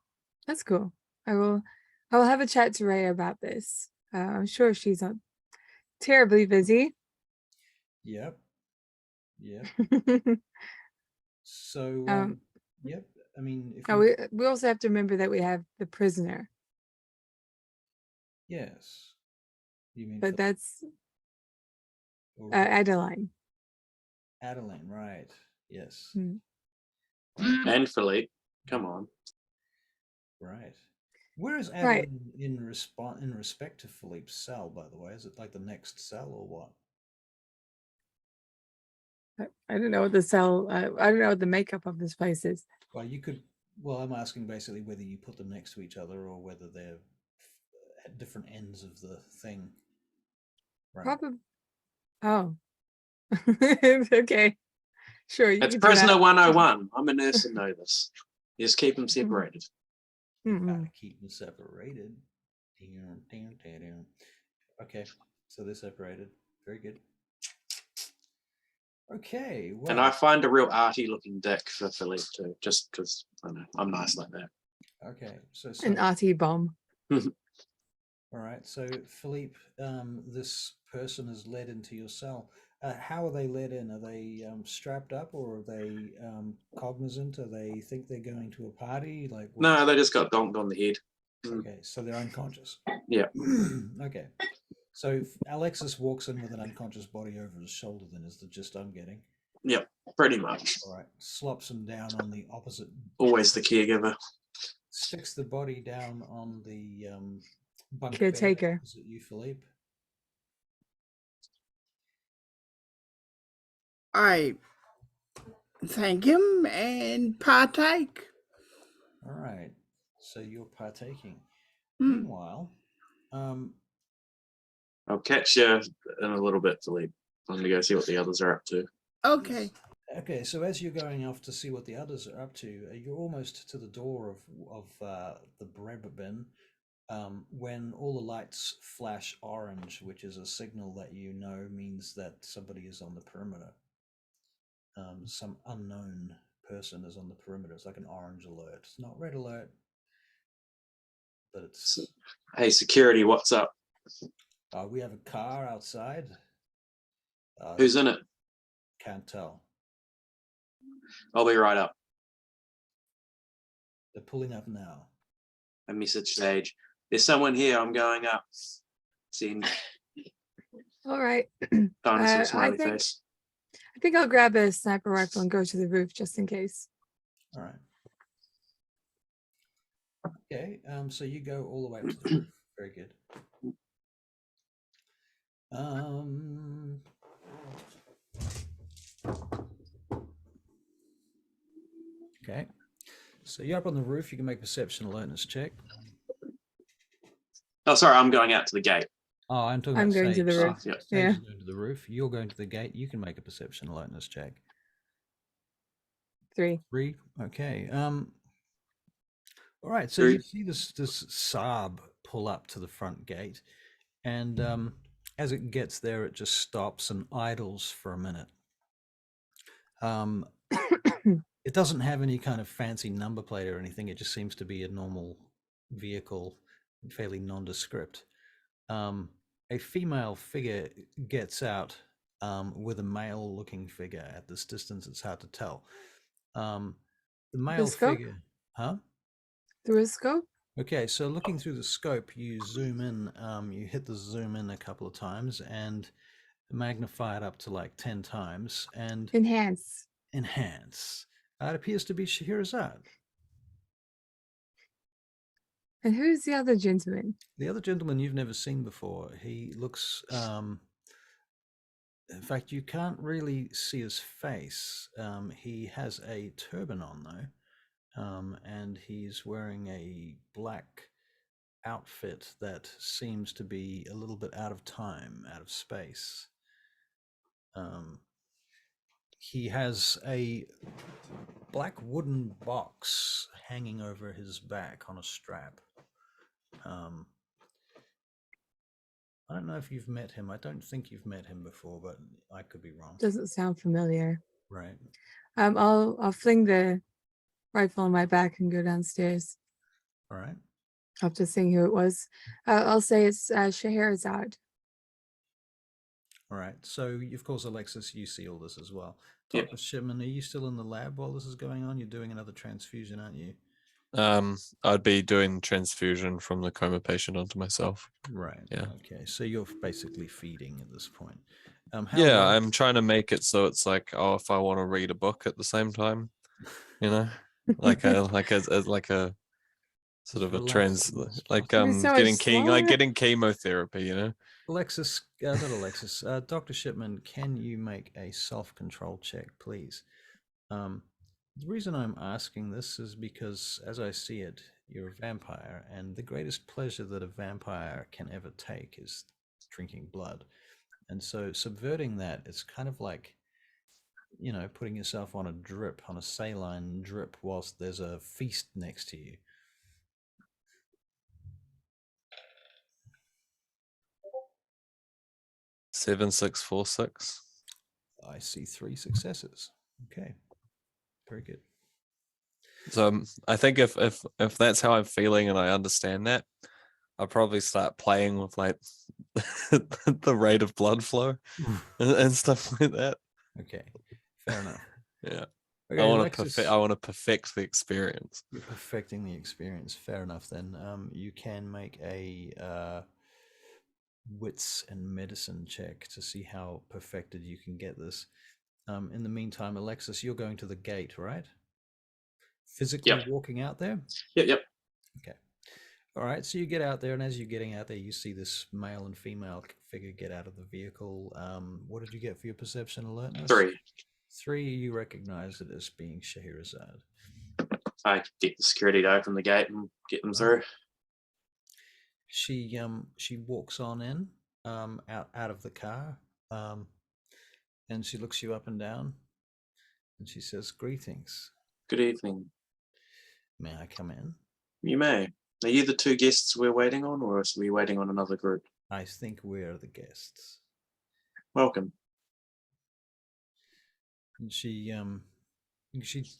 [SPEAKER 2] that's cool. I will have a chat to Ray about this. I'm sure she's not terribly busy.
[SPEAKER 1] Yep. Yep.
[SPEAKER 2] Oh,
[SPEAKER 1] So yep. I mean, if you
[SPEAKER 2] we also have to remember that we have the prisoner,
[SPEAKER 1] yes, you mean
[SPEAKER 2] but that's
[SPEAKER 1] or
[SPEAKER 2] Adeline.
[SPEAKER 1] Adeline, right? Yes,
[SPEAKER 3] And Philippe. Come on.
[SPEAKER 1] right. Where is
[SPEAKER 2] Right.
[SPEAKER 1] Adeline in respect to Philippe's cell? By the way, is it like the next cell or what?
[SPEAKER 2] I don't know what the cell. I don't know what the makeup of this place is.
[SPEAKER 1] Well, you could. Well, I'm asking basically whether you put them next to each other or whether they're at different ends of the thing. Right.
[SPEAKER 2] Probably. Oh. Okay. Sure. You
[SPEAKER 3] It's
[SPEAKER 2] can do
[SPEAKER 3] prisoner
[SPEAKER 2] that.
[SPEAKER 3] 101. I'm a nurse and know this. You just keep them separated.
[SPEAKER 1] You gotta keep them separated. Okay, so they're separated. Very good. Okay, well,
[SPEAKER 3] And I find a real arty looking dick for Philippe too, just because I know I'm nice like that.
[SPEAKER 1] okay, so
[SPEAKER 2] An RT bomb.
[SPEAKER 1] all right, so Philippe, this person is led into your cell. How are they led in? Are they strapped up, or are they cognizant? Are they think they're going to a party? Like what?
[SPEAKER 3] No, they just got donked on the head.
[SPEAKER 1] Okay, so they're unconscious.
[SPEAKER 3] Yeah.
[SPEAKER 1] Okay, so if Alexis walks in with an unconscious body over his shoulder, then is the gist I'm getting.
[SPEAKER 3] Yep, pretty much.
[SPEAKER 1] All right, slops him down on the opposite.
[SPEAKER 3] Always the caregiver.
[SPEAKER 1] Sticks the body down on the bunk
[SPEAKER 2] Caretaker.
[SPEAKER 1] bed opposite you, Philippe.
[SPEAKER 5] I thank him and partake.
[SPEAKER 1] All right, so you're partaking.
[SPEAKER 5] Mm.
[SPEAKER 1] Meanwhile,
[SPEAKER 3] I'll catch you in a little bit, Philippe. I'm going to go see what the others are up to.
[SPEAKER 5] Okay.
[SPEAKER 1] okay, so as you're going off to see what the others are up to, you're almost to the door of the bread bin when all the lights flash orange, which is a signal that you know means that somebody is on the perimeter. Some unknown person is on the perimeter. It's like an orange alert. It's not red alert, but it's.
[SPEAKER 3] Hey, security, what's up?
[SPEAKER 1] We have a car outside.
[SPEAKER 3] Who's in it?
[SPEAKER 1] Can't tell.
[SPEAKER 3] I'll be right up.
[SPEAKER 1] They're pulling up now.
[SPEAKER 3] A message stage. There's someone here. I'm going up. Send.
[SPEAKER 2] All right.
[SPEAKER 3] Dinosaur smiley face.
[SPEAKER 2] I think I'll grab a sniper rifle and go to the roof just in case.
[SPEAKER 1] All right. Okay. So you go all the way up to the roof. Very good. Okay. So you're up on the roof. You can make a perception alertness check.
[SPEAKER 3] Oh, sorry. I'm going out to the gate.
[SPEAKER 1] Oh, I'm talking
[SPEAKER 2] I'm
[SPEAKER 1] about
[SPEAKER 2] going to the
[SPEAKER 1] Sage.
[SPEAKER 2] roof.
[SPEAKER 3] Yeah.
[SPEAKER 1] Sage
[SPEAKER 2] Yeah.
[SPEAKER 1] is going to the roof. You're going to the gate. You can make a perception alertness check.
[SPEAKER 2] 3.
[SPEAKER 1] 3. Okay. All right. So
[SPEAKER 3] 3.
[SPEAKER 1] you see this Saab pull up to the front gate, and as it gets there, it just stops and idles for a minute. It doesn't have any kind of fancy number plate or anything. It just seems to be a normal vehicle, fairly nondescript. A female figure gets out with a male-looking figure. At this distance, it's hard to tell. The male
[SPEAKER 2] scope?
[SPEAKER 1] figure, huh?
[SPEAKER 2] Through a scope?
[SPEAKER 1] Okay, so looking through the scope, you zoom in. You hit the zoom in a couple of times and magnify it up to like 10 times and
[SPEAKER 2] Enhance.
[SPEAKER 1] enhance. It appears to be Shahirozade.
[SPEAKER 2] And who's the other gentleman?
[SPEAKER 1] The other gentleman you've never seen before. He looks, in fact, you can't really see his face. He has a turban on though, and he's wearing a black outfit that seems to be a little bit out of time, out of space. He has a black wooden box hanging over his back on a strap. I don't know if you've met him. I don't think you've met him before, but I could be wrong.
[SPEAKER 2] Doesn't sound familiar.
[SPEAKER 1] Right.
[SPEAKER 2] I'll fling the rifle on my back and go downstairs
[SPEAKER 1] All right.
[SPEAKER 2] after seeing who it was. I'll say it's Shahirozade.
[SPEAKER 1] All right. So, of course, Alexis, you see all this as well.
[SPEAKER 3] Yep.
[SPEAKER 1] Dr. Shipman, are you still in the lab while this is going on? You're doing another transfusion, aren't you?
[SPEAKER 4] I'd be doing transfusion from the coma patient onto myself.
[SPEAKER 1] Right.
[SPEAKER 4] Yeah.
[SPEAKER 1] Okay. So you're basically feeding at this point. How
[SPEAKER 4] Yeah,
[SPEAKER 1] long-
[SPEAKER 4] I'm trying to make it so it's like, oh, if I want to read a book at the same time, you know, like a sort of a trans,
[SPEAKER 1] Relaxing
[SPEAKER 4] like
[SPEAKER 2] It'd be so much slower.
[SPEAKER 4] getting chemotherapy, you know.
[SPEAKER 1] Alexis, not Alexis, Dr. Shipman, can you make a self-control check, please? The reason I'm asking this is because, as I see it, you're a vampire, and the greatest pleasure that a vampire can ever take is drinking blood. And so subverting that, it's kind of like, you know, putting yourself on a drip, on a saline drip, whilst there's a feast next to you.
[SPEAKER 4] Seven, 6, 4, 6.
[SPEAKER 1] I see 3 successes. Okay, very good.
[SPEAKER 4] So I think if that's how I'm feeling and I understand that, I'll probably start playing with like the rate of blood flow and stuff like that.
[SPEAKER 1] Okay, fair enough.
[SPEAKER 4] Yeah.
[SPEAKER 1] Okay,
[SPEAKER 4] I want
[SPEAKER 1] Alexis,
[SPEAKER 4] to perfect the experience.
[SPEAKER 1] you're perfecting the experience. Fair enough. Then you can make a wits and medicine check to see how perfected you can get this. In the meantime, Alexis, you're going to the gate, right? Physically
[SPEAKER 3] Yep.
[SPEAKER 1] walking out there?
[SPEAKER 3] Yep.
[SPEAKER 1] Okay. All right. So you get out there, and as you're getting out there, you see this male and female figure get out of the vehicle. What did you get for your perception alertness?
[SPEAKER 3] 3.
[SPEAKER 1] 3, you recognize it as being Shahirozade.
[SPEAKER 3] I get the security to open the gate and get them through.
[SPEAKER 1] She walks on in, out of the car, and she looks you up and down, and she says, "Greetings.
[SPEAKER 3] Good evening.
[SPEAKER 1] May I come in?"
[SPEAKER 3] You may. Are you the 2 guests we're waiting on, or are we waiting on another group?
[SPEAKER 1] I think we're the guests.
[SPEAKER 3] Welcome.
[SPEAKER 1] And she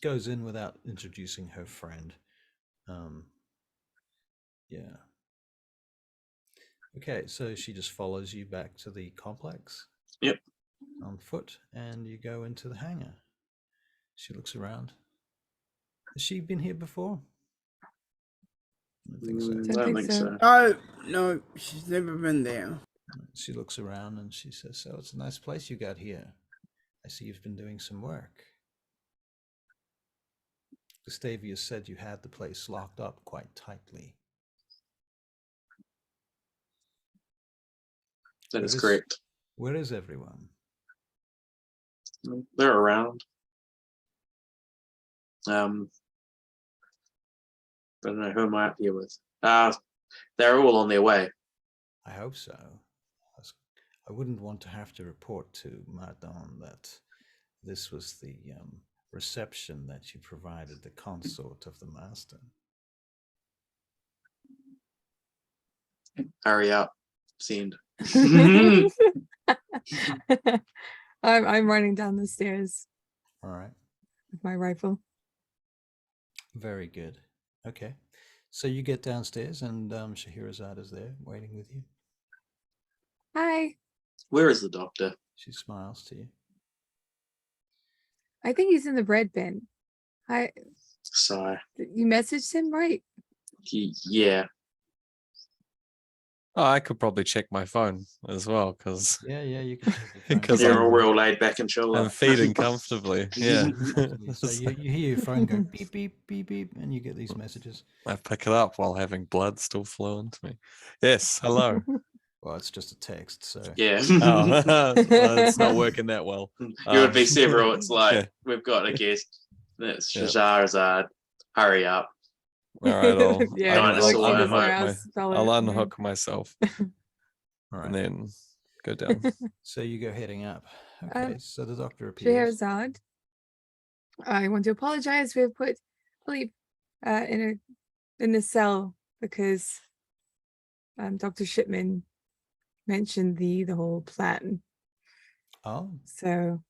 [SPEAKER 1] goes in without introducing her friend. Yeah. Okay, so she just follows you back to the complex.
[SPEAKER 3] Yep.
[SPEAKER 1] On foot, and you go into the hangar. She looks around. Has she been here before? I don't think so.
[SPEAKER 3] Don't think so.
[SPEAKER 5] Oh, no, she's never been there.
[SPEAKER 1] She looks around and she says, "So it's a nice place you got here. I see you've been doing some work." Gustavia said you had the place locked up quite tightly.
[SPEAKER 3] That is correct.
[SPEAKER 1] Where is everyone?
[SPEAKER 3] They're around. I don't know, who am I up here with? They're all on their way.
[SPEAKER 1] I hope so. I wouldn't want to have to report to Mardon that this was the reception that you provided the consort of the master.
[SPEAKER 3] Hurry up. Send.
[SPEAKER 2] I'm running down the stairs
[SPEAKER 1] All right.
[SPEAKER 2] with my rifle.
[SPEAKER 1] Very good. Okay. So you get downstairs and Shahirozade is there waiting with you.
[SPEAKER 2] Hi.
[SPEAKER 3] Where is the doctor?
[SPEAKER 1] She smiles to you.
[SPEAKER 2] I think he's in the bread bin.
[SPEAKER 3] So,
[SPEAKER 2] You messaged him, right?
[SPEAKER 3] yeah.
[SPEAKER 4] Oh, I could probably check my phone as well because
[SPEAKER 1] Yeah, you can check your phone.
[SPEAKER 4] because
[SPEAKER 3] You're all
[SPEAKER 4] I'm
[SPEAKER 3] real laid back and chill.
[SPEAKER 4] I'm feeding comfortably. Yeah.
[SPEAKER 1] So you hear your phone go beep, beep, beep, beep, and you get these messages.
[SPEAKER 4] I pick it up while having blood still flow into me. Yes, hello.
[SPEAKER 1] Well, it's just a text, so.
[SPEAKER 3] Yeah.
[SPEAKER 4] Oh, well, it's not working that well.
[SPEAKER 3] You would be several. It's like,
[SPEAKER 4] yeah.
[SPEAKER 3] we've got a guest. It's
[SPEAKER 4] Yeah.
[SPEAKER 3] Shahirozade. Hurry up.
[SPEAKER 4] All right,
[SPEAKER 2] Yeah,
[SPEAKER 3] Dinosaur
[SPEAKER 2] Alexis
[SPEAKER 3] moment.
[SPEAKER 2] or else spell
[SPEAKER 4] I'll
[SPEAKER 2] it.
[SPEAKER 4] unhook myself
[SPEAKER 1] All right.
[SPEAKER 4] and then go down.
[SPEAKER 1] So you go heading up. Okay, so the doctor appears.
[SPEAKER 2] Shahirozade, I want to apologize. We've put Philippe in a cell because Dr. Shipman mentioned the whole plan.
[SPEAKER 1] Oh,
[SPEAKER 2] So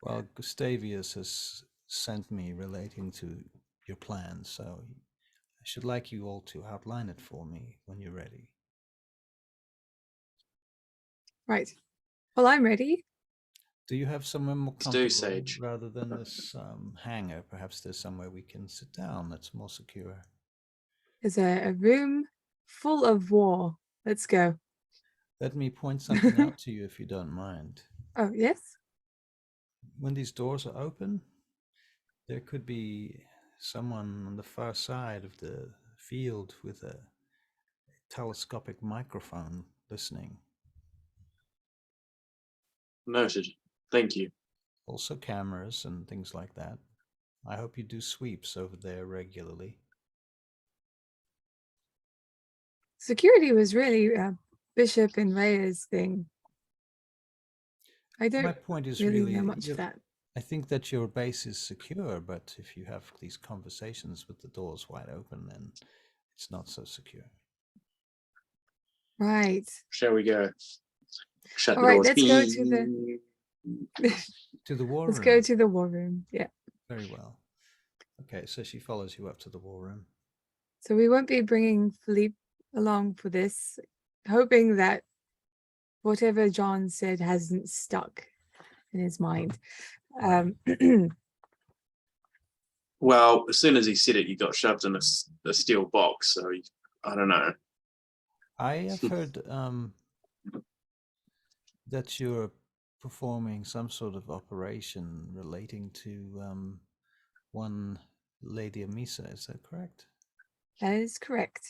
[SPEAKER 1] well, Gustavius has sent me relating to your plan, so I should like you all to outline it for me when you're ready.
[SPEAKER 2] right. Well, I'm ready.
[SPEAKER 1] Do you have somewhere more
[SPEAKER 3] Let's do,
[SPEAKER 1] comfortable
[SPEAKER 3] Sage.
[SPEAKER 1] rather than this hangar? Perhaps there's somewhere we can sit down that's more secure.
[SPEAKER 2] There's a room full of war. Let's go.
[SPEAKER 1] Let me point something out to you if you don't mind.
[SPEAKER 2] Oh, yes?
[SPEAKER 1] When these doors are open, there could be someone on the far side of the field with a telescopic microphone listening.
[SPEAKER 3] Noted. Thank you.
[SPEAKER 1] Also cameras and things like that. I hope you do sweeps over there regularly.
[SPEAKER 2] Security was really Bishop and Rhea's thing. I
[SPEAKER 1] My
[SPEAKER 2] don't
[SPEAKER 1] point is
[SPEAKER 2] really know much of that.
[SPEAKER 1] I think that your base is secure, but if you have these conversations with the doors wide open, then it's not so secure.
[SPEAKER 2] Right.
[SPEAKER 3] Shall we go? Shut
[SPEAKER 2] All
[SPEAKER 3] the
[SPEAKER 2] right,
[SPEAKER 3] doors.
[SPEAKER 2] let's go to
[SPEAKER 1] To the war
[SPEAKER 2] let's
[SPEAKER 1] room.
[SPEAKER 2] go to the war room. Yeah.
[SPEAKER 1] Very well. Okay, so she follows you up to the war room.
[SPEAKER 2] So we won't be bringing Philippe along for this, hoping that whatever John said hasn't stuck in his mind.
[SPEAKER 3] Well, as soon as he said it, you got shoved in a steel box. So I don't know.
[SPEAKER 1] I have heard that you're performing some sort of operation relating to one Lady Amissa. Is that correct?
[SPEAKER 2] That is correct.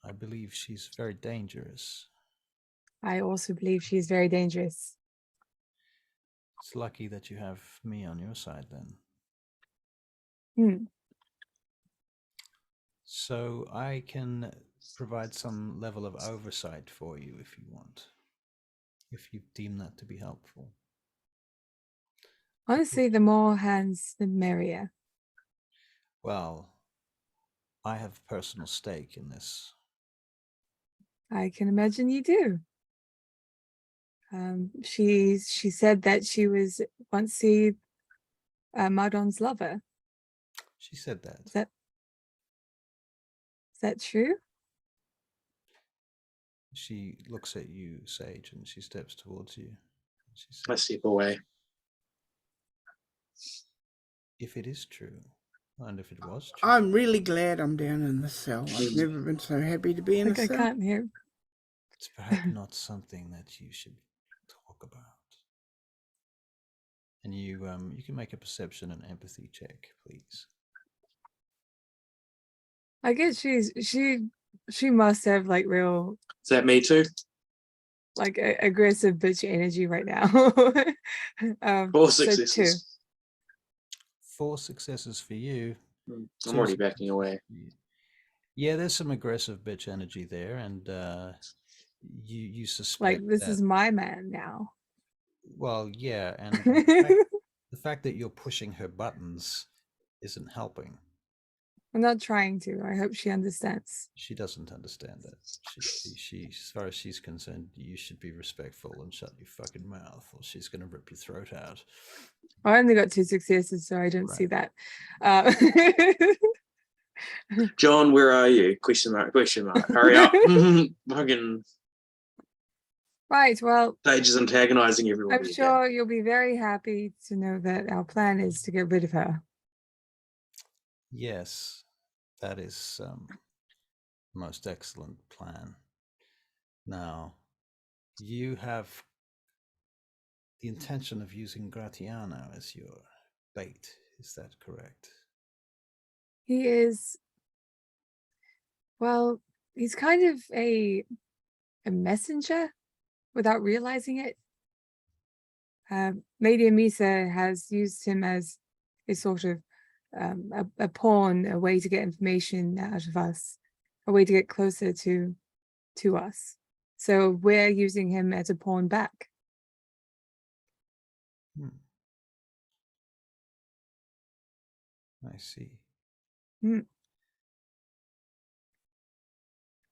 [SPEAKER 1] I believe she's very dangerous.
[SPEAKER 2] I also believe she's very dangerous.
[SPEAKER 1] It's lucky that you have me on your side then. So I can provide some level of oversight for you if you want, if you deem that to be helpful.
[SPEAKER 2] Honestly, the more hands, the merrier.
[SPEAKER 1] Well, I have personal stake in this.
[SPEAKER 2] I can imagine you do. She said that she was once Mardon's lover.
[SPEAKER 1] She said that.
[SPEAKER 2] Is that true?
[SPEAKER 1] She looks at you, Sage, and she steps towards you. She says,
[SPEAKER 3] I step away.
[SPEAKER 1] if it is true, and if it was true.
[SPEAKER 5] I'm really glad I'm down in this cell. I've never been so happy to be in a
[SPEAKER 2] I
[SPEAKER 5] cell.
[SPEAKER 2] can't hear.
[SPEAKER 1] It's perhaps not something that you should talk about. And you can make a perception and empathy check, please.
[SPEAKER 2] I guess she must have like real
[SPEAKER 3] Is that me too?
[SPEAKER 2] like aggressive bitch energy right now.
[SPEAKER 3] 4
[SPEAKER 2] so
[SPEAKER 3] successes.
[SPEAKER 1] 4 successes for you.
[SPEAKER 3] I'm already backing away.
[SPEAKER 1] Yeah, there's some aggressive bitch energy there, and you suspect
[SPEAKER 2] like this
[SPEAKER 1] that,
[SPEAKER 2] is my man now.
[SPEAKER 1] well, yeah, and the fact that you're pushing her buttons isn't helping.
[SPEAKER 2] I'm not trying to. I hope she understands.
[SPEAKER 1] She doesn't understand that. She, as far as she's concerned, you should be respectful and shut your fucking mouth, or she's going to rip your throat out.
[SPEAKER 2] I only got 2 successes, so I don't see that.
[SPEAKER 3] John, where are you? Question mark, question mark. Hurry up. Fucking.
[SPEAKER 2] Right. Well,
[SPEAKER 3] Sage is antagonizing everybody.
[SPEAKER 2] I'm sure you'll be very happy to know that our plan is to get rid of her.
[SPEAKER 1] Yes, that is most excellent plan. Now, you have the intention of using Gratiano as your bait. Is that correct?
[SPEAKER 2] He is, well, he's kind of a messenger without realizing it. Lady Amissa has used him as a sort of a pawn, a way to get information out of us, a way to get closer to us. So we're using him as a pawn back.
[SPEAKER 1] I see.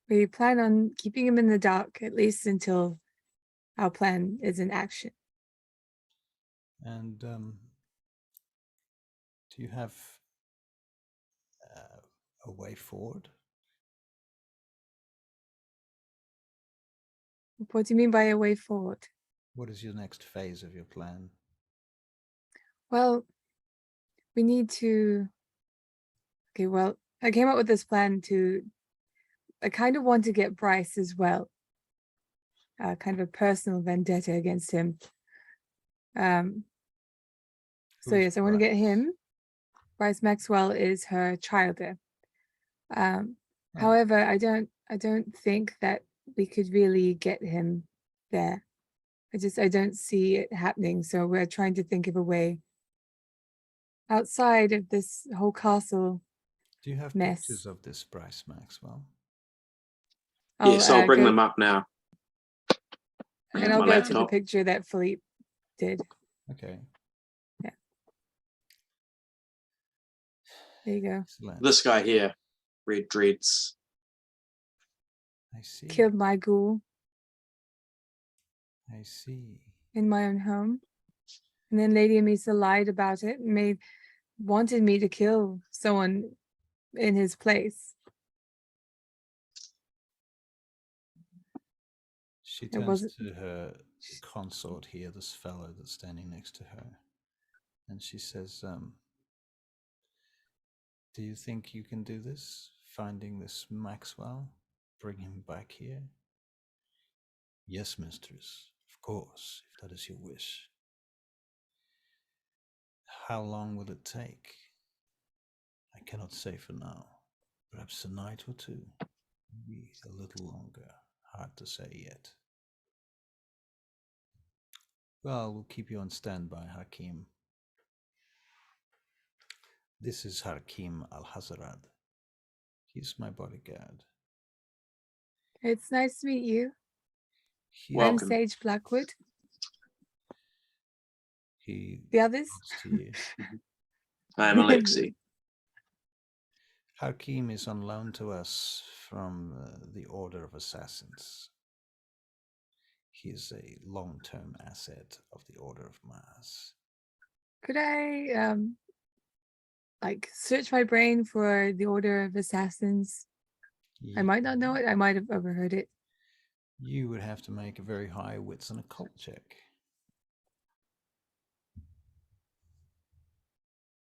[SPEAKER 2] We plan on keeping him in the dark, at least until our plan is in action.
[SPEAKER 1] And do you have a way forward?
[SPEAKER 2] What do you mean by a way forward?
[SPEAKER 1] What is your next phase of your plan?
[SPEAKER 2] Well, we need to... Okay, well, I came up with this plan to... I kind of want to get Bryce as well. Kind of a personal vendetta against him. So yes, I want to get him. Bryce Maxwell is her childer. However, I don't think that we could really get him there. I don't see it happening. So we're trying to think of a way outside of this whole castle.
[SPEAKER 1] Do you have
[SPEAKER 2] mess.
[SPEAKER 1] pictures of this Bryce Maxwell?
[SPEAKER 3] Yes, I'll bring them up now.
[SPEAKER 2] And I'll
[SPEAKER 3] my
[SPEAKER 2] go to
[SPEAKER 3] laptop.
[SPEAKER 2] the picture that Philippe did.
[SPEAKER 1] Okay.
[SPEAKER 2] Yeah. There you go.
[SPEAKER 1] Excellent.
[SPEAKER 3] This guy here, Red Dreads.
[SPEAKER 1] I see.
[SPEAKER 2] Killed my ghoul
[SPEAKER 1] I see.
[SPEAKER 2] in my own home. And then Lady Amissa lied about it and wanted me to kill someone in his place.
[SPEAKER 1] She turns to her consort here, this fellow that's standing next to her, and she says, do you think you can do this? Finding this Maxwell? Bring him back here? Yes, mistress, of course, if that is your wish. How long will it take? I cannot say for now. Perhaps a night or two. Maybe a little longer. Hard to say yet. Well, we'll keep you on standby, Hakim. This is Hakim Al-Hazarad. He's my bodyguard.
[SPEAKER 2] It's nice to meet you.
[SPEAKER 3] Welcome.
[SPEAKER 2] I'm Sage Blackwood.
[SPEAKER 1] The
[SPEAKER 2] others?
[SPEAKER 1] To you.
[SPEAKER 3] I'm Alexis.
[SPEAKER 1] Hakim is on loan to us from the Order of Assassins. He is a long-term asset of the Order of Mars.
[SPEAKER 2] Could I search my brain for the Order of Assassins? I might not know it. I might have overheard it.
[SPEAKER 1] You would have to make a very high wits and occult check.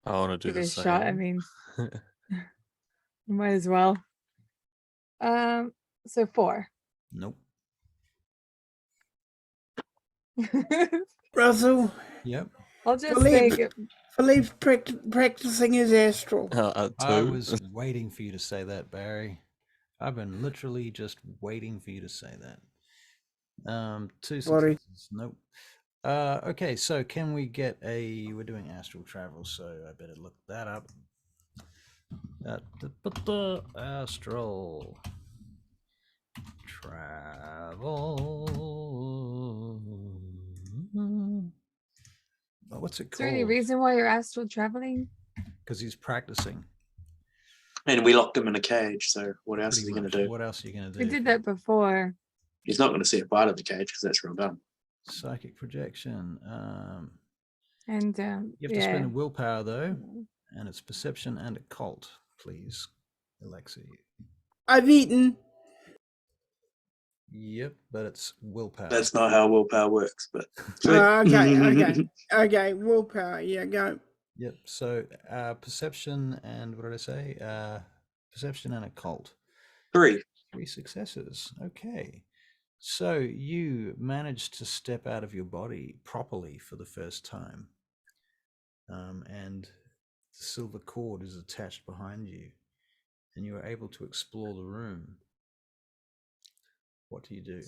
[SPEAKER 4] I want to do
[SPEAKER 2] Give it
[SPEAKER 4] the
[SPEAKER 2] a
[SPEAKER 4] same.
[SPEAKER 2] shot. I mean, might as well. So 4.
[SPEAKER 1] Nope.
[SPEAKER 5] Russell,
[SPEAKER 1] Yep.
[SPEAKER 2] I'll just say
[SPEAKER 5] Philippe's practicing his astral.
[SPEAKER 1] I
[SPEAKER 4] Two.
[SPEAKER 1] was waiting for you to say that, Barry. I've been literally just waiting for you to say that. 2
[SPEAKER 5] Sorry.
[SPEAKER 1] successes. Nope. Okay, so can we get we're doing astral travel, so I better look that up. Astral travel. What's it
[SPEAKER 2] Is there any
[SPEAKER 1] called?
[SPEAKER 2] reason why you're astral traveling?
[SPEAKER 1] Because he's practicing.
[SPEAKER 3] And we locked him in a cage, so what else is
[SPEAKER 1] Pretty
[SPEAKER 3] he going
[SPEAKER 1] much.
[SPEAKER 3] to do?
[SPEAKER 1] What else are you going to do?
[SPEAKER 2] We did that before.
[SPEAKER 3] He's not going to see a bite of the cage because that's real dumb.
[SPEAKER 1] Psychic projection.
[SPEAKER 2] And
[SPEAKER 1] You have to spend a willpower though, and it's perception and occult, please, Alexis.
[SPEAKER 5] I've eaten.
[SPEAKER 1] Yep, but it's willpower.
[SPEAKER 3] That's not how willpower works, but
[SPEAKER 5] Okay. Willpower. Yeah, go.
[SPEAKER 1] Yep. So perception and what did I say? Perception and occult.
[SPEAKER 3] 3.
[SPEAKER 1] 3 successes. Okay. So you managed to step out of your body properly for the first time. And the silver cord is attached behind you, and you are able to explore the room. What do you do?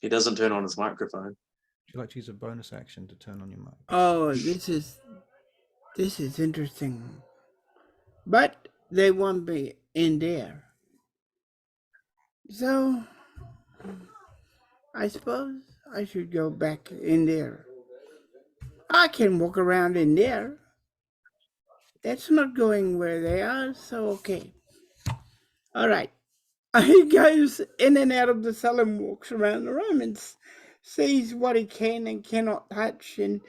[SPEAKER 3] He doesn't turn on his microphone.
[SPEAKER 1] Would you like to use a bonus action to turn on your mic?
[SPEAKER 5] Oh, this is interesting. But they won't be in there. So I suppose I should go back in there. I can walk around in there. That's not going where they are, so okay. All right. He goes in and out of the cell and walks around the room and sees what he can and cannot touch and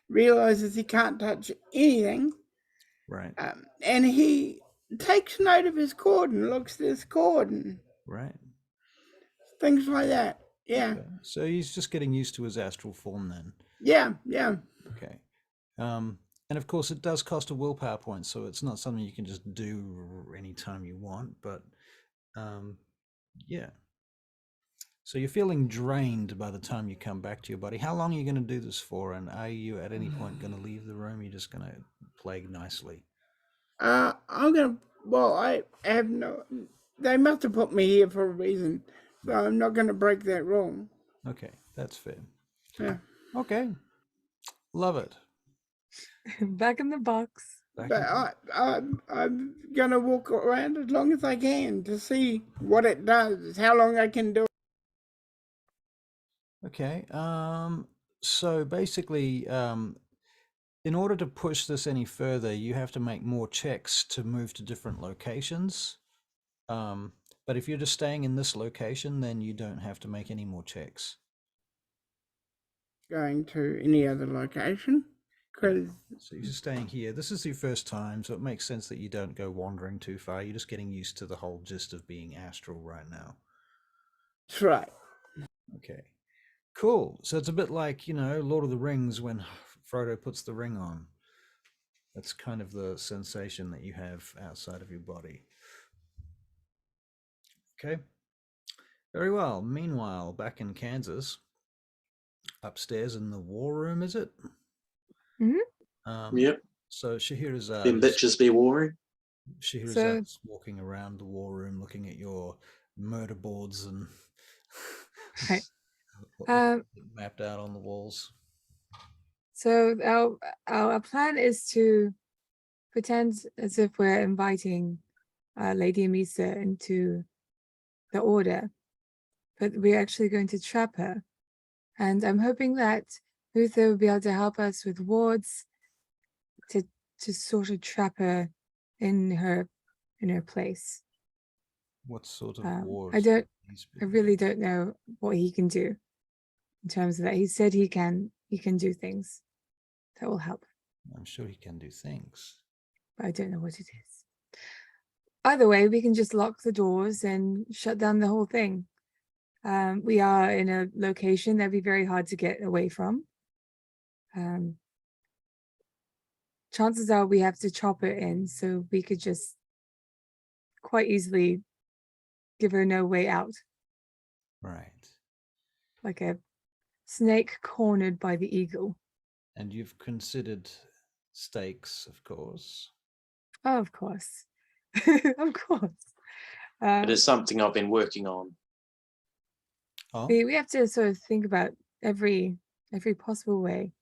[SPEAKER 5] realizes he can't touch anything.
[SPEAKER 1] Right.
[SPEAKER 5] And he takes note of his cord and looks at his cord and
[SPEAKER 1] Right.
[SPEAKER 5] things like that. Yeah.
[SPEAKER 1] Okay. So he's just getting used to his astral form then.
[SPEAKER 5] Yeah.
[SPEAKER 1] Okay. And of course, it does cost a willpower point, so it's not something you can just do anytime you want. But yeah. So you're feeling drained by the time you come back to your body. How long are you going to do this for? And are you at any point going to leave the room? You're just going to play nicely.
[SPEAKER 5] I'm gonna. Well, I have no. They must have put me here for a reason, so I'm not gonna break that rule.
[SPEAKER 1] Okay, that's fair.
[SPEAKER 5] Yeah.
[SPEAKER 1] Okay, love it.
[SPEAKER 2] Back in the box.
[SPEAKER 5] But I'm gonna walk around as long as I can to see what it does, how long I can do it.
[SPEAKER 1] Okay. So basically, in order to push this any further, you have to make more checks to move to different locations. But if you're just staying in this location, then you don't have to make any more checks.
[SPEAKER 5] Going to any other location, because
[SPEAKER 1] So you're just staying here. This is your first time, so it makes sense that you don't go wandering too far. You're just getting used to the whole gist of being astral right now.
[SPEAKER 5] that's right.
[SPEAKER 1] Okay. Cool. So it's a bit like, Lord of the Rings when Frodo puts the ring on. That's kind of the sensation that you have outside of your body. Okay. Very well. Meanwhile, back in Kansas, upstairs in the war room, is it?
[SPEAKER 2] Mm-hmm.
[SPEAKER 3] Yep.
[SPEAKER 1] So Shahirozade
[SPEAKER 3] Them bitches be warring.
[SPEAKER 1] Shahirazade's walking around the war room looking at your murder boards and
[SPEAKER 2] Right.
[SPEAKER 1] mapped out on the walls.
[SPEAKER 2] So our plan is to pretend as if we're inviting Lady Amissa into the order, but we're actually going to trap her. And I'm hoping that Luther will be able to help us with wards to sort of trap her in her place.
[SPEAKER 1] What sort of wars?
[SPEAKER 2] I really don't know what he can do in terms of that. He said he can do things that will help.
[SPEAKER 1] I'm sure he can do things.
[SPEAKER 2] But I don't know what it is. Either way, we can just lock the doors and shut down the whole thing. We are in a location that'd be very hard to get away from. Chances are we have to chop her in, so we could just quite easily give her no way out.
[SPEAKER 1] Right.
[SPEAKER 2] Like a snake cornered by the eagle.
[SPEAKER 1] And you've considered stakes, of course.
[SPEAKER 2] Oh, of course. Of course.
[SPEAKER 3] It is something I've been working on.
[SPEAKER 1] Oh,
[SPEAKER 2] We have to sort of think about every possible way.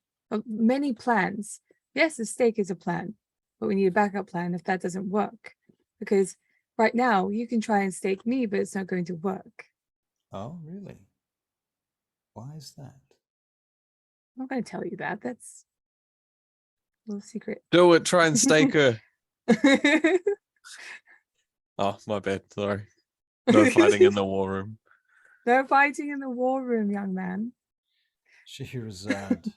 [SPEAKER 2] Many plans. Yes, a stake is a plan, but we need a backup plan if that doesn't work. Because right now you can try and stake me, but it's not going to work.
[SPEAKER 1] oh, really? Why is that?
[SPEAKER 2] I'm not going to tell you that. That's a little secret.
[SPEAKER 4] Do it. Try and stake her. Oh, my bad. Sorry. No fighting in the war room.
[SPEAKER 2] No fighting in the war room, young man.
[SPEAKER 1] Shahirozade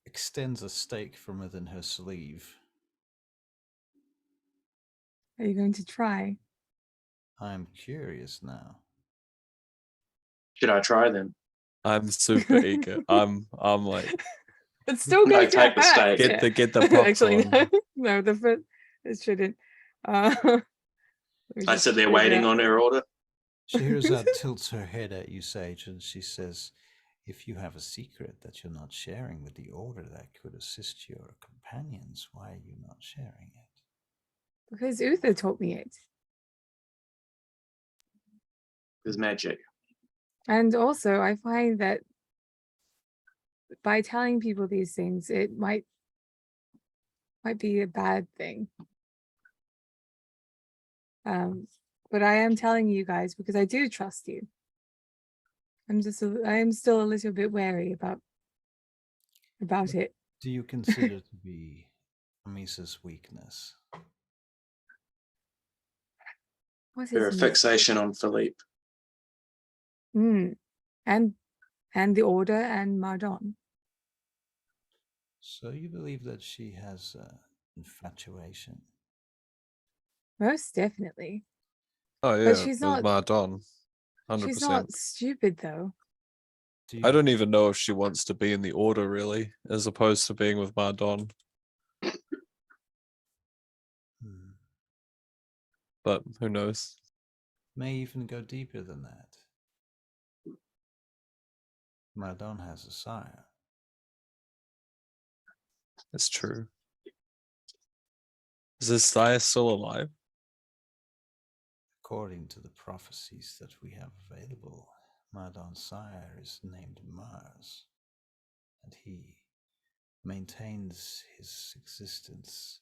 [SPEAKER 1] extends a stake from within her sleeve
[SPEAKER 2] Are you going to try?
[SPEAKER 1] I'm curious now.
[SPEAKER 3] Should I try then?
[SPEAKER 4] I'm super eager. I'm like,
[SPEAKER 2] It's still
[SPEAKER 3] No,
[SPEAKER 2] going to
[SPEAKER 3] take the
[SPEAKER 2] hurt.
[SPEAKER 3] steak.
[SPEAKER 4] get the popcorn.
[SPEAKER 2] Actually, no, the foot. It shouldn't. Let me
[SPEAKER 3] I
[SPEAKER 2] just
[SPEAKER 3] sit there
[SPEAKER 2] figure
[SPEAKER 3] waiting
[SPEAKER 2] out-
[SPEAKER 3] on her order.
[SPEAKER 1] Shahirozade tilts her head at you, Sage, and she says, if you have a secret that you're not sharing with the Order that could assist your companions, why are you not sharing it?
[SPEAKER 2] Because Uther taught me it.
[SPEAKER 3] There's magic.
[SPEAKER 2] And also, I find that by telling people these things, it might be a bad thing. But I am telling you guys because I do trust you. I am still a little bit wary about it.
[SPEAKER 1] Do you consider to be Amissa's weakness?
[SPEAKER 2] What
[SPEAKER 3] Her
[SPEAKER 2] is
[SPEAKER 3] fixation on Philippe.
[SPEAKER 2] and the Order and Mardon.
[SPEAKER 1] So you believe that she has infatuation?
[SPEAKER 2] Most definitely.
[SPEAKER 4] Oh yeah,
[SPEAKER 2] she's
[SPEAKER 4] with
[SPEAKER 2] not-
[SPEAKER 4] Mardon. 100%.
[SPEAKER 2] She's not stupid though.
[SPEAKER 4] I don't even know if she wants to be in the Order really, as opposed to being with Mardon. But who knows?
[SPEAKER 1] May even go deeper than that. Mardon has a sire.
[SPEAKER 4] It's true. Is this sire still alive?
[SPEAKER 1] According to the prophecies that we have available, Mardon's sire is named Mars, and he maintains his existence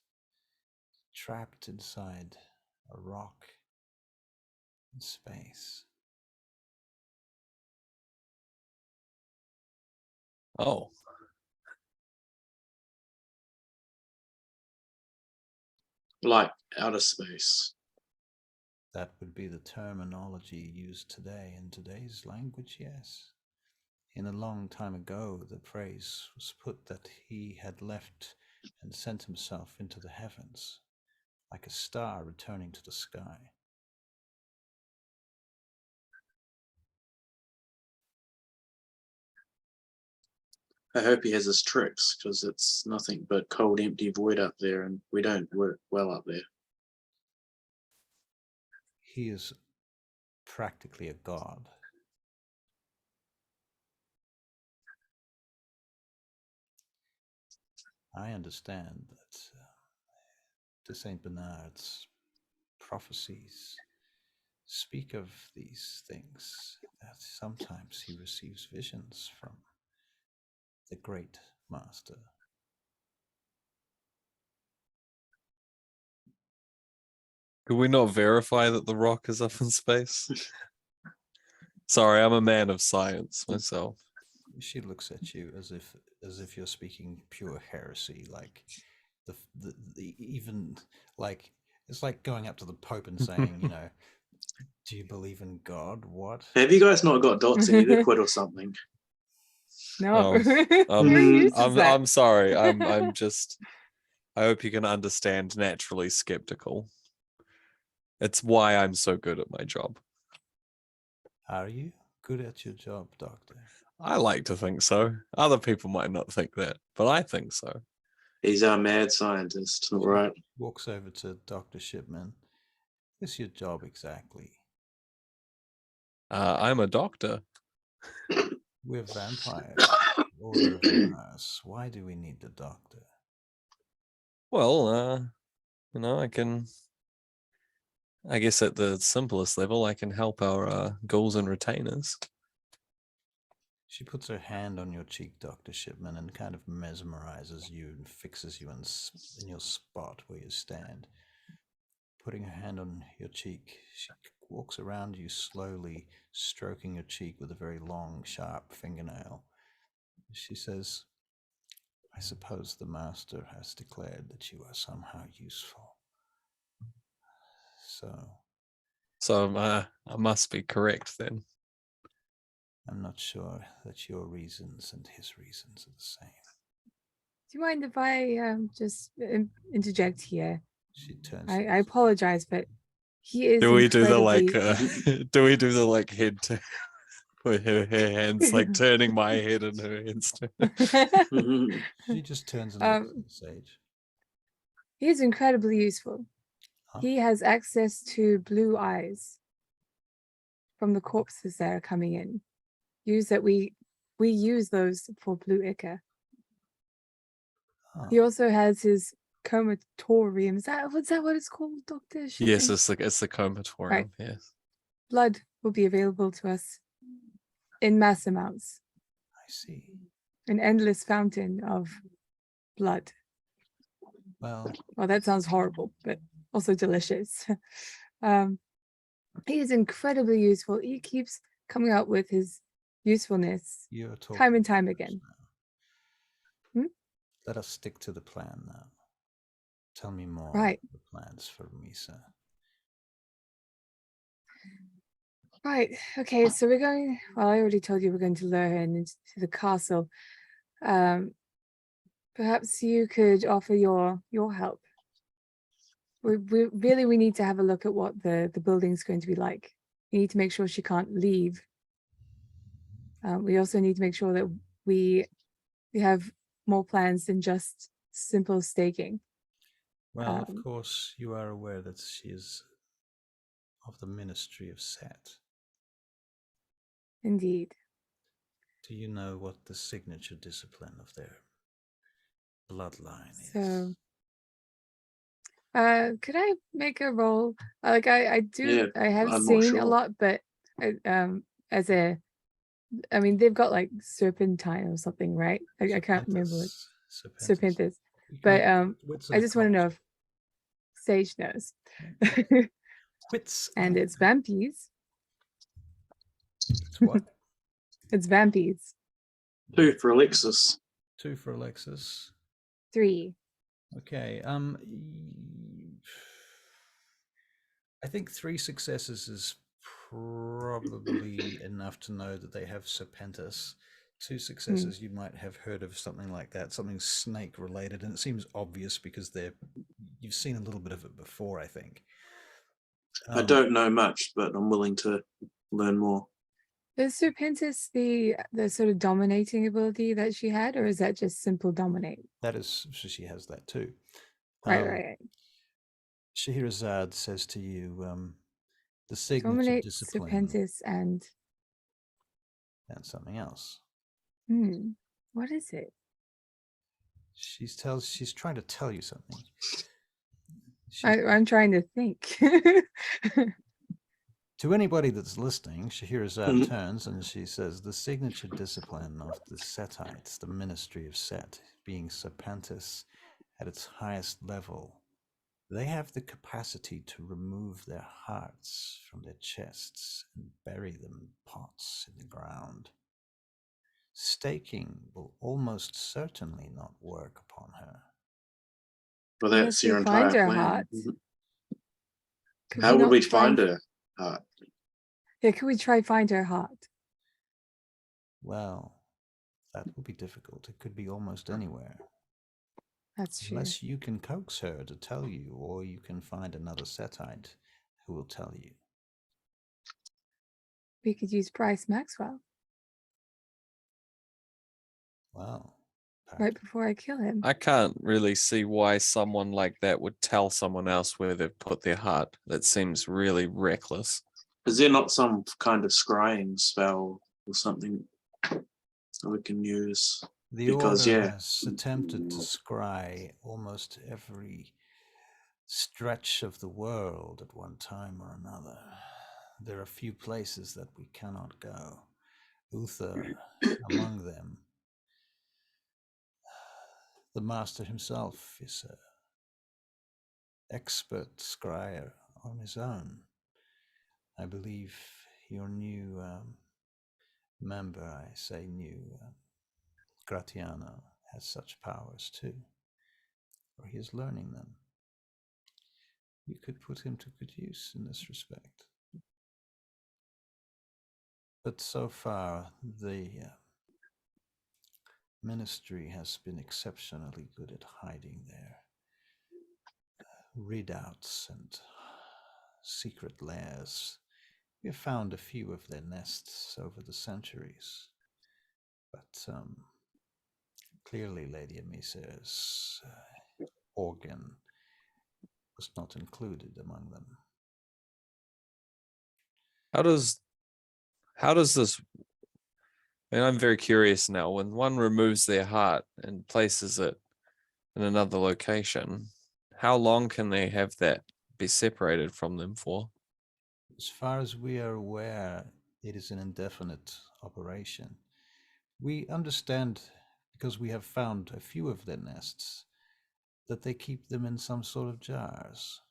[SPEAKER 1] trapped inside a rock in space.
[SPEAKER 4] Oh.
[SPEAKER 3] Like outer space.
[SPEAKER 1] That would be the terminology used today in today's language, yes. In a long time ago, the phrase was put that he had left and sent himself into the heavens, like a star returning to the sky.
[SPEAKER 3] I hope he has his tricks, because it's nothing but cold, empty void up there, and we don't work well up there.
[SPEAKER 1] He is practically a god. I understand that the Saint Bernard's prophecies speak of these things, that sometimes he receives visions from the great master.
[SPEAKER 4] Could we not verify that the rock is up in space? Sorry, I'm a man of science myself.
[SPEAKER 1] She looks at you as if you're speaking pure heresy, like the even like it's like going up to the Pope and saying, you know, do you believe in God? What?
[SPEAKER 3] Have you guys not got dots in your liquid or something?
[SPEAKER 2] No.
[SPEAKER 4] I'm sorry. I'm just. I hope you can understand naturally skeptical. It's why I'm so good at my job.
[SPEAKER 1] Are you good at your job, Doctor?
[SPEAKER 4] I like to think so. Other people might not think that, but I think so.
[SPEAKER 3] He's our mad scientist, all right?
[SPEAKER 1] Walks over to Dr. Shipman. What's your job exactly?
[SPEAKER 4] I'm a doctor.
[SPEAKER 1] We're vampires. Order of Mars. Why do we need the doctor?
[SPEAKER 4] Well, you know, I guess at the simplest level, I can help our ghouls and retainers.
[SPEAKER 1] She puts her hand on your cheek, Dr. Shipman, and kind of mesmerizes you and fixes you in your spot where you stand. Putting her hand on your cheek, she walks around you slowly, stroking your cheek with a very long, sharp fingernail. She says, I suppose the master has declared that you are somehow useful.
[SPEAKER 4] So I must be correct then.
[SPEAKER 1] I'm not sure that your reasons and his reasons are the same.
[SPEAKER 2] Do you mind if I just interject here?
[SPEAKER 1] She turns.
[SPEAKER 2] I apologize, but he is
[SPEAKER 4] Do we do the like?
[SPEAKER 2] incredibly-
[SPEAKER 4] Do we do the like head to? With her hands like turning my head and her hands.
[SPEAKER 1] She just turns and looks at
[SPEAKER 2] Um,
[SPEAKER 1] the sage.
[SPEAKER 2] he is incredibly useful.
[SPEAKER 1] Huh?
[SPEAKER 2] He has access to blue eyes from the corpses that are coming in. We use those for blue ichor.
[SPEAKER 1] Oh,
[SPEAKER 2] He also has his comatorium. Is that what it's called, Doctor?
[SPEAKER 4] Yes, it's the comatorium.
[SPEAKER 2] Right.
[SPEAKER 4] Yes.
[SPEAKER 2] Blood will be available to us in mass amounts.
[SPEAKER 1] I see.
[SPEAKER 2] An endless fountain of blood.
[SPEAKER 1] Well,
[SPEAKER 2] Well, that sounds horrible, but also delicious. He is incredibly useful. He keeps coming out with his usefulness
[SPEAKER 1] you're talking
[SPEAKER 2] time and time
[SPEAKER 1] too much
[SPEAKER 2] again.
[SPEAKER 1] now.
[SPEAKER 2] Hmm?
[SPEAKER 1] Let us stick to the plan now. Tell me more
[SPEAKER 2] Right.
[SPEAKER 1] about the plans for Amissa.
[SPEAKER 2] Right. Okay. So we're going. Well, I already told you we're going to lure her into the castle. Perhaps you could offer your help. We really need to have a look at what the building's going to be like. We need to make sure she can't leave. We also need to make sure that we have more plans than just simple staking.
[SPEAKER 1] Well, of course, you are aware that she is of the Ministry of Set.
[SPEAKER 2] Indeed.
[SPEAKER 1] Do you know what the signature discipline of their bloodline is?
[SPEAKER 2] So, could I make a roll? Like I do.
[SPEAKER 3] Yeah,
[SPEAKER 2] I have
[SPEAKER 3] I'm not
[SPEAKER 2] seen a
[SPEAKER 3] sure.
[SPEAKER 2] lot, but I mean, they've got like serpentine or something, right? I can't remember what serpentis. But I just want to know if Sage knows.
[SPEAKER 1] Wits
[SPEAKER 2] And it's vampires.
[SPEAKER 1] It's what?
[SPEAKER 2] It's vampires.
[SPEAKER 3] 2 for Alexis.
[SPEAKER 1] 2 for Alexis.
[SPEAKER 2] 3.
[SPEAKER 1] Okay. I think 3 successes is probably enough to know that they have serpentis. 2 successes, you might have heard of something like that, something snake related, and it seems obvious because you've seen a little bit of it before, I think.
[SPEAKER 3] I don't know much, but I'm willing to learn more.
[SPEAKER 2] Is serpentis the sort of dominating ability that she had, or is that just simple dominate?
[SPEAKER 1] That is, she has that too.
[SPEAKER 2] Right.
[SPEAKER 1] Shahirozade says to you, the signature
[SPEAKER 2] Dominate,
[SPEAKER 1] discipline
[SPEAKER 2] serpentis, and
[SPEAKER 1] something else.
[SPEAKER 2] What is it?
[SPEAKER 1] She's trying to tell you something.
[SPEAKER 2] I'm trying to think.
[SPEAKER 1] To anybody that's listening, Shahirozade turns and she says, the signature discipline of the Setites, the Ministry of Set, being serpentis at its highest level, they have the capacity to remove their hearts from their chests and bury them in pots in the ground. Staking will almost certainly not work upon her.
[SPEAKER 3] Well, that's your
[SPEAKER 2] Unless we find
[SPEAKER 3] entire
[SPEAKER 2] her
[SPEAKER 3] plan.
[SPEAKER 2] heart.
[SPEAKER 3] How would we find her heart?
[SPEAKER 2] Yeah, could we try find her heart?
[SPEAKER 1] Well, that will be difficult. It could be almost anywhere.
[SPEAKER 2] That's true.
[SPEAKER 1] Unless you can coax her to tell you, or you can find another Setite who will tell you.
[SPEAKER 2] We could use Bryce Maxwell.
[SPEAKER 1] Well,
[SPEAKER 2] right before I kill him.
[SPEAKER 4] I can't really see why someone like that would tell someone else where they've put their heart. That seems really reckless.
[SPEAKER 3] Is there not some kind of scrying spell or something that we can use?
[SPEAKER 1] The Order has attempted to scry almost every stretch of the world at one time or another. There are few places that we cannot go. Uther among them. The master himself is an expert scryer on his own. I believe your new member, I say new, Gratiano, has such powers too, or he is learning them. You could put him to good use in this respect. But so far, the ministry has been exceptionally good at hiding their redoubts and secret lairs. We have found a few of their nests over the centuries, but clearly Lady Amissa's organ was not included among them.
[SPEAKER 4] How does this, and I'm very curious now, when one removes their heart and places it in another location, how long can they have that be separated from them for?
[SPEAKER 1] As far as we are aware, it is an indefinite operation. We understand, because we have found a few of their nests, that they keep them in some sort of jars.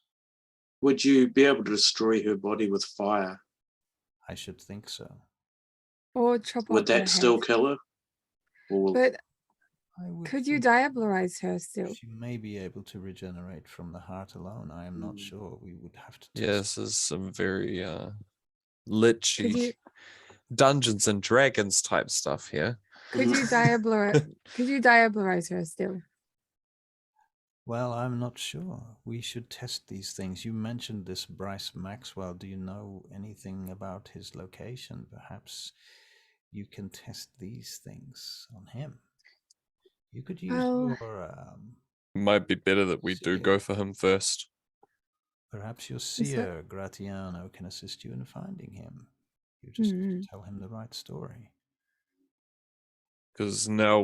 [SPEAKER 3] Would you be able to destroy her body with fire?
[SPEAKER 1] I should think so.
[SPEAKER 2] Or chop
[SPEAKER 3] Would
[SPEAKER 2] off her
[SPEAKER 3] that still
[SPEAKER 2] head.
[SPEAKER 3] kill her? Or
[SPEAKER 2] But
[SPEAKER 1] I would
[SPEAKER 2] could you
[SPEAKER 1] think
[SPEAKER 2] diabolise her still?
[SPEAKER 1] she may be able to regenerate from the heart alone. I am not sure. We would have to test.
[SPEAKER 4] Yeah, this is some very
[SPEAKER 2] Could
[SPEAKER 4] lichy
[SPEAKER 2] you
[SPEAKER 4] Dungeons and Dragons type stuff here.
[SPEAKER 2] could you diabolise her still?
[SPEAKER 1] Well, I'm not sure. We should test these things. You mentioned this Bryce Maxwell. Do you know anything about his location? Perhaps you can test these things on him. You could use
[SPEAKER 2] Well,
[SPEAKER 1] your
[SPEAKER 4] Might be better that we do go
[SPEAKER 1] Seer.
[SPEAKER 4] for him first.
[SPEAKER 1] Perhaps your
[SPEAKER 2] that-
[SPEAKER 1] seer, Gratiano, can assist you in finding him. You just have to tell him the right story.
[SPEAKER 4] Because now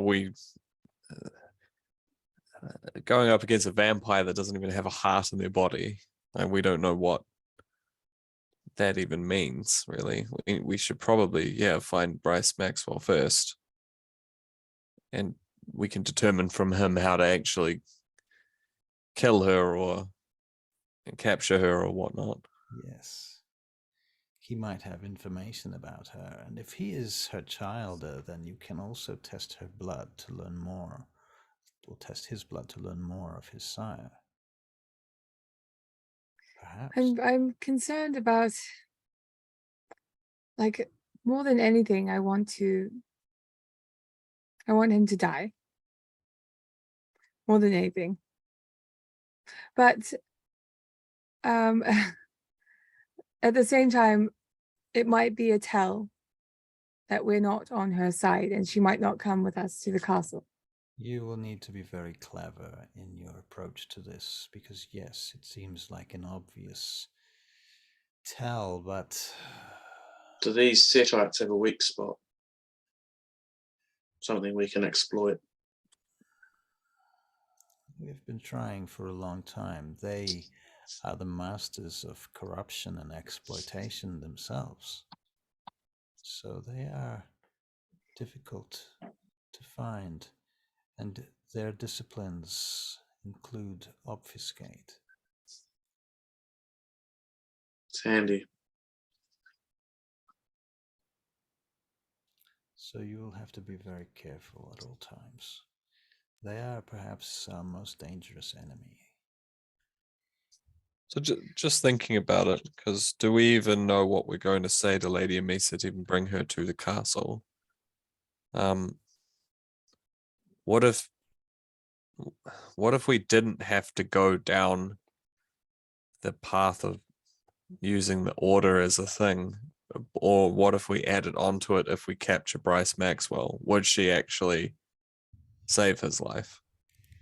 [SPEAKER 4] going up against a vampire that doesn't even have a heart in their body, and we don't know what that even means, really. We should probably, find Bryce Maxwell first. And we can determine from him how to actually kill her or capture her or whatnot.
[SPEAKER 1] Yes. He might have information about her, and if he is her child, then you can also test her blood to learn more, or test his blood to learn more of his sire. Perhaps.
[SPEAKER 2] I'm concerned about, like, more than anything, I want him to die. More than anything. But at the same time, it might be a tell that we're not on her side and she might not come with us to the castle.
[SPEAKER 1] You will need to be very clever in your approach to this, because yes, it seems like an obvious tell, but
[SPEAKER 3] do these Setites have a weak spot? Something we can exploit?
[SPEAKER 1] we've been trying for a long time. They are the masters of corruption and exploitation themselves. So they are difficult to find, and their disciplines include obfuscate.
[SPEAKER 3] It's handy.
[SPEAKER 1] So you will have to be very careful at all times. They are perhaps our most dangerous enemy.
[SPEAKER 4] So just thinking about it, because do we even know what we're going to say to Lady Amissa to even bring her to the castle? What if we didn't have to go down the path of using the order as a thing? Or what if we added onto it if we capture Bryce Maxwell? Would she actually save his life?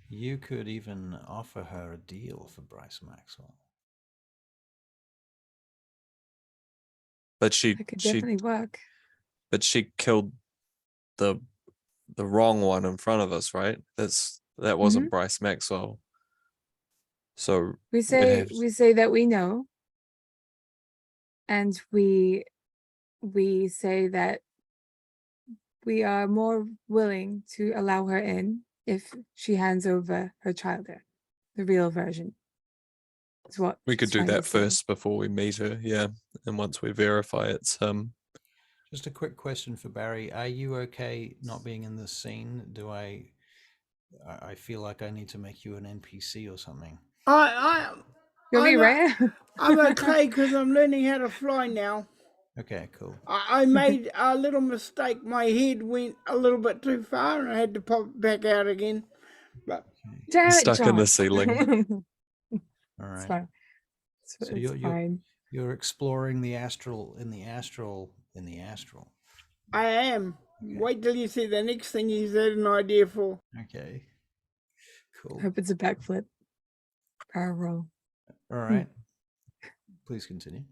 [SPEAKER 1] You could even offer her a deal for Bryce Maxwell.
[SPEAKER 4] But
[SPEAKER 2] That could definitely work.
[SPEAKER 4] But she killed the wrong one in front of us, right? That wasn't Bryce Maxwell. So
[SPEAKER 2] We say that we know, and we say that we are more willing to allow her in if she hands over her child there, the real version. Is what
[SPEAKER 4] we could
[SPEAKER 2] she's
[SPEAKER 4] do
[SPEAKER 2] trying to
[SPEAKER 4] that
[SPEAKER 2] say.
[SPEAKER 4] first before we meet her, yeah. And once we verify it's him.
[SPEAKER 1] Just a quick question for Barry. Are you okay not being in this scene? Do I feel like I need to make you an NPC or something?
[SPEAKER 2] You'll be right.
[SPEAKER 5] I'm okay because I'm learning how to fly now.
[SPEAKER 1] Okay, cool.
[SPEAKER 5] I made a little mistake. My head went a little bit too far and I had to pop it back out again. But
[SPEAKER 2] Damn it,
[SPEAKER 4] Stuck in the
[SPEAKER 2] John.
[SPEAKER 4] ceiling.
[SPEAKER 1] All
[SPEAKER 2] It's
[SPEAKER 1] right.
[SPEAKER 2] fine.
[SPEAKER 1] So
[SPEAKER 2] It's fine.
[SPEAKER 1] you're exploring the astral in the astral.
[SPEAKER 5] I am.
[SPEAKER 1] Okay.
[SPEAKER 5] Wait till you see the next thing he's had an idea for.
[SPEAKER 1] Okay. Cool.
[SPEAKER 2] Hope it's a backflip. Power roll.
[SPEAKER 1] All right. Please continue.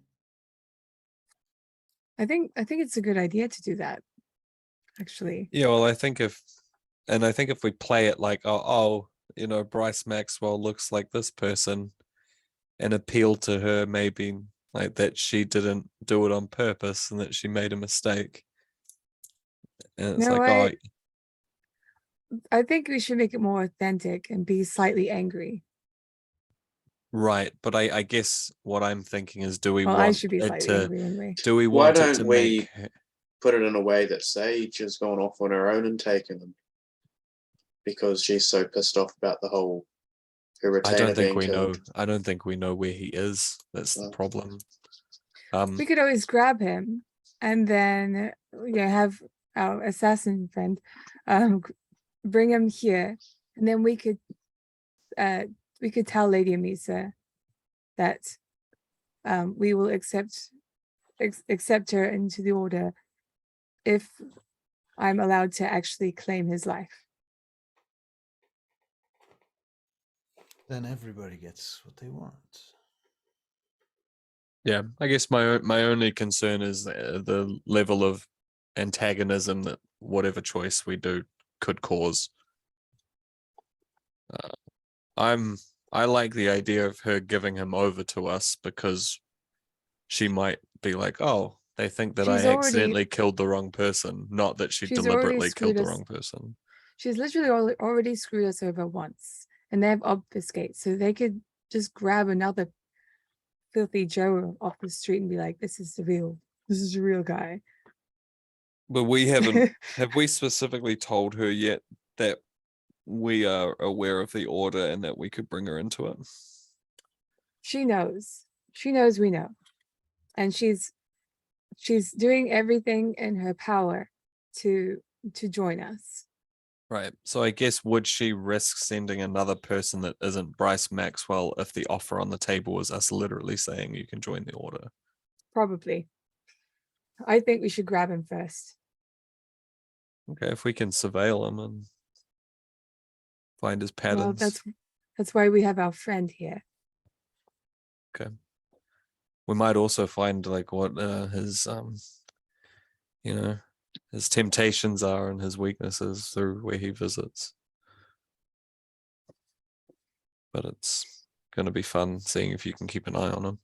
[SPEAKER 2] I think it's a good idea to do that. Actually.
[SPEAKER 4] Yeah, well, I think if we play it like, oh, you know, Bryce Maxwell looks like this person, and appeal to her maybe like that she didn't do it on purpose and that she made a mistake. And it's
[SPEAKER 2] No,
[SPEAKER 4] like,
[SPEAKER 2] I think we should make it more authentic and be slightly angry.
[SPEAKER 4] right. But I guess what I'm thinking is, do we
[SPEAKER 2] Well, I
[SPEAKER 4] want
[SPEAKER 2] should be
[SPEAKER 4] it
[SPEAKER 2] slightly
[SPEAKER 4] to?
[SPEAKER 2] angry anyway.
[SPEAKER 4] Do we
[SPEAKER 3] Why
[SPEAKER 4] want it to
[SPEAKER 3] don't we
[SPEAKER 4] make?
[SPEAKER 3] put it in a way that Sage has gone off on her own and taken them because she's so pissed off about the whole her
[SPEAKER 4] I
[SPEAKER 3] retainer
[SPEAKER 4] don't think
[SPEAKER 3] being
[SPEAKER 4] we
[SPEAKER 3] killed.
[SPEAKER 4] know. I don't think we know where he is. That's the
[SPEAKER 3] No.
[SPEAKER 4] problem.
[SPEAKER 2] We could always grab him and then have our assassin friend bring him here, and then we could tell Lady Amissa that we will accept her into the order if I'm allowed to actually claim his life.
[SPEAKER 1] Then everybody gets what they want.
[SPEAKER 4] Yeah, I guess my only concern is the level of antagonism that whatever choice we do could cause. I like the idea of her giving him over to us because she might be like, oh, they think that
[SPEAKER 2] She's
[SPEAKER 4] I
[SPEAKER 2] already-
[SPEAKER 4] accidentally killed the wrong person, not that she
[SPEAKER 2] She's already
[SPEAKER 4] deliberately killed
[SPEAKER 2] screwed
[SPEAKER 4] the
[SPEAKER 2] us.
[SPEAKER 4] wrong person.
[SPEAKER 2] She's literally already screwed us over once, and they have obfuscate, so they could just grab another filthy Joe off the street and be like, this is the real guy.
[SPEAKER 4] But we haven't, have we specifically told her yet that we are aware of the order and that we could bring her into it?
[SPEAKER 2] She knows we know, and she's doing everything in her power to join us.
[SPEAKER 4] Right. So I guess, would she risk sending another person that isn't Bryce Maxwell if the offer on the table was us literally saying you can join the order?
[SPEAKER 2] Probably. I think we should grab him first.
[SPEAKER 4] Okay, if we can surveil him and find his patterns.
[SPEAKER 2] Well, that's why we have our friend here.
[SPEAKER 4] Okay. We might also find like what his his temptations are and his weaknesses through where he visits. But it's going to be fun seeing if you can keep an eye on him.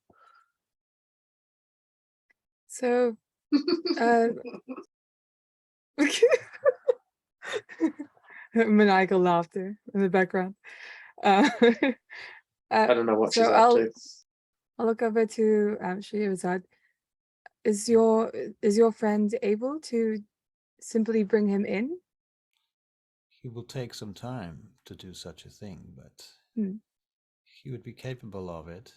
[SPEAKER 2] So, maniacal laughter in the background.
[SPEAKER 3] I don't know what
[SPEAKER 2] so
[SPEAKER 3] she's up to.
[SPEAKER 2] I'll look over to Shahirozade. Is your friend able to simply bring him in?
[SPEAKER 1] He will take some time to do such a thing, but he would be capable of it.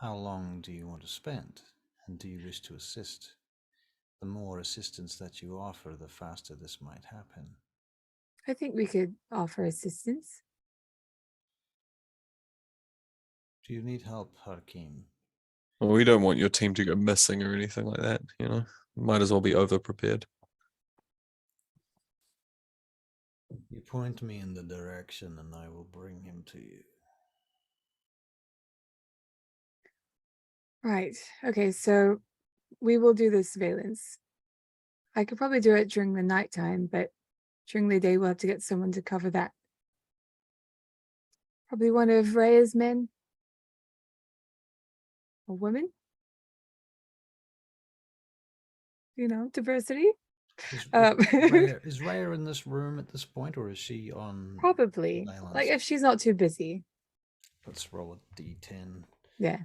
[SPEAKER 1] How long do you want to spend? And do you wish to assist? The more assistance that you offer, the faster this might happen.
[SPEAKER 2] I think we could offer assistance.
[SPEAKER 1] Do you need help, Hakim?
[SPEAKER 4] Well, we don't want your team to go missing or anything like that, you know. Might as well be over prepared.
[SPEAKER 1] You point me in the direction and I will bring him to you.
[SPEAKER 2] Right. Okay, so we will do the surveillance. I could probably do it during the nighttime, but during the day we'll have to get someone to cover that. Probably one of Rhea's men. A woman? You know, diversity.
[SPEAKER 1] Is Rhea in this room at this point, or is she on?
[SPEAKER 2] Probably. Like if she's not too busy.
[SPEAKER 1] Let's roll a d10.
[SPEAKER 2] Yeah.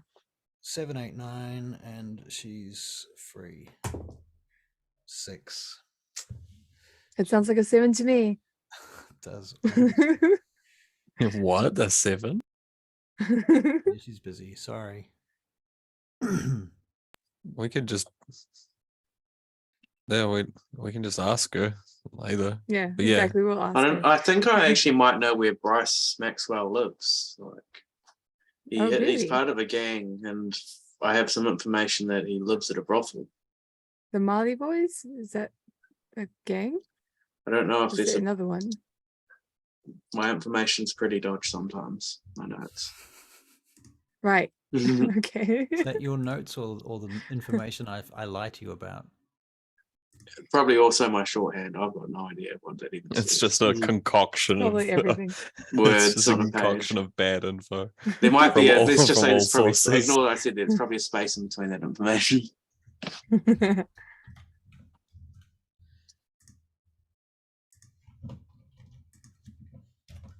[SPEAKER 1] 7, 8, 9, and she's free. 6.
[SPEAKER 2] It sounds like a 7 to me.
[SPEAKER 1] It does.
[SPEAKER 4] What? A 7?
[SPEAKER 1] Yeah, she's busy. Sorry.
[SPEAKER 4] We could just we can just ask her later.
[SPEAKER 2] Yeah,
[SPEAKER 4] But yeah.
[SPEAKER 2] exactly. We'll ask her.
[SPEAKER 3] I think I actually might know where Bryce Maxwell lives. Like, He's
[SPEAKER 2] really?
[SPEAKER 3] part of a gang, and I have some information that he lives at a brothel.
[SPEAKER 2] The Mali Boys? Is that a gang?
[SPEAKER 3] I don't know if
[SPEAKER 2] Is
[SPEAKER 3] there's
[SPEAKER 2] it another one?
[SPEAKER 3] my information's pretty dodgy sometimes. My notes.
[SPEAKER 2] Right.
[SPEAKER 3] Probably
[SPEAKER 2] Okay.
[SPEAKER 1] Is that your notes or the information I lie to you about?
[SPEAKER 3] also my shorthand. I've got no idea what that even
[SPEAKER 4] It's
[SPEAKER 3] says.
[SPEAKER 4] just a concoction
[SPEAKER 2] Probably
[SPEAKER 4] of
[SPEAKER 2] everything.
[SPEAKER 4] it's
[SPEAKER 3] Words
[SPEAKER 4] just a
[SPEAKER 3] on a
[SPEAKER 4] concoction
[SPEAKER 3] page.
[SPEAKER 4] of bad info.
[SPEAKER 3] There might be
[SPEAKER 4] From
[SPEAKER 3] a. Let's
[SPEAKER 4] all-
[SPEAKER 3] just
[SPEAKER 4] from
[SPEAKER 3] say
[SPEAKER 4] all
[SPEAKER 3] there's probably.
[SPEAKER 4] sources.
[SPEAKER 3] Ignore what I said. There's probably a space in between that information.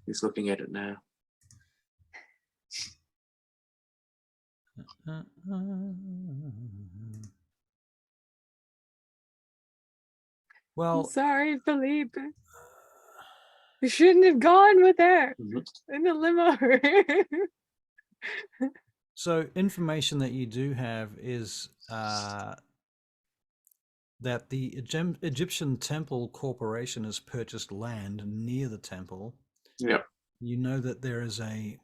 [SPEAKER 3] He's looking at it now.
[SPEAKER 2] I'm
[SPEAKER 1] Well,
[SPEAKER 2] sorry, Philippe. You shouldn't have gone with her
[SPEAKER 3] Mhm.
[SPEAKER 2] in the limo.
[SPEAKER 1] so information that you do have is that the Egyptian Temple Corporation has purchased land near the temple.
[SPEAKER 3] Yep.
[SPEAKER 1] You know that there is a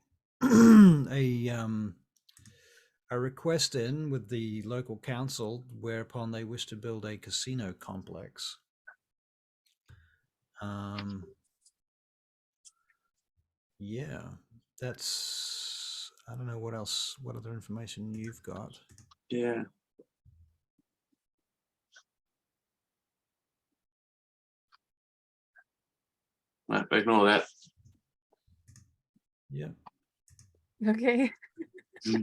[SPEAKER 1] a request in with the local council whereupon they wish to build a casino complex. Yeah, that's, I don't know what else, what other information you've got.
[SPEAKER 3] Yeah. No, ignore that.
[SPEAKER 1] Yeah.
[SPEAKER 2] Okay.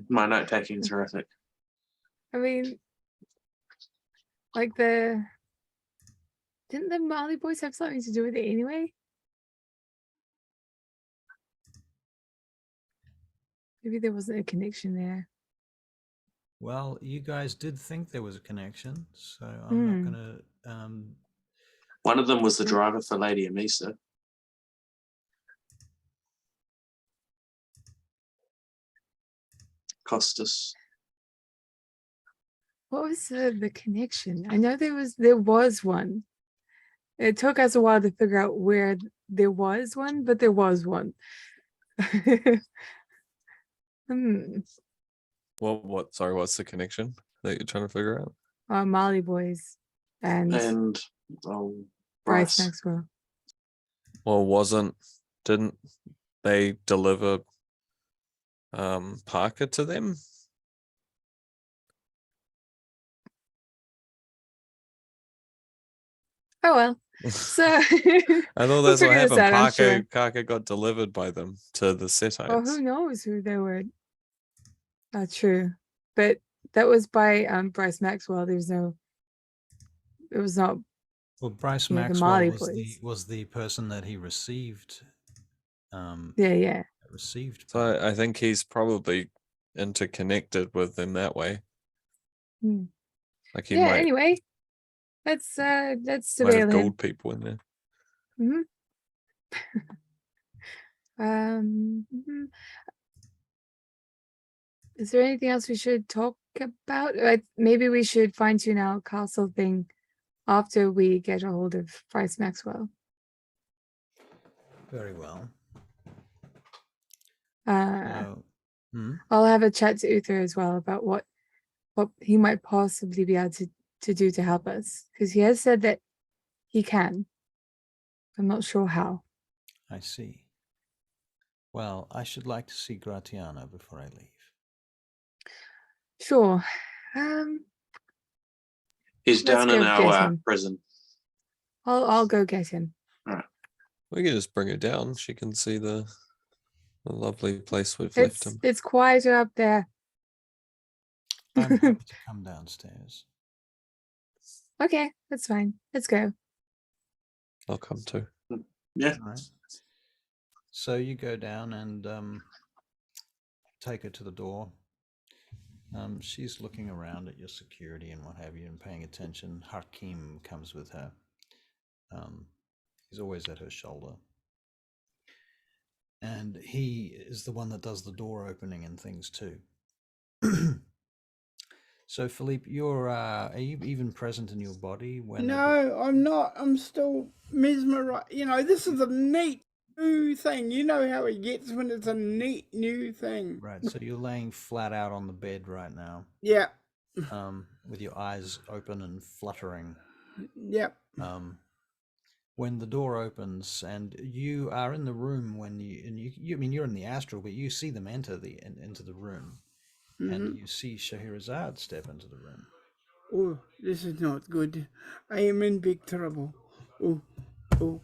[SPEAKER 3] My note taking is horrific.
[SPEAKER 2] I mean, like didn't the Mali Boys have something to do with it anyway? Maybe there wasn't a connection there.
[SPEAKER 1] Well, you guys did think there was a connection, so I'm not going to.
[SPEAKER 3] One of them was the driver for Lady Amissa. Costas.
[SPEAKER 2] What was the connection? I know there was one. It took us a while to figure out where there was one, but there was one.
[SPEAKER 4] What? Sorry, what's the connection that you're trying to figure out?
[SPEAKER 2] Mali Boys and Bryce Maxwell.
[SPEAKER 4] Well, didn't they deliver Parker to them?
[SPEAKER 2] Oh well. So
[SPEAKER 4] I thought that's what
[SPEAKER 2] figure this
[SPEAKER 4] happened.
[SPEAKER 2] out, I'm sure.
[SPEAKER 4] Parker got delivered by them to the Setites.
[SPEAKER 2] Well, who knows who they were? True, but that was by Bryce Maxwell. It was not.
[SPEAKER 1] Well, Bryce
[SPEAKER 2] Yeah, the
[SPEAKER 1] Maxwell
[SPEAKER 2] Mali
[SPEAKER 1] was
[SPEAKER 2] Boys.
[SPEAKER 1] the person that he received.
[SPEAKER 2] Yeah.
[SPEAKER 1] Received.
[SPEAKER 4] So I think he's probably interconnected with them that way. Like he might.
[SPEAKER 2] Anyway, that's
[SPEAKER 4] might
[SPEAKER 2] surveil
[SPEAKER 4] have
[SPEAKER 2] him.
[SPEAKER 4] gold people in there.
[SPEAKER 2] Is there anything else we should talk about? Maybe we should fine tune our castle thing after we get a hold of Bryce Maxwell.
[SPEAKER 1] Very well.
[SPEAKER 2] I'll have a chat to Uther as well about what he might possibly be able to do to help us, because he has said that he can. I'm not sure how.
[SPEAKER 1] I see. Well, I should like to see Gratiano before I leave.
[SPEAKER 2] Sure.
[SPEAKER 3] He's down in our prison.
[SPEAKER 2] I'll go get him.
[SPEAKER 3] All right.
[SPEAKER 4] We can just bring her down. She can see the lovely place we've left him.
[SPEAKER 2] It's quieter up there.
[SPEAKER 1] I'm happy to come downstairs.
[SPEAKER 2] Okay, that's fine. Let's go.
[SPEAKER 4] I'll come too.
[SPEAKER 3] Yeah.
[SPEAKER 1] All right. So you go down and take her to the door. She's looking around at your security and what have you and paying attention. Hakim comes with her. He's always at her shoulder. And he is the one that does the door opening and things too. So, Philippe, are you even present in your body when?
[SPEAKER 5] No, I'm not. I'm still mesmerized. This is a neat new thing. You know how it gets when it's a neat new thing.
[SPEAKER 1] Right. So you're laying flat out on the bed right now,
[SPEAKER 5] Yeah.
[SPEAKER 1] with your eyes open and fluttering.
[SPEAKER 5] Yep.
[SPEAKER 1] When the door opens and you are in the room, when you I mean you're in the astral, but you see them enter into the room, and you see Shahirozade step into the room.
[SPEAKER 5] Oh, this is not good. I am in big trouble. Oh,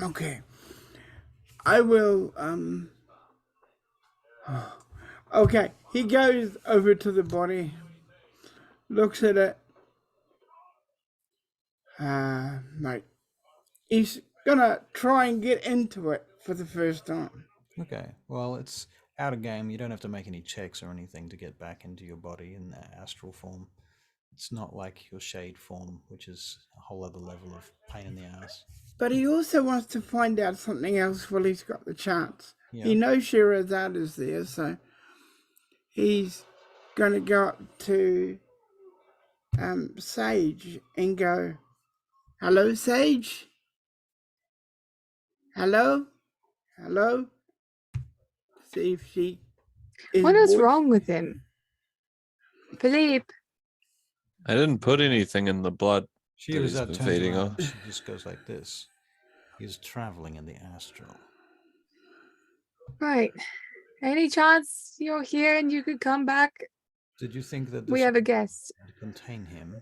[SPEAKER 5] okay. I will, okay. He goes over to the body, looks at it. Like, he's gonna try and get into it for the first time.
[SPEAKER 1] Okay. Well, it's out of game. You don't have to make any checks or anything to get back into your body in the astral form. It's not like your shade form, which is a whole other level of pain in the ass.
[SPEAKER 5] But he also wants to find out something else while he's got the chance.
[SPEAKER 1] Yeah.
[SPEAKER 5] He knows Shahirozade is there, so he's gonna go up to Sage and go, "Hello, Sage? Hello? Hello?" See if she is
[SPEAKER 2] What is
[SPEAKER 5] voice-
[SPEAKER 2] wrong with him? Philippe.
[SPEAKER 4] I didn't put anything in the blood. He's
[SPEAKER 1] Shahirozade
[SPEAKER 4] been
[SPEAKER 1] turns
[SPEAKER 4] feeding
[SPEAKER 1] around
[SPEAKER 4] off.
[SPEAKER 1] and she just goes like this. He's traveling in the astral.
[SPEAKER 2] Right. Any chance you're here and you could come back?
[SPEAKER 1] Did you think that this
[SPEAKER 2] We have a guest.
[SPEAKER 1] would contain him?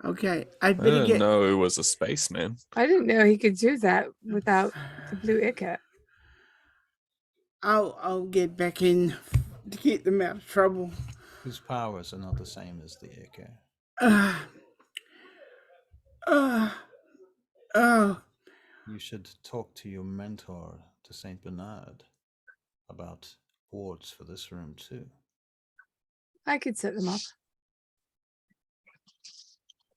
[SPEAKER 5] Okay, I
[SPEAKER 4] I
[SPEAKER 5] better
[SPEAKER 4] didn't
[SPEAKER 5] get.
[SPEAKER 4] know he was a spaceman.
[SPEAKER 2] I didn't know he could do that without the blue ichor.
[SPEAKER 5] I'll get back in to get them out of trouble.
[SPEAKER 1] His powers are not the same as the Iker.
[SPEAKER 5] Oh,
[SPEAKER 1] You should talk to your mentor, to Saint Bernard, about wards for this room too.
[SPEAKER 2] I could set them up.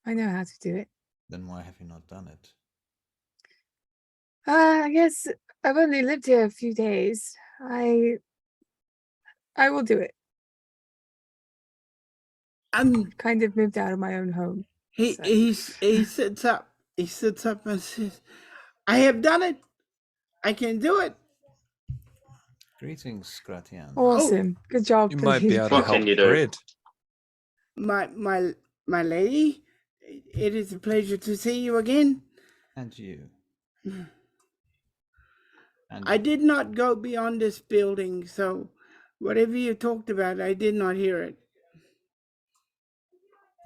[SPEAKER 2] I know how to do it.
[SPEAKER 1] Then why have you not done it?
[SPEAKER 2] I guess I've only lived here a few days. I will do it. Kind of moved out of my own home.
[SPEAKER 5] he
[SPEAKER 2] So-
[SPEAKER 5] he sits up. He sits up and says, "I have done it. I can do it."
[SPEAKER 1] Greetings, Gratian.
[SPEAKER 2] Awesome. Good job.
[SPEAKER 4] You might be
[SPEAKER 2] Philippe.
[SPEAKER 4] able to
[SPEAKER 3] What
[SPEAKER 4] help
[SPEAKER 3] can you do?
[SPEAKER 4] Bread.
[SPEAKER 5] My lady, it is a pleasure to see you again.
[SPEAKER 1] And you. And
[SPEAKER 5] I did not go beyond this building, so whatever you talked about, I did not hear it.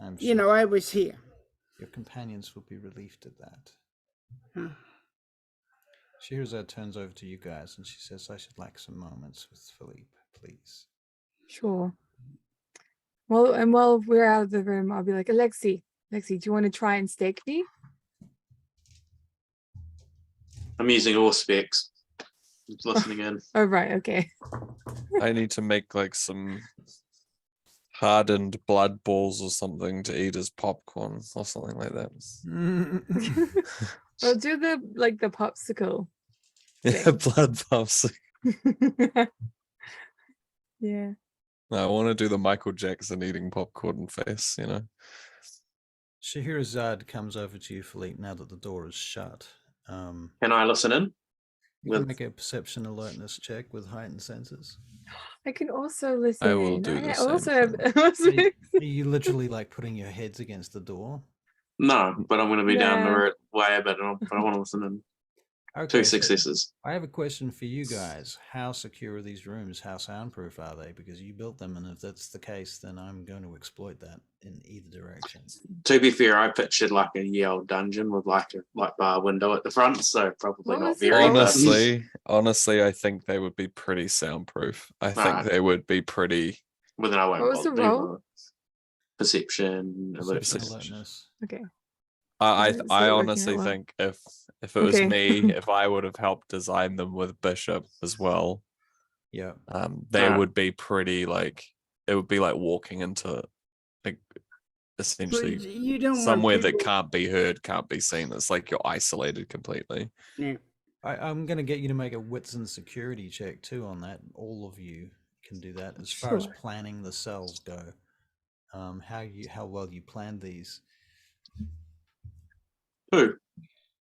[SPEAKER 1] I'm sure
[SPEAKER 5] You know, I was here.
[SPEAKER 1] your companions will be relieved at that.
[SPEAKER 5] Huh.
[SPEAKER 1] Shahirozade turns over to you guys and she says, I should like some moments with Philippe, please.
[SPEAKER 2] Sure. Well, and while we're out of the room, I'll be like, Alexi, do you want to try and stake me?
[SPEAKER 3] I'm using all specs. Just listening in.
[SPEAKER 2] Oh, right. Okay.
[SPEAKER 4] I need to make like some hardened blood balls or something to eat as popcorn or something like that.
[SPEAKER 2] I'll do the popsicle.
[SPEAKER 4] Yeah, blood puffs.
[SPEAKER 2] Yeah.
[SPEAKER 4] I want to do the Michael Jackson eating popcorn face, you know.
[SPEAKER 1] Shahirozade comes over to you, Philippe, now that the door is shut.
[SPEAKER 3] Can I listen in?
[SPEAKER 1] You can
[SPEAKER 3] With-
[SPEAKER 1] make a perception alertness check with heightened senses.
[SPEAKER 2] I can also listen.
[SPEAKER 4] I will do the same
[SPEAKER 2] also
[SPEAKER 4] thing.
[SPEAKER 2] have.
[SPEAKER 1] Are you literally like putting your heads against the door?
[SPEAKER 3] No, but I'm going to be down the
[SPEAKER 2] No.
[SPEAKER 3] road way a bit, but I want to listen in.
[SPEAKER 1] Okay,
[SPEAKER 3] Two
[SPEAKER 1] so
[SPEAKER 3] successes.
[SPEAKER 1] I have a question for you guys. How secure are these rooms? How soundproof are they? Because you built them, and if that's the case, then I'm going to exploit that in either direction.
[SPEAKER 3] To be fair, I pictured like a ye old dungeon with like a bar window at the front, so probably
[SPEAKER 2] What
[SPEAKER 3] not
[SPEAKER 2] was it?
[SPEAKER 3] very. but-
[SPEAKER 4] Honestly, I think they would be pretty soundproof. I think
[SPEAKER 3] Alright.
[SPEAKER 4] they would be pretty.
[SPEAKER 3] Well, then I won't
[SPEAKER 2] What was the
[SPEAKER 3] bother doing
[SPEAKER 2] roll?
[SPEAKER 3] that. Perception,
[SPEAKER 1] Perception
[SPEAKER 3] alertness.
[SPEAKER 1] alertness.
[SPEAKER 2] Okay.
[SPEAKER 4] I
[SPEAKER 2] Doesn't
[SPEAKER 4] I
[SPEAKER 2] start working out
[SPEAKER 4] honestly
[SPEAKER 2] well.
[SPEAKER 4] think if it was
[SPEAKER 2] Okay.
[SPEAKER 4] me, if I would have helped design them with Bishop as well,
[SPEAKER 1] Yeah.
[SPEAKER 4] they
[SPEAKER 3] Ah.
[SPEAKER 4] would be pretty like it would be like walking into like
[SPEAKER 5] But
[SPEAKER 4] essentially
[SPEAKER 5] you don't
[SPEAKER 4] somewhere
[SPEAKER 5] want
[SPEAKER 4] that
[SPEAKER 5] people,
[SPEAKER 4] can't be heard, can't be seen. It's like you're isolated completely.
[SPEAKER 5] Yeah.
[SPEAKER 1] I'm going to get you to make a wits and security check too on that. All of you can do that. As far as
[SPEAKER 2] Sure.
[SPEAKER 1] planning the cells go, how well you planned these.
[SPEAKER 3] Who?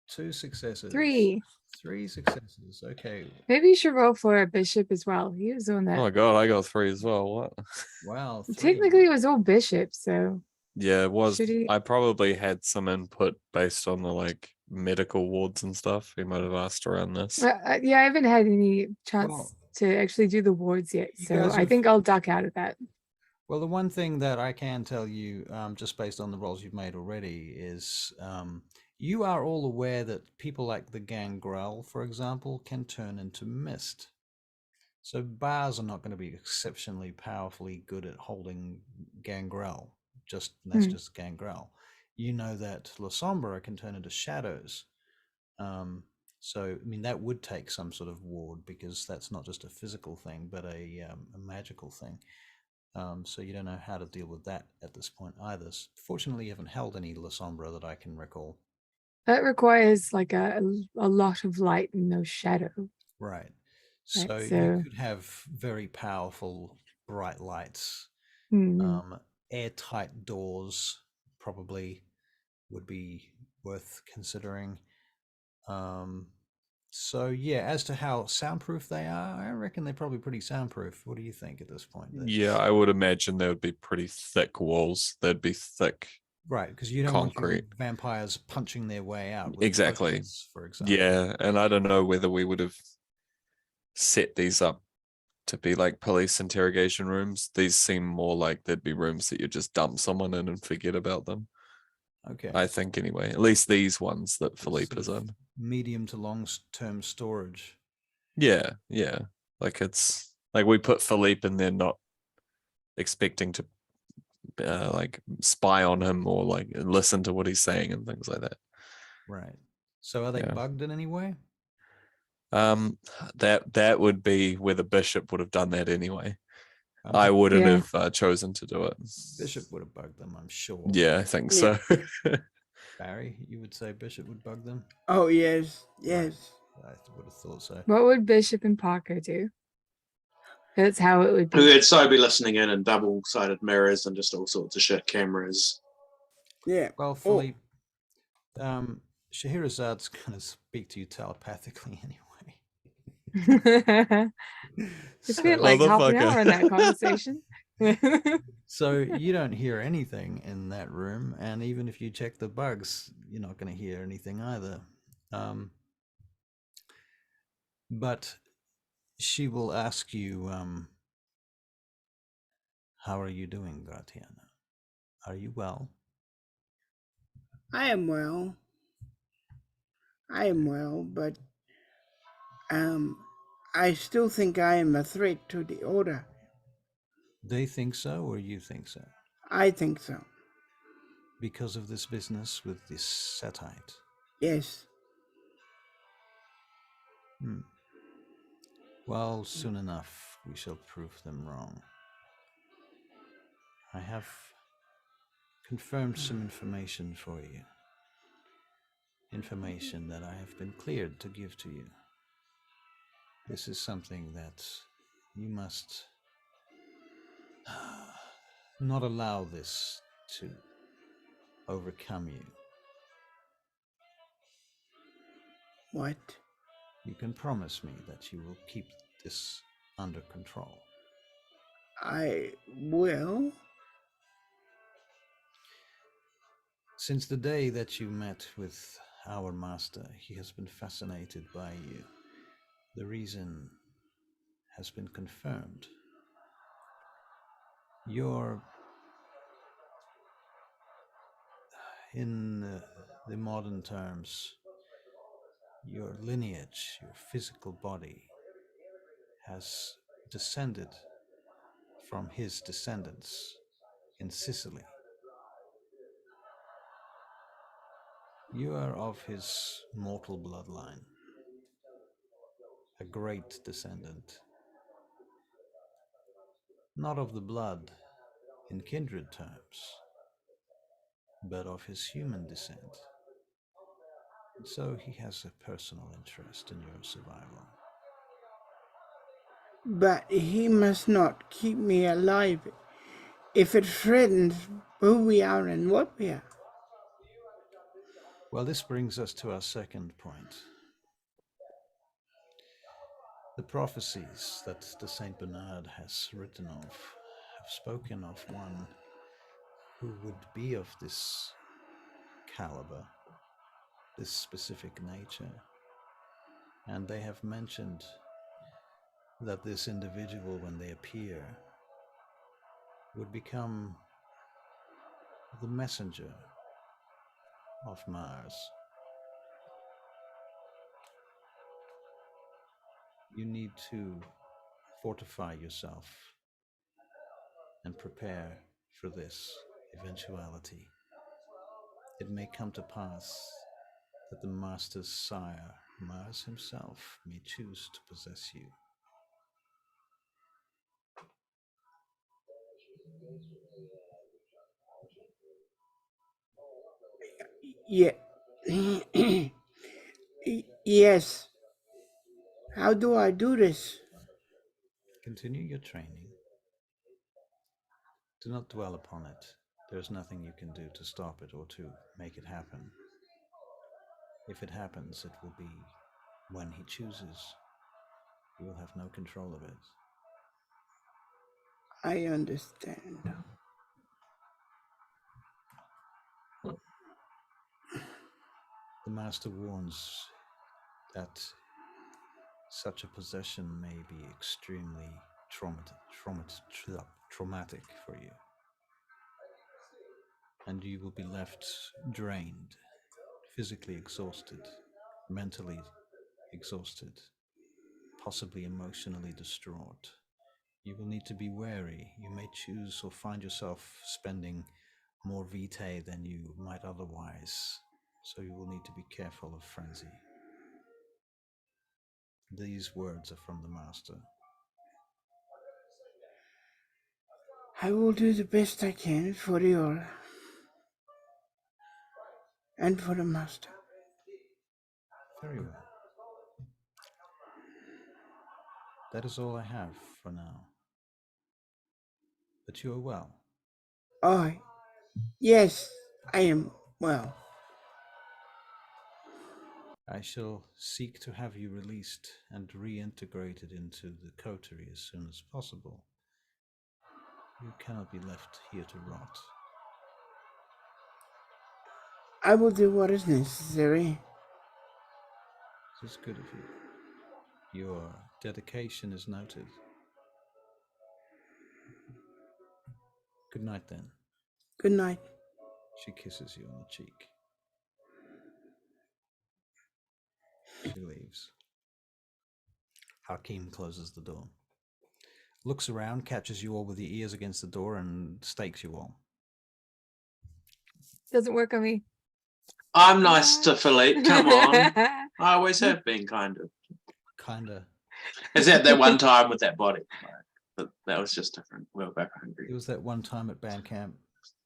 [SPEAKER 1] 2 successes.
[SPEAKER 2] 3.
[SPEAKER 1] 3 successes. Okay.
[SPEAKER 2] Maybe you should roll for a bishop as well. He was the one
[SPEAKER 4] Oh
[SPEAKER 2] that
[SPEAKER 4] my god, I got 3 as well. What?
[SPEAKER 1] Wow. 3.
[SPEAKER 2] technically it was all bishops, so
[SPEAKER 4] Yeah, it was.
[SPEAKER 2] should he?
[SPEAKER 4] I probably had some input based on the like medical wards and stuff. He might have asked around this.
[SPEAKER 2] Yeah, I haven't had any chance
[SPEAKER 1] Well,
[SPEAKER 2] to actually do the wards yet,
[SPEAKER 1] you
[SPEAKER 2] so
[SPEAKER 1] guys
[SPEAKER 2] I
[SPEAKER 1] have-
[SPEAKER 2] think I'll duck out of that.
[SPEAKER 1] Well, the one thing that I can tell you, just based on the rolls you've made already, is you are all aware that people like the gangrel, for example, can turn into mist. So bars are not going to be exceptionally powerfully good at holding gangrel. That's just gangrel. You know that La Sombra can turn into shadows. So I mean that would take some sort of ward, because that's not just a physical thing, but a magical thing. So you don't know how to deal with that at this point either. Fortunately, you haven't held any La Sombra that I can recall.
[SPEAKER 2] That requires like a lot of light and no shadow.
[SPEAKER 1] Right. So
[SPEAKER 2] Right,
[SPEAKER 1] you
[SPEAKER 2] so-
[SPEAKER 1] could have very powerful bright lights.
[SPEAKER 2] Mhm.
[SPEAKER 1] Airtight doors probably would be worth considering. So yeah, as to how soundproof they are, I reckon they're probably pretty soundproof. What do you think at this point?
[SPEAKER 4] Yeah, I would imagine there would be pretty thick walls. They'd be thick.
[SPEAKER 1] Right, because you don't want your
[SPEAKER 4] Concrete.
[SPEAKER 1] vampires punching their way out with
[SPEAKER 4] Exactly.
[SPEAKER 1] potions, for example.
[SPEAKER 4] Yeah, and I don't know whether we would have set these up to be like police interrogation rooms. These seem more like they'd be rooms that you just dump someone in and forget about them.
[SPEAKER 1] Okay.
[SPEAKER 4] I think anyway. At least these ones that
[SPEAKER 1] It's
[SPEAKER 4] Philippe
[SPEAKER 1] sort
[SPEAKER 4] is
[SPEAKER 1] of
[SPEAKER 4] in.
[SPEAKER 1] medium to long term storage.
[SPEAKER 4] Yeah, yeah. Like it's like we put Philippe in there not expecting to like spy on him or like listen to what he's saying and things like that.
[SPEAKER 1] Right. So are they
[SPEAKER 4] Yeah.
[SPEAKER 1] bugged in any way?
[SPEAKER 4] That would be where the bishop would have done that anyway.
[SPEAKER 1] I'm
[SPEAKER 4] I
[SPEAKER 1] thinking
[SPEAKER 4] wouldn't
[SPEAKER 2] Yeah.
[SPEAKER 4] have chosen to do it.
[SPEAKER 1] Bishop would have bugged them, I'm sure.
[SPEAKER 4] Yeah, I think
[SPEAKER 5] Yeah.
[SPEAKER 4] so.
[SPEAKER 1] Barry, you would say Bishop would bug them?
[SPEAKER 5] Oh, yes,
[SPEAKER 1] Right.
[SPEAKER 5] yes.
[SPEAKER 1] I would have thought so.
[SPEAKER 2] What would Bishop and Parker do? That's how it would
[SPEAKER 3] Who
[SPEAKER 2] be.
[SPEAKER 3] would so be listening in and double-sided mirrors and just all sorts of shit cameras.
[SPEAKER 5] Yeah.
[SPEAKER 1] Well, Philippe, Shahirazade's going to speak to you telepathically anyway.
[SPEAKER 2] It's
[SPEAKER 1] So-
[SPEAKER 2] been like half an
[SPEAKER 4] Motherfucker.
[SPEAKER 2] hour in that conversation.
[SPEAKER 1] So you don't hear anything in that room, and even if you check the bugs, you're not going to hear anything either. But she will ask you, how are you doing, Gratiana? Are you well?
[SPEAKER 5] I am well. But I still think I am a threat to the order.
[SPEAKER 1] They think so, or you think so?
[SPEAKER 5] I think so.
[SPEAKER 1] Because of this business with this Setite.
[SPEAKER 5] Yes.
[SPEAKER 1] Well, soon enough we shall prove them wrong. I have confirmed some information for you. Information that I have been cleared to give to you. This is something that you must not allow this to overcome you.
[SPEAKER 5] What?
[SPEAKER 1] You can promise me that you will keep this under control.
[SPEAKER 5] I will.
[SPEAKER 1] Since the day that you met with our master, he has been fascinated by you. The reason has been confirmed. Your, in the modern terms, your lineage, your physical body, has descended from his descendants in Sicily. You are of his mortal bloodline, a great descendant, not of the blood in kindred terms, but of his human descent. So he has a personal interest in your survival.
[SPEAKER 5] But he must not keep me alive if it threatens who we are and what we are.
[SPEAKER 1] Well, this brings us to our second point. The prophecies that the Saint Bernard has written of have spoken of one who would be of this caliber, this specific nature. And they have mentioned that this individual, when they appear, would become the messenger of Mars. You need to fortify yourself and prepare for this eventuality. It may come to pass that the Master's sire, Mars himself, may choose to possess you.
[SPEAKER 5] Yeah. Yes. How do I do this?
[SPEAKER 1] Continue your training. Do not dwell upon it. There is nothing you can do to stop it or to make it happen. If it happens, it will be when he chooses. You will have no control of it.
[SPEAKER 5] I understand.
[SPEAKER 1] The Master warns that such a possession may be extremely traumatic for you. And you will be left drained, physically exhausted, mentally exhausted, possibly emotionally distraught. You will need to be wary. You may choose or find yourself spending more vitae than you might otherwise, so you will need to be careful of frenzy. These words are from the Master.
[SPEAKER 5] I will do the best I can for the Order and for the Master.
[SPEAKER 1] Very well. That is all I have for now. But you are well.
[SPEAKER 5] Oh, yes, I am well.
[SPEAKER 1] I shall seek to have you released and reintegrated into the coterie as soon as possible. You cannot be left here to rot.
[SPEAKER 5] I will do what is necessary.
[SPEAKER 1] This is good of you. Your dedication is noted. Good night, then.
[SPEAKER 5] Good night.
[SPEAKER 1] She kisses you on the cheek. She leaves. Hakim closes the door. Looks around, catches you all with your ears against the door, and stakes you all.
[SPEAKER 2] Doesn't work on me.
[SPEAKER 3] I'm nice to Philippe. Come on. I always have been, kind of.
[SPEAKER 1] Kinda.
[SPEAKER 3] Except that one time with that body. But that was just different. We were back hungry.
[SPEAKER 1] It was that one time at band camp.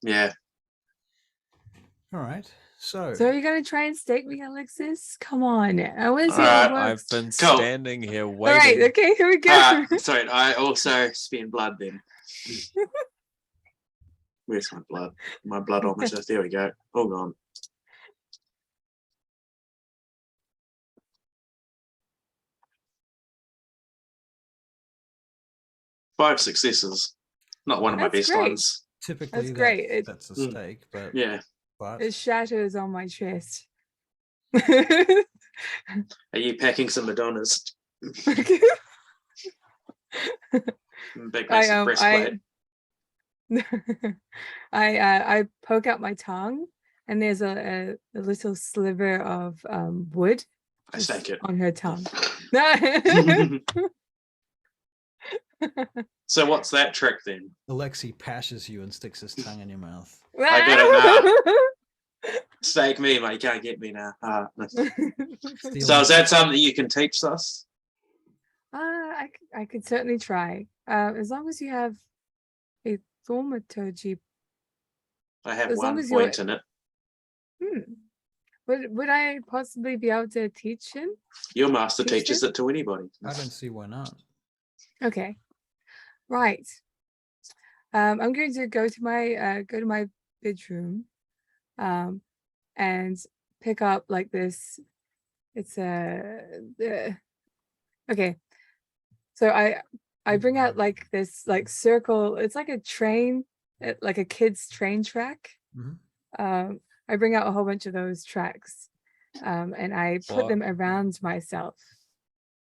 [SPEAKER 3] Yeah.
[SPEAKER 1] All right. So
[SPEAKER 2] are you gonna try and stake me, Alexis? Come on. I want to see
[SPEAKER 3] Alright,
[SPEAKER 2] how it
[SPEAKER 4] I've
[SPEAKER 2] works.
[SPEAKER 4] been
[SPEAKER 3] Cool.
[SPEAKER 4] standing here
[SPEAKER 2] All right,
[SPEAKER 4] waiting.
[SPEAKER 2] okay, here we go.
[SPEAKER 3] Sorry, I also spend blood then. Where's my blood? My bloodometer. There we go. All gone. Five successes. Not one of my
[SPEAKER 2] That's
[SPEAKER 3] best
[SPEAKER 2] great.
[SPEAKER 3] ones.
[SPEAKER 1] typically
[SPEAKER 2] That's great.
[SPEAKER 1] that's a
[SPEAKER 3] Mm.
[SPEAKER 1] stake, but
[SPEAKER 3] Yeah.
[SPEAKER 2] It shatters on my chest.
[SPEAKER 3] Are you packing some Madonnas? Big massive breastplate.
[SPEAKER 2] I poke out my tongue, and there's a little sliver of wood
[SPEAKER 3] I stake it.
[SPEAKER 2] on her tongue.
[SPEAKER 3] So what's that trick then?
[SPEAKER 1] Alexi pashes you and sticks his tongue in your mouth.
[SPEAKER 3] I got it now. Stake me, mate. You can't get me now. No. So is that something you can teach us?
[SPEAKER 2] I could certainly try. As long as you have a thaumaturgy.
[SPEAKER 3] I have
[SPEAKER 2] As long
[SPEAKER 3] one
[SPEAKER 2] as you're-
[SPEAKER 3] point in it.
[SPEAKER 2] Would I possibly be able to teach him?
[SPEAKER 3] Your master
[SPEAKER 2] Teach
[SPEAKER 3] teaches
[SPEAKER 2] them?
[SPEAKER 3] it to anybody.
[SPEAKER 1] I don't see why not.
[SPEAKER 2] Okay, right. I'm going to go to my bedroom, and pick up like this. It's okay. So I bring out like this like circle. It's like a train, like a kid's train track.
[SPEAKER 1] Mhm.
[SPEAKER 2] I bring out a whole bunch of those tracks, and I put them around myself.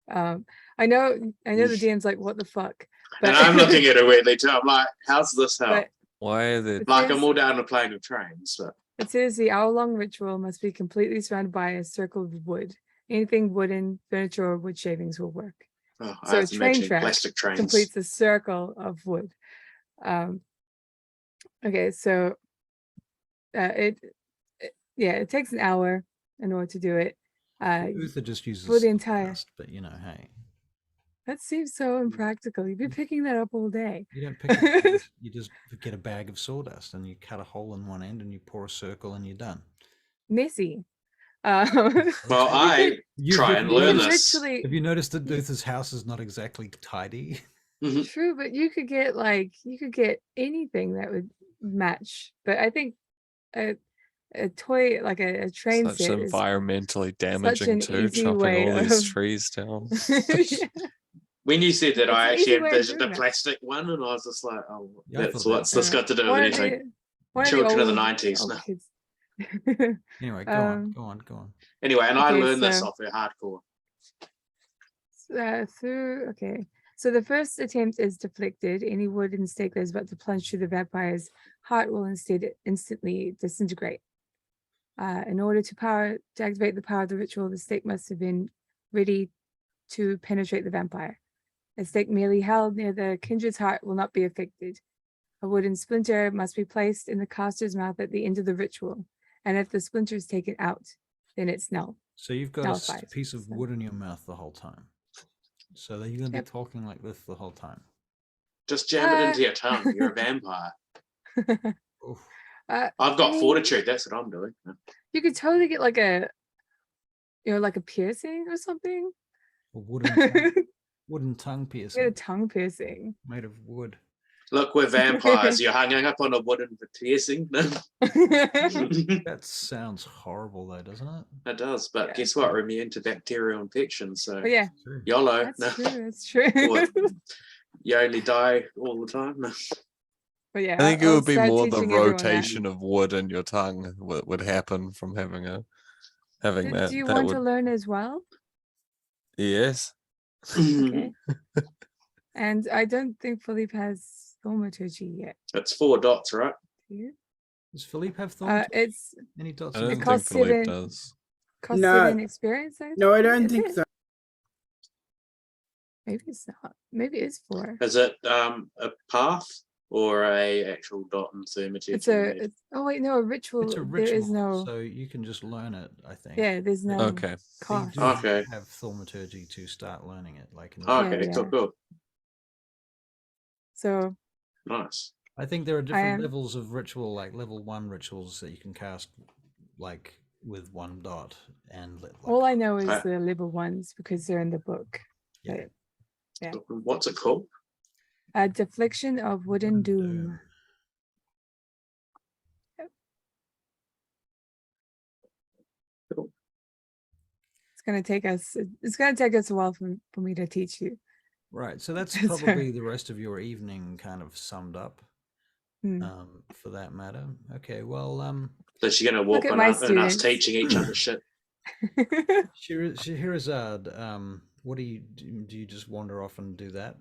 [SPEAKER 2] I know the DM's like, what the fuck? But
[SPEAKER 3] And I'm looking at it weirdly too. I'm like, how's this help?
[SPEAKER 2] but
[SPEAKER 4] Why are they?
[SPEAKER 2] it
[SPEAKER 3] Like
[SPEAKER 2] says-
[SPEAKER 3] I'm all down a plane of trains, but
[SPEAKER 2] It says the hour-long ritual must be completely surrounded by a circle of wood. Anything wooden, furniture, or wood shavings will work.
[SPEAKER 3] I
[SPEAKER 2] So a
[SPEAKER 3] was
[SPEAKER 2] train
[SPEAKER 3] imagining
[SPEAKER 2] track
[SPEAKER 3] plastic trains.
[SPEAKER 2] completes a circle of wood. Okay, so it takes an hour in order to do it.
[SPEAKER 1] Uther just uses
[SPEAKER 2] for the entire-
[SPEAKER 1] sawdust, but you know, hey,
[SPEAKER 2] That seems so impractical. You'd be picking that up all day.
[SPEAKER 1] you don't pick it. You just get a bag of sawdust and you cut a hole in one end and you pour a circle and you're done.
[SPEAKER 2] Messy.
[SPEAKER 3] Well, I try and learn this.
[SPEAKER 2] literally
[SPEAKER 1] Have you noticed that Uther's house is not exactly tidy?
[SPEAKER 2] true, but you could get anything that would match. But I think a toy like a train
[SPEAKER 4] Such
[SPEAKER 2] set is
[SPEAKER 4] environmentally damaging
[SPEAKER 2] an
[SPEAKER 4] too,
[SPEAKER 2] easy
[SPEAKER 4] chopping
[SPEAKER 2] way
[SPEAKER 4] all these
[SPEAKER 2] of-
[SPEAKER 4] trees down.
[SPEAKER 2] Yeah.
[SPEAKER 3] When you said that,
[SPEAKER 2] It's
[SPEAKER 3] I
[SPEAKER 2] an
[SPEAKER 3] actually
[SPEAKER 2] easy way of
[SPEAKER 3] envisioned a
[SPEAKER 2] doing it.
[SPEAKER 3] plastic one, and I was just like, "Oh,
[SPEAKER 1] Yeah, I
[SPEAKER 3] that's
[SPEAKER 1] thought
[SPEAKER 3] what's this got to do with
[SPEAKER 2] One of
[SPEAKER 3] anything?"
[SPEAKER 2] one
[SPEAKER 3] Children of the
[SPEAKER 2] old-
[SPEAKER 3] 90s,
[SPEAKER 2] old
[SPEAKER 3] no.
[SPEAKER 2] kids.
[SPEAKER 1] Anyway, go
[SPEAKER 2] Um,
[SPEAKER 1] on.
[SPEAKER 3] Anyway, and I
[SPEAKER 2] Okay,
[SPEAKER 3] learned this
[SPEAKER 2] so-
[SPEAKER 3] off her hardcore.
[SPEAKER 2] So the first attempt is deflected. Any wooden stake that is about to plunge through the vampire's heart will instead instantly disintegrate. In order to activate the power of the ritual, the stake must have been ready to penetrate the vampire. A stake merely held near the kindred's heart will not be affected. A wooden splinter must be placed in the caster's mouth at the end of the ritual, and if the splinter is taken out, then it's null.
[SPEAKER 1] So you've got a
[SPEAKER 2] Nullified,
[SPEAKER 1] piece of
[SPEAKER 2] so-
[SPEAKER 1] wood in your mouth the whole time. So that you're going to
[SPEAKER 2] Yep.
[SPEAKER 1] be talking like this the whole time.
[SPEAKER 3] Just jam it into
[SPEAKER 2] Uh,
[SPEAKER 3] your tongue. You're a vampire.
[SPEAKER 1] Oof.
[SPEAKER 3] I've
[SPEAKER 2] I
[SPEAKER 3] got
[SPEAKER 2] mean,
[SPEAKER 3] fortitude. That's what I'm doing.
[SPEAKER 2] You could totally get like a piercing or something.
[SPEAKER 1] A wooden tongue
[SPEAKER 2] Get a
[SPEAKER 1] piercing
[SPEAKER 2] tongue piercing.
[SPEAKER 1] made of wood.
[SPEAKER 3] Look, we're vampires. You're hanging up on a wooden piercing. It
[SPEAKER 1] That sounds horrible, though, doesn't it?
[SPEAKER 3] does, but
[SPEAKER 2] Yeah.
[SPEAKER 3] guess what? We're immune to bacterial infection, so
[SPEAKER 2] But yeah,
[SPEAKER 1] True.
[SPEAKER 3] YOLO.
[SPEAKER 2] that's
[SPEAKER 3] No.
[SPEAKER 2] true. That's true.
[SPEAKER 3] Or you only die all the time. No.
[SPEAKER 2] But yeah,
[SPEAKER 4] I think it
[SPEAKER 2] I'll
[SPEAKER 4] would be
[SPEAKER 2] start
[SPEAKER 4] more the
[SPEAKER 2] teaching everyone that.
[SPEAKER 4] rotation of wood in your tongue would happen from having that.
[SPEAKER 2] Do you
[SPEAKER 4] that
[SPEAKER 2] want
[SPEAKER 4] would,
[SPEAKER 2] to learn as well?
[SPEAKER 4] Yes.
[SPEAKER 2] Okay. And I don't think Philippe has thaumaturgy yet.
[SPEAKER 3] It's 4 dots, right?
[SPEAKER 2] Do you?
[SPEAKER 1] Does Philippe have thorns?
[SPEAKER 2] It's
[SPEAKER 1] Any dots?
[SPEAKER 4] I
[SPEAKER 1] in
[SPEAKER 4] don't
[SPEAKER 1] it?
[SPEAKER 4] think
[SPEAKER 2] costs
[SPEAKER 4] Philippe
[SPEAKER 2] 7
[SPEAKER 4] does.
[SPEAKER 2] cost
[SPEAKER 5] No.
[SPEAKER 2] 7 experience.
[SPEAKER 5] No, I don't think so.
[SPEAKER 2] Maybe it's not. Maybe it's 4.
[SPEAKER 3] Is it a path or a actual dot and thermaturgy?
[SPEAKER 2] Oh wait, no, a ritual.
[SPEAKER 1] It's a
[SPEAKER 2] There is
[SPEAKER 1] ritual,
[SPEAKER 2] no.
[SPEAKER 1] so you can just learn it, I think.
[SPEAKER 2] Yeah, there's no
[SPEAKER 4] Okay.
[SPEAKER 1] So you
[SPEAKER 2] cost.
[SPEAKER 1] do
[SPEAKER 3] Okay.
[SPEAKER 1] have thaumaturgy to start learning it. Like, in
[SPEAKER 3] Okay,
[SPEAKER 2] Yeah,
[SPEAKER 3] cool,
[SPEAKER 2] yeah.
[SPEAKER 3] cool.
[SPEAKER 2] So
[SPEAKER 3] Nice.
[SPEAKER 1] I think there are different
[SPEAKER 2] am-
[SPEAKER 1] levels of ritual, like level 1 rituals that you can cast, like with 1 dot, and
[SPEAKER 2] all I know is
[SPEAKER 3] I-
[SPEAKER 2] the level ones because they're in the book.
[SPEAKER 1] Yeah.
[SPEAKER 2] But Yeah.
[SPEAKER 3] What's it called?
[SPEAKER 2] a deflection of wooden
[SPEAKER 1] Wooden
[SPEAKER 2] doom.
[SPEAKER 3] Cool.
[SPEAKER 2] It's gonna take us. It's gonna take us a while for me to teach you.
[SPEAKER 1] Right, so that's
[SPEAKER 2] Sorry.
[SPEAKER 1] probably the rest of your evening kind of summed up,
[SPEAKER 2] Hmm.
[SPEAKER 1] for that matter. Okay, well,
[SPEAKER 3] So she's gonna walk
[SPEAKER 2] at
[SPEAKER 3] on
[SPEAKER 2] my
[SPEAKER 3] us and us
[SPEAKER 2] students.
[SPEAKER 3] teaching each other shit.
[SPEAKER 1] Shahirozade, what do you do? Do you just wander off and do that?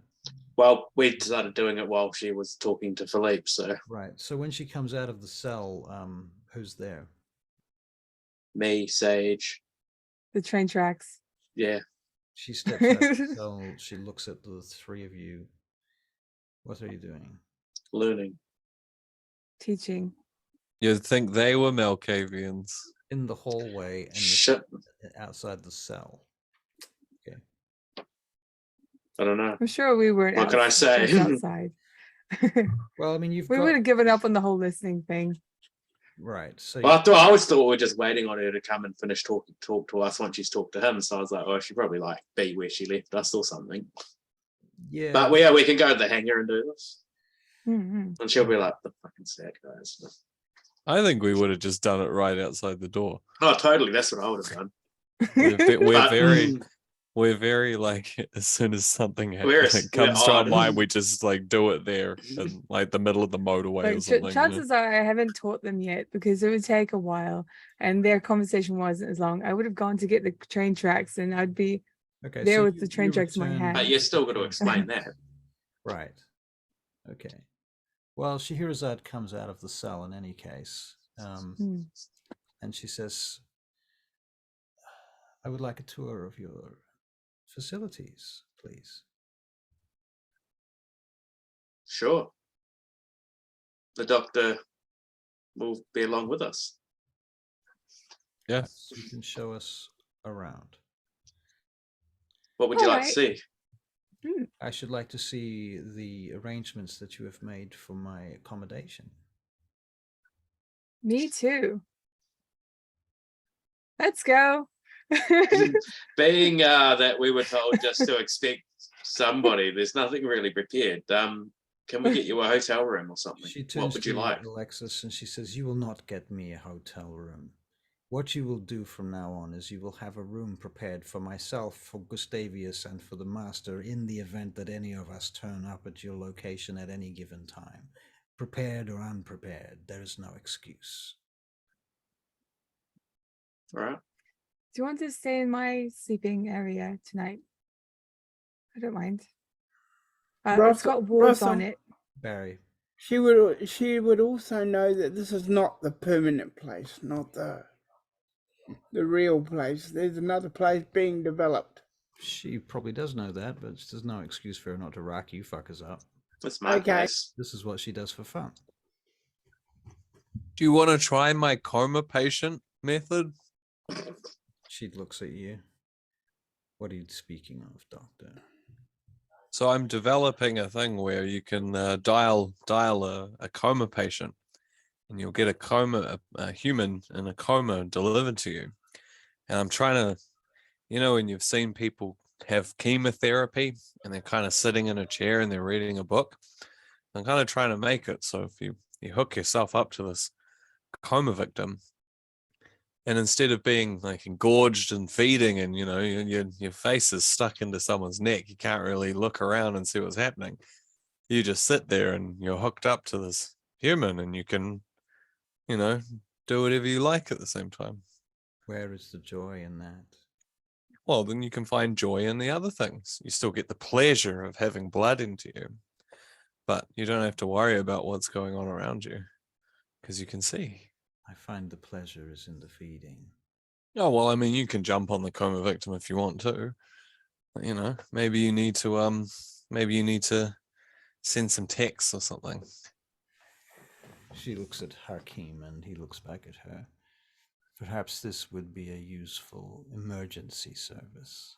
[SPEAKER 3] Well, we started doing it while she was talking to Philippe, so
[SPEAKER 1] Right, so when she comes out of the cell, who's there?
[SPEAKER 3] me, Sage,
[SPEAKER 2] The train tracks.
[SPEAKER 3] yeah.
[SPEAKER 1] She steps out of the cell, she looks at the 3 of you. What are you doing?
[SPEAKER 3] Learning.
[SPEAKER 2] Teaching.
[SPEAKER 4] You'd think they were Malkavians.
[SPEAKER 1] In the hallway and
[SPEAKER 3] Shit.
[SPEAKER 1] outside the cell.
[SPEAKER 3] I don't know.
[SPEAKER 2] I'm sure we weren't.
[SPEAKER 3] What can I say?
[SPEAKER 2] just outside.
[SPEAKER 1] Well, I mean, you've
[SPEAKER 2] We
[SPEAKER 1] got...
[SPEAKER 2] would have given up on the whole listening thing.
[SPEAKER 1] Right, so
[SPEAKER 3] Well, I always thought we were just waiting on her to come and finish talk to us once she's talked to him. So I was like, oh, she'd probably like be where she left us or something.
[SPEAKER 1] yeah.
[SPEAKER 3] But we can go to the hangar and do this.
[SPEAKER 2] Mhm.
[SPEAKER 3] And she'll be like, the fucking sad guys.
[SPEAKER 4] I think we would have just done it right outside the door.
[SPEAKER 3] Oh, totally. That's what I would have done.
[SPEAKER 4] We're
[SPEAKER 3] But,
[SPEAKER 4] very like as soon as something
[SPEAKER 3] We're-
[SPEAKER 4] comes
[SPEAKER 3] we're
[SPEAKER 4] to our
[SPEAKER 3] odd.
[SPEAKER 4] mind, we just like do it there in like the middle of the motorway or
[SPEAKER 2] Like,
[SPEAKER 4] something. you know?
[SPEAKER 2] chances are I haven't taught them yet because it would take a while and their conversation wasn't as long. I would have gone to get the train tracks and I'd be
[SPEAKER 1] Okay,
[SPEAKER 2] there
[SPEAKER 1] so
[SPEAKER 2] with the train tracks in my
[SPEAKER 1] return-
[SPEAKER 2] hand.
[SPEAKER 3] But you're still got to explain that.
[SPEAKER 1] Right. Okay. Well, Shahirozade comes out of the cell in any case,
[SPEAKER 2] Hmm.
[SPEAKER 1] and she says, "I would like a tour of your facilities, please."
[SPEAKER 3] Sure. The doctor will be along with us.
[SPEAKER 4] Yeah.
[SPEAKER 1] Perhaps you can show us around.
[SPEAKER 3] What would you like to
[SPEAKER 2] Alright.
[SPEAKER 3] see?
[SPEAKER 1] I should like to see the arrangements that you have made for my accommodation.
[SPEAKER 2] Me too. Let's go.
[SPEAKER 3] Being that we were told just to expect somebody, there's nothing really prepared. Can we get you a hotel room or something?
[SPEAKER 1] She
[SPEAKER 3] What
[SPEAKER 1] turns
[SPEAKER 3] would
[SPEAKER 1] to
[SPEAKER 3] you like?
[SPEAKER 1] Alexis and she says, "You will not get me a hotel room. What you will do from now on is you will have a room prepared for myself, for Gustavius, and for the master in the event that any of us turn up at your location at any given time. Prepared or unprepared, there is no excuse."
[SPEAKER 3] All right.
[SPEAKER 2] Do you want to stay in my sleeping area tonight? I don't mind. It's
[SPEAKER 5] Russell-
[SPEAKER 2] got wards on
[SPEAKER 5] Russell.
[SPEAKER 2] it.
[SPEAKER 1] Barry,
[SPEAKER 5] She would also know that this is not the permanent place, not the real place. There's another place being developed.
[SPEAKER 1] she probably does know that, but there's no excuse for her not to rack you fuckers up.
[SPEAKER 3] That's my
[SPEAKER 5] Okay.
[SPEAKER 3] place.
[SPEAKER 1] This is what she does for fun.
[SPEAKER 4] Do you want to try my coma patient method?
[SPEAKER 1] She looks at you. What are you speaking of, Doctor?
[SPEAKER 4] So I'm developing a thing where you can dial a coma patient, and you'll get a human in a coma delivered to you. And I'm trying to, when you've seen people have chemotherapy and they're kind of sitting in a chair and they're reading a book, I'm kind of trying to make it so if you hook yourself up to this coma victim, and instead of being like engorged and feeding and your face is stuck into someone's neck, you can't really look around and see what's happening. You just sit there and you're hooked up to this human and you can do whatever you like at the same time.
[SPEAKER 1] Where is the joy in that?
[SPEAKER 4] Well, then you can find joy in the other things. You still get the pleasure of having blood into you, but you don't have to worry about what's going on around you because you can see.
[SPEAKER 1] I find the pleasure is in the feeding.
[SPEAKER 4] Oh, well, I mean, you can jump on the coma victim if you want to. Maybe you need to send some texts or something.
[SPEAKER 1] She looks at Hakim and he looks back at her. Perhaps this would be a useful emergency service.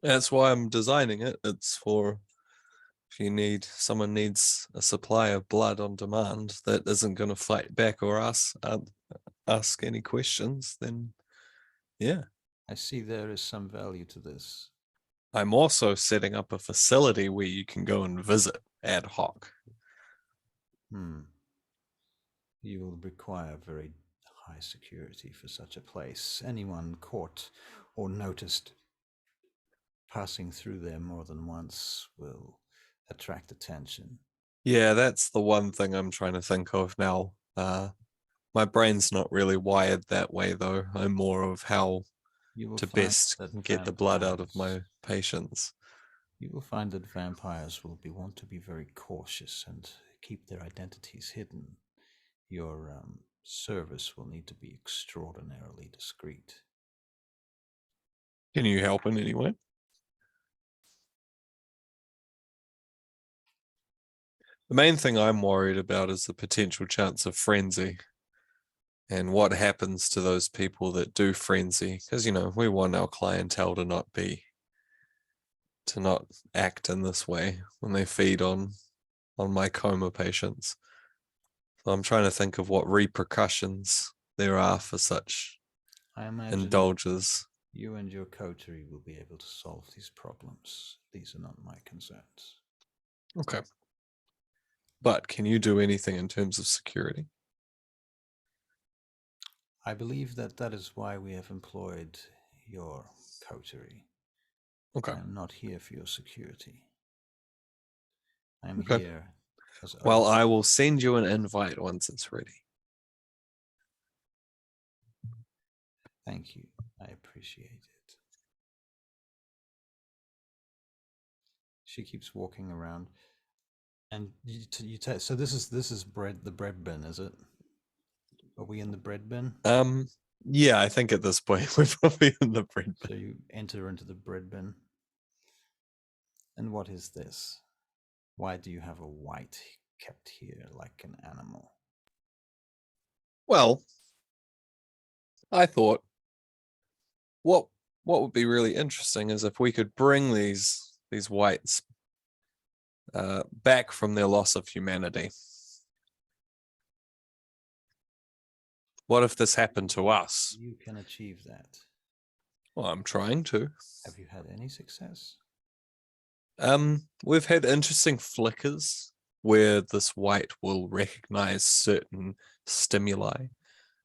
[SPEAKER 4] That's why I'm designing it. It's for if someone needs a supply of blood on demand that isn't going to fight back or ask any questions, then yeah.
[SPEAKER 1] I see there is some value to this.
[SPEAKER 4] I'm also setting up a facility where you can go and visit ad hoc.
[SPEAKER 1] You will require very high security for such a place. Anyone caught or noticed passing through there more than once will attract attention.
[SPEAKER 4] Yeah, that's the one thing I'm trying to think of now. My brain's not really wired that way, though. I'm more of how
[SPEAKER 1] You will
[SPEAKER 4] to
[SPEAKER 1] find
[SPEAKER 4] best
[SPEAKER 1] that
[SPEAKER 4] get the blood out of
[SPEAKER 1] vampires-
[SPEAKER 4] my patients.
[SPEAKER 1] You will find that vampires will want to be very cautious and keep their identities hidden. Your service will need to be extraordinarily discreet.
[SPEAKER 4] Can you help in any way? The main thing I'm worried about is the potential chance of frenzy and what happens to those people that do frenzy. Because, we want our clientele to not act in this way when they feed on my coma patients. So I'm trying to think of what repercussions there are for such
[SPEAKER 1] I imagine
[SPEAKER 4] indulges.
[SPEAKER 1] you and your coterie will be able to solve these problems. These are not my concerns.
[SPEAKER 4] Okay. But can you do anything in terms of security?
[SPEAKER 1] I believe that is why we have employed your coterie.
[SPEAKER 4] Okay.
[SPEAKER 1] I'm not here for your security. I'm
[SPEAKER 4] Okay.
[SPEAKER 1] here as
[SPEAKER 4] Well, I
[SPEAKER 1] oversight.
[SPEAKER 4] will send you an invite once it's ready.
[SPEAKER 1] Thank you. I appreciate it. She keeps walking around, and so this is bread. The bread bin, is it? Are we in the bread bin?
[SPEAKER 4] Yeah, I think at this point we're probably in the bread bin.
[SPEAKER 1] So you enter into the bread bin. And what is this? Why do you have a white kept here like an animal?
[SPEAKER 4] Well, I thought what would be really interesting is if we could bring these whites back from their loss of humanity. What if this happened to us?
[SPEAKER 1] You can achieve that.
[SPEAKER 4] Well, I'm trying to.
[SPEAKER 1] Have you had any success?
[SPEAKER 4] We've had interesting flickers where this white will recognize certain stimuli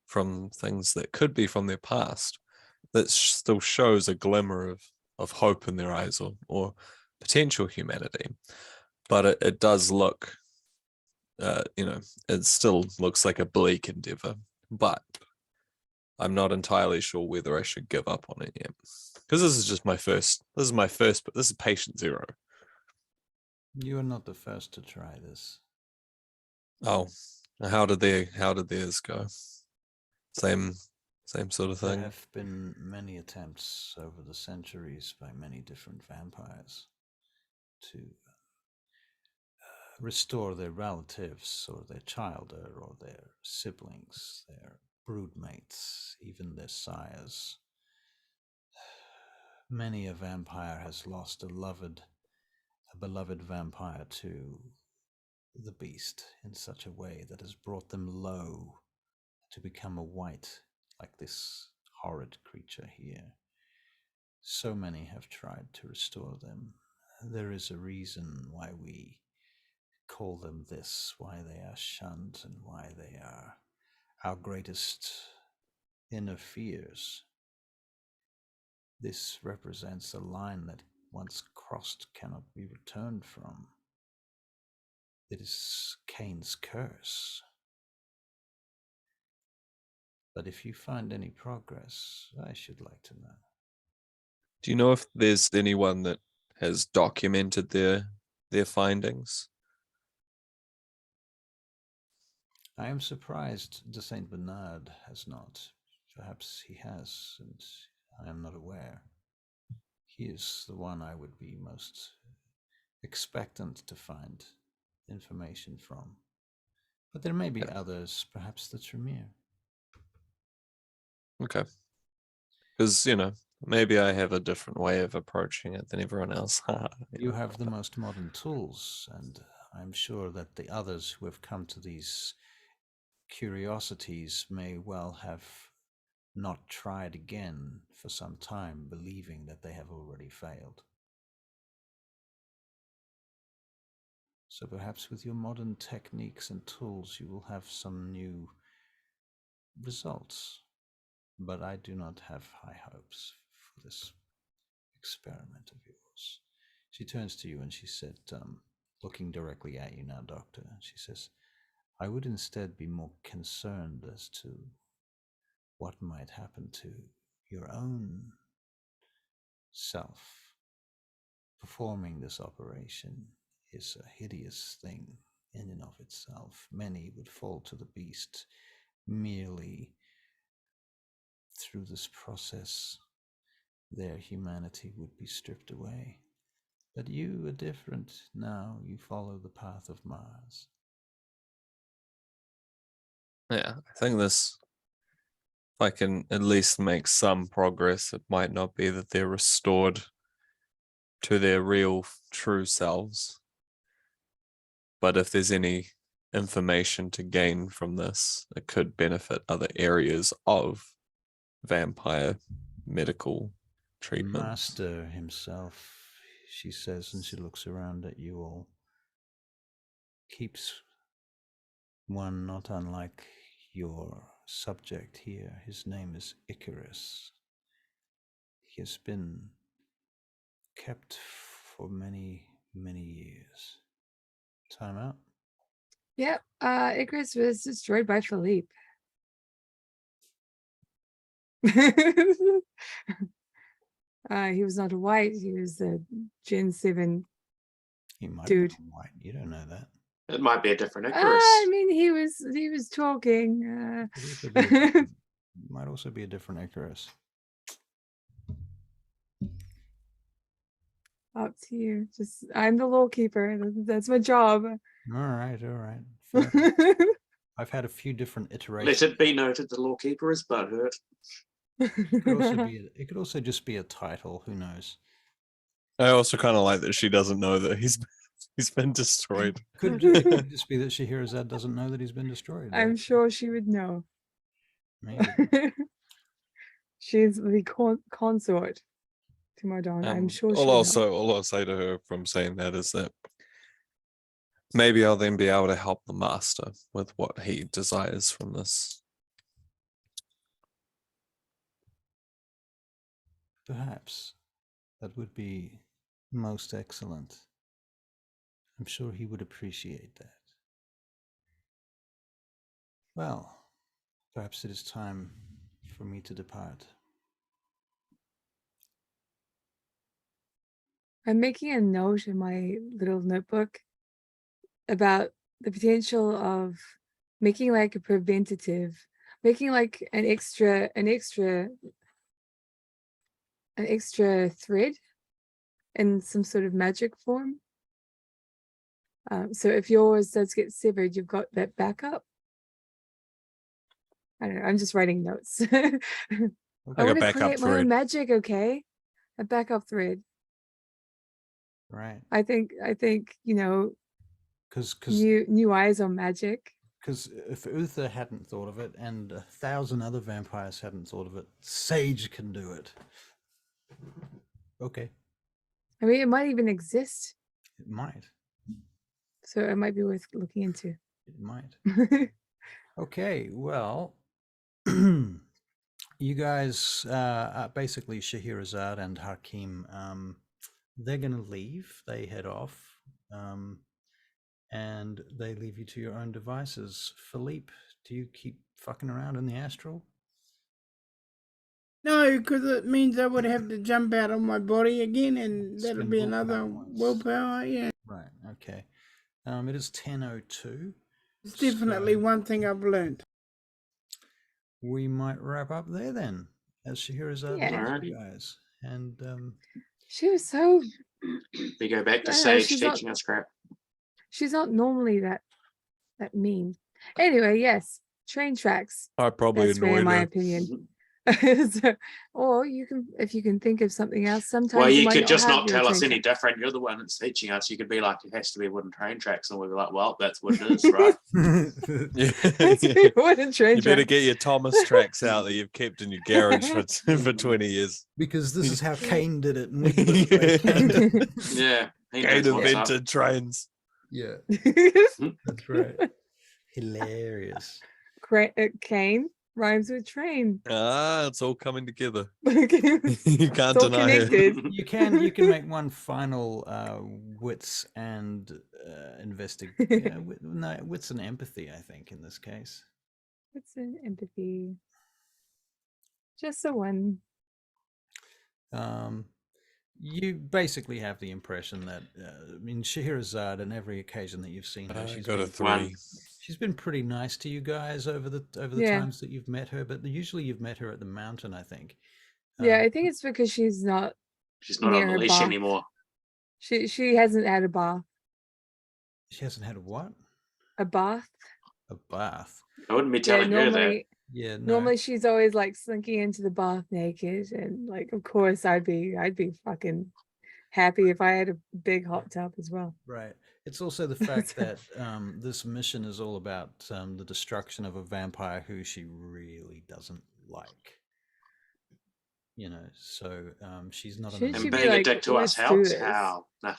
[SPEAKER 4] from things that could be from their past that still shows a glimmer of hope in their eyes or potential humanity. But it does look, it still looks like a bleak endeavor. But I'm not entirely sure whether I should give up on it yet. Because this is patient zero.
[SPEAKER 1] You are not the first to try this.
[SPEAKER 4] Oh, how did theirs go? Same sort of
[SPEAKER 1] There
[SPEAKER 4] thing.
[SPEAKER 1] have been many attempts over the centuries by many different vampires to restore their relatives or their childhood or their siblings, their broodmates, even their sires. Many a vampire has lost a beloved vampire to the beast in such a way that has brought them low to become a white, like this horrid creature here. So many have tried to restore them. There is a reason why we call them this, why they are shunned, and why they are our greatest inner fears. This represents a line that once crossed cannot be returned from. It is Cain's curse. But if you find any progress, I should like to know.
[SPEAKER 4] Do you know if there's anyone that has documented their findings?
[SPEAKER 1] I am surprised de Saint Bernard has not. Perhaps he has, and I am not aware. He is the one I would be most expectant to find information from. But there may be others, perhaps the Tremere.
[SPEAKER 4] Okay. Because, maybe I have a different way of approaching it than everyone else.
[SPEAKER 1] You have the most modern tools, and I'm sure that the others who have come to these curiosities may well have not tried again for some time, believing that they have already failed. So perhaps with your modern techniques and tools, you will have some new results. But I do not have high hopes for this experiment of yours. She turns to you and she said, looking directly at you now, Doctor, she says, I would instead be more concerned as to what might happen to your own self. Performing this operation is a hideous thing in and of itself. Many would fall to the beast merely through this process. Their humanity would be stripped away. But you are different now. You follow the path of Mars.
[SPEAKER 4] Yeah, I think if I can at least make some progress, it might not be that they're restored to their real, true selves. But if there's any information to gain from this, it could benefit other areas of vampire medical treatment.
[SPEAKER 1] Master himself, she says, and she looks around at you all, keeps one not unlike your subject here. His name is Icarus. He has been kept for many, many years. Time out.
[SPEAKER 2] Yep. Icarus was destroyed by Philippe. He was not a white. He was a Gen 7
[SPEAKER 1] He might
[SPEAKER 2] dude.
[SPEAKER 1] have been white. You don't know that.
[SPEAKER 3] It might be a different Icarus.
[SPEAKER 2] I mean, he was talking.
[SPEAKER 1] Might also be a different Icarus.
[SPEAKER 2] Up to you. Just I'm the law keeper. That's my job.
[SPEAKER 1] All right. Fair enough. I've had a few different iterations.
[SPEAKER 3] Let it be noted the lawkeeper is butthurt.
[SPEAKER 1] It could also just be a title. Who knows?
[SPEAKER 4] I also kind of like that she doesn't know that he's been destroyed.
[SPEAKER 1] Could just be that Shahirozade doesn't know that he's been destroyed.
[SPEAKER 2] I'm sure she would know.
[SPEAKER 1] Maybe.
[SPEAKER 2] She's the consort to Mardon. I'm sure she
[SPEAKER 4] all
[SPEAKER 2] would know.
[SPEAKER 4] all I'll say to her from saying that is that maybe I'll then be able to help the master with what he desires from this.
[SPEAKER 1] Perhaps that would be most excellent. I'm sure he would appreciate that. Well, perhaps it is time for me to depart.
[SPEAKER 2] I'm making a note in my little notebook about the potential of making like a preventative, making like an extra thread in some sort of magic form. So if yours does get severed, you've got that backup. I don't know. I'm just writing notes. I
[SPEAKER 4] Like a
[SPEAKER 2] want to
[SPEAKER 4] backup
[SPEAKER 2] create my own
[SPEAKER 4] thread.
[SPEAKER 2] magic. Okay, a backup thread.
[SPEAKER 1] Right.
[SPEAKER 2] I think
[SPEAKER 1] Because
[SPEAKER 2] new eyes on magic.
[SPEAKER 1] Because if Uther hadn't thought of it, and 1,000 other vampires hadn't thought of it, Sage can do it. Okay.
[SPEAKER 2] I mean, it might even exist,
[SPEAKER 1] It might.
[SPEAKER 2] so it might be worth looking into.
[SPEAKER 1] It might. Okay, well, you guys, basically Shahirozade and Hakim, they're going to leave. They head off, and they leave you to your own devices. Philippe, do you keep fucking around in the astral?
[SPEAKER 5] No, because it means I would have to jump out of my body again, and that'll
[SPEAKER 1] Spend
[SPEAKER 5] be
[SPEAKER 1] willpower
[SPEAKER 5] another
[SPEAKER 1] once.
[SPEAKER 5] willpower. Yeah,
[SPEAKER 1] Right, okay. It is 10:02.
[SPEAKER 5] it's definitely
[SPEAKER 1] So-
[SPEAKER 5] one thing I've learned.
[SPEAKER 1] We might wrap up there then, as Shahirozade
[SPEAKER 2] Yeah.
[SPEAKER 1] leaves you guys. And
[SPEAKER 2] She was so.
[SPEAKER 3] We go back to
[SPEAKER 2] I know,
[SPEAKER 3] Sage
[SPEAKER 2] she's not-
[SPEAKER 3] teaching us crap.
[SPEAKER 2] She's not normally that mean. Anyway, yes, train tracks.
[SPEAKER 4] I probably
[SPEAKER 2] That's fair, in
[SPEAKER 4] annoyed
[SPEAKER 2] my
[SPEAKER 4] her.
[SPEAKER 2] opinion. So, or you can, if you can think of something else. Sometimes
[SPEAKER 3] Well, you
[SPEAKER 2] might
[SPEAKER 3] could just
[SPEAKER 2] have
[SPEAKER 3] not
[SPEAKER 2] your
[SPEAKER 3] tell us
[SPEAKER 2] train
[SPEAKER 3] any
[SPEAKER 2] track.
[SPEAKER 3] different. You're the one that's teaching us. You could be like, it has to be wooden train tracks, and we'd be like, well, that's what it is, right?
[SPEAKER 4] Yeah.
[SPEAKER 2] That's
[SPEAKER 4] Yeah.
[SPEAKER 2] what a train
[SPEAKER 4] You better
[SPEAKER 2] track.
[SPEAKER 4] get your Thomas tracks out that you've kept in your garage for 20 years.
[SPEAKER 1] because this is how Cain did it, and we did it the way Cain did it.
[SPEAKER 3] Yeah. He
[SPEAKER 4] Kane
[SPEAKER 3] knows what's up.
[SPEAKER 4] invented trains.
[SPEAKER 1] Yeah, that's right. Hilarious.
[SPEAKER 2] Cane rhymes with train.
[SPEAKER 4] Ah, it's all coming together.
[SPEAKER 2] It's
[SPEAKER 4] You can't
[SPEAKER 2] all
[SPEAKER 4] deny it.
[SPEAKER 2] connected.
[SPEAKER 1] You can make one final wits and wits and empathy, I think, in this case.
[SPEAKER 2] What's an empathy? Just the one.
[SPEAKER 1] You basically have the impression that Shahirozade, on every occasion that you've seen her, she's
[SPEAKER 4] Got a
[SPEAKER 1] been
[SPEAKER 4] 3.
[SPEAKER 1] she's been pretty nice to you guys over the
[SPEAKER 2] Yeah.
[SPEAKER 1] times that you've met her, but usually you've met her at the mountain, I think.
[SPEAKER 2] Yeah, I think it's because she's not.
[SPEAKER 3] She's not
[SPEAKER 2] Near
[SPEAKER 3] on the
[SPEAKER 2] her
[SPEAKER 3] leash
[SPEAKER 2] bar.
[SPEAKER 3] anymore.
[SPEAKER 2] She hasn't had a bath.
[SPEAKER 1] She hasn't had a what?
[SPEAKER 2] A bath.
[SPEAKER 1] A bath.
[SPEAKER 3] I wouldn't be
[SPEAKER 2] Yeah,
[SPEAKER 3] telling her that.
[SPEAKER 2] normally.
[SPEAKER 1] Yeah, no.
[SPEAKER 2] Normally she's always like slinking into the bath naked, and like of course I'd be fucking happy if I had a big hot tub as well.
[SPEAKER 1] Right. It's also the fact that this mission is all about the destruction of a vampire who she really doesn't like. So she's not
[SPEAKER 2] Shouldn't
[SPEAKER 1] an
[SPEAKER 2] she
[SPEAKER 3] And
[SPEAKER 2] be
[SPEAKER 3] being a
[SPEAKER 2] like,
[SPEAKER 3] dick to us
[SPEAKER 2] "Let's do
[SPEAKER 3] helps.
[SPEAKER 2] this."
[SPEAKER 3] How? No.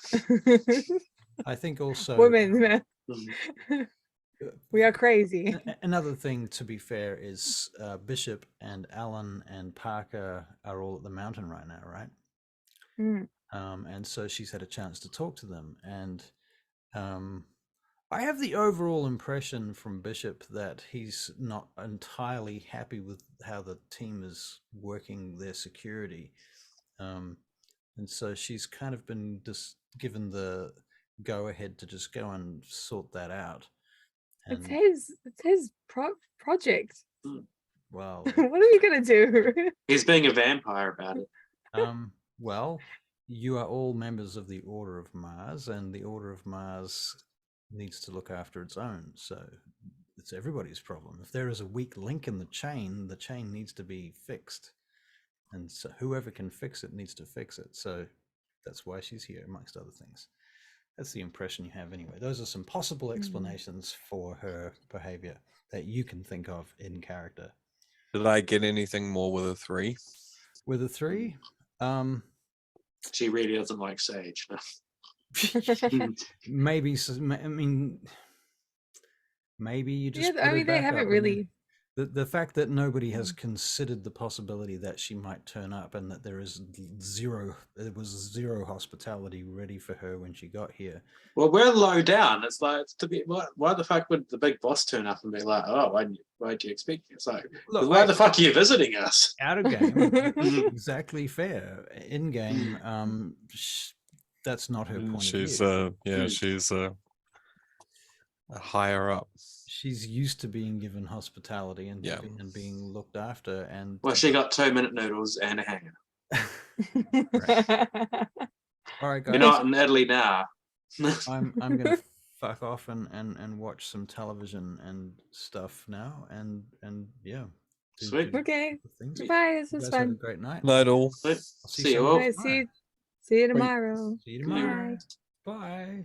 [SPEAKER 1] I think also
[SPEAKER 2] Women, man. We are crazy.
[SPEAKER 1] Another thing, to be fair, is Bishop and Alan and Parker are all at the mountain right now, right?
[SPEAKER 2] Mm.
[SPEAKER 1] And so she's had a chance to talk to them. And I have the overall impression from Bishop that he's not entirely happy with how the team is working their security. And so she's kind of been just given the go ahead to just go and sort that out.
[SPEAKER 2] It's
[SPEAKER 1] And
[SPEAKER 2] his project.
[SPEAKER 1] well,
[SPEAKER 2] What are we gonna do?
[SPEAKER 3] He's being a vampire about it.
[SPEAKER 1] well, you are all members of the Order of Mars, and the Order of Mars needs to look after its own. So it's everybody's problem. If there is a weak link in the chain needs to be fixed. And so whoever can fix it needs to fix it. So that's why she's here, amongst other things. That's the impression you have anyway. Those are some possible explanations for her behavior that you can think of in character.
[SPEAKER 4] Did I get anything more with a 3?
[SPEAKER 1] With a 3,
[SPEAKER 3] She really doesn't like Sage.
[SPEAKER 1] maybe. I mean, maybe you just.
[SPEAKER 2] Yeah, I mean, they haven't really.
[SPEAKER 1] The fact that nobody has considered the possibility that she might turn up, and that there was zero hospitality ready for her when she got here.
[SPEAKER 3] Well, we're low down. It's like, why the fuck would the big boss turn up and be like, oh, why'd you expect it? It's like,
[SPEAKER 1] Look,
[SPEAKER 3] why the fuck are you visiting us?
[SPEAKER 1] Out of game, exactly fair. In game, that's not her point
[SPEAKER 4] She's
[SPEAKER 1] of view.
[SPEAKER 4] she's a higher up.
[SPEAKER 1] She's used to being given hospitality and
[SPEAKER 4] Yeah.
[SPEAKER 1] and being looked after. And
[SPEAKER 3] Well, she got 2-minute noodles and a hanger.
[SPEAKER 1] All right, guys.
[SPEAKER 3] You're not in Italy now.
[SPEAKER 1] I'm gonna fuck off and watch some television and stuff now, and yeah.
[SPEAKER 3] Sweet.
[SPEAKER 2] Okay.
[SPEAKER 1] Things.
[SPEAKER 2] Goodbye. This
[SPEAKER 1] You
[SPEAKER 2] was
[SPEAKER 1] guys have a
[SPEAKER 2] fun.
[SPEAKER 1] great night.
[SPEAKER 4] Night all.
[SPEAKER 3] But
[SPEAKER 1] I'll
[SPEAKER 3] see you
[SPEAKER 1] some
[SPEAKER 3] all.
[SPEAKER 1] of
[SPEAKER 2] Alright, see you tomorrow.
[SPEAKER 1] See you tomorrow.
[SPEAKER 2] Bye.
[SPEAKER 1] Bye.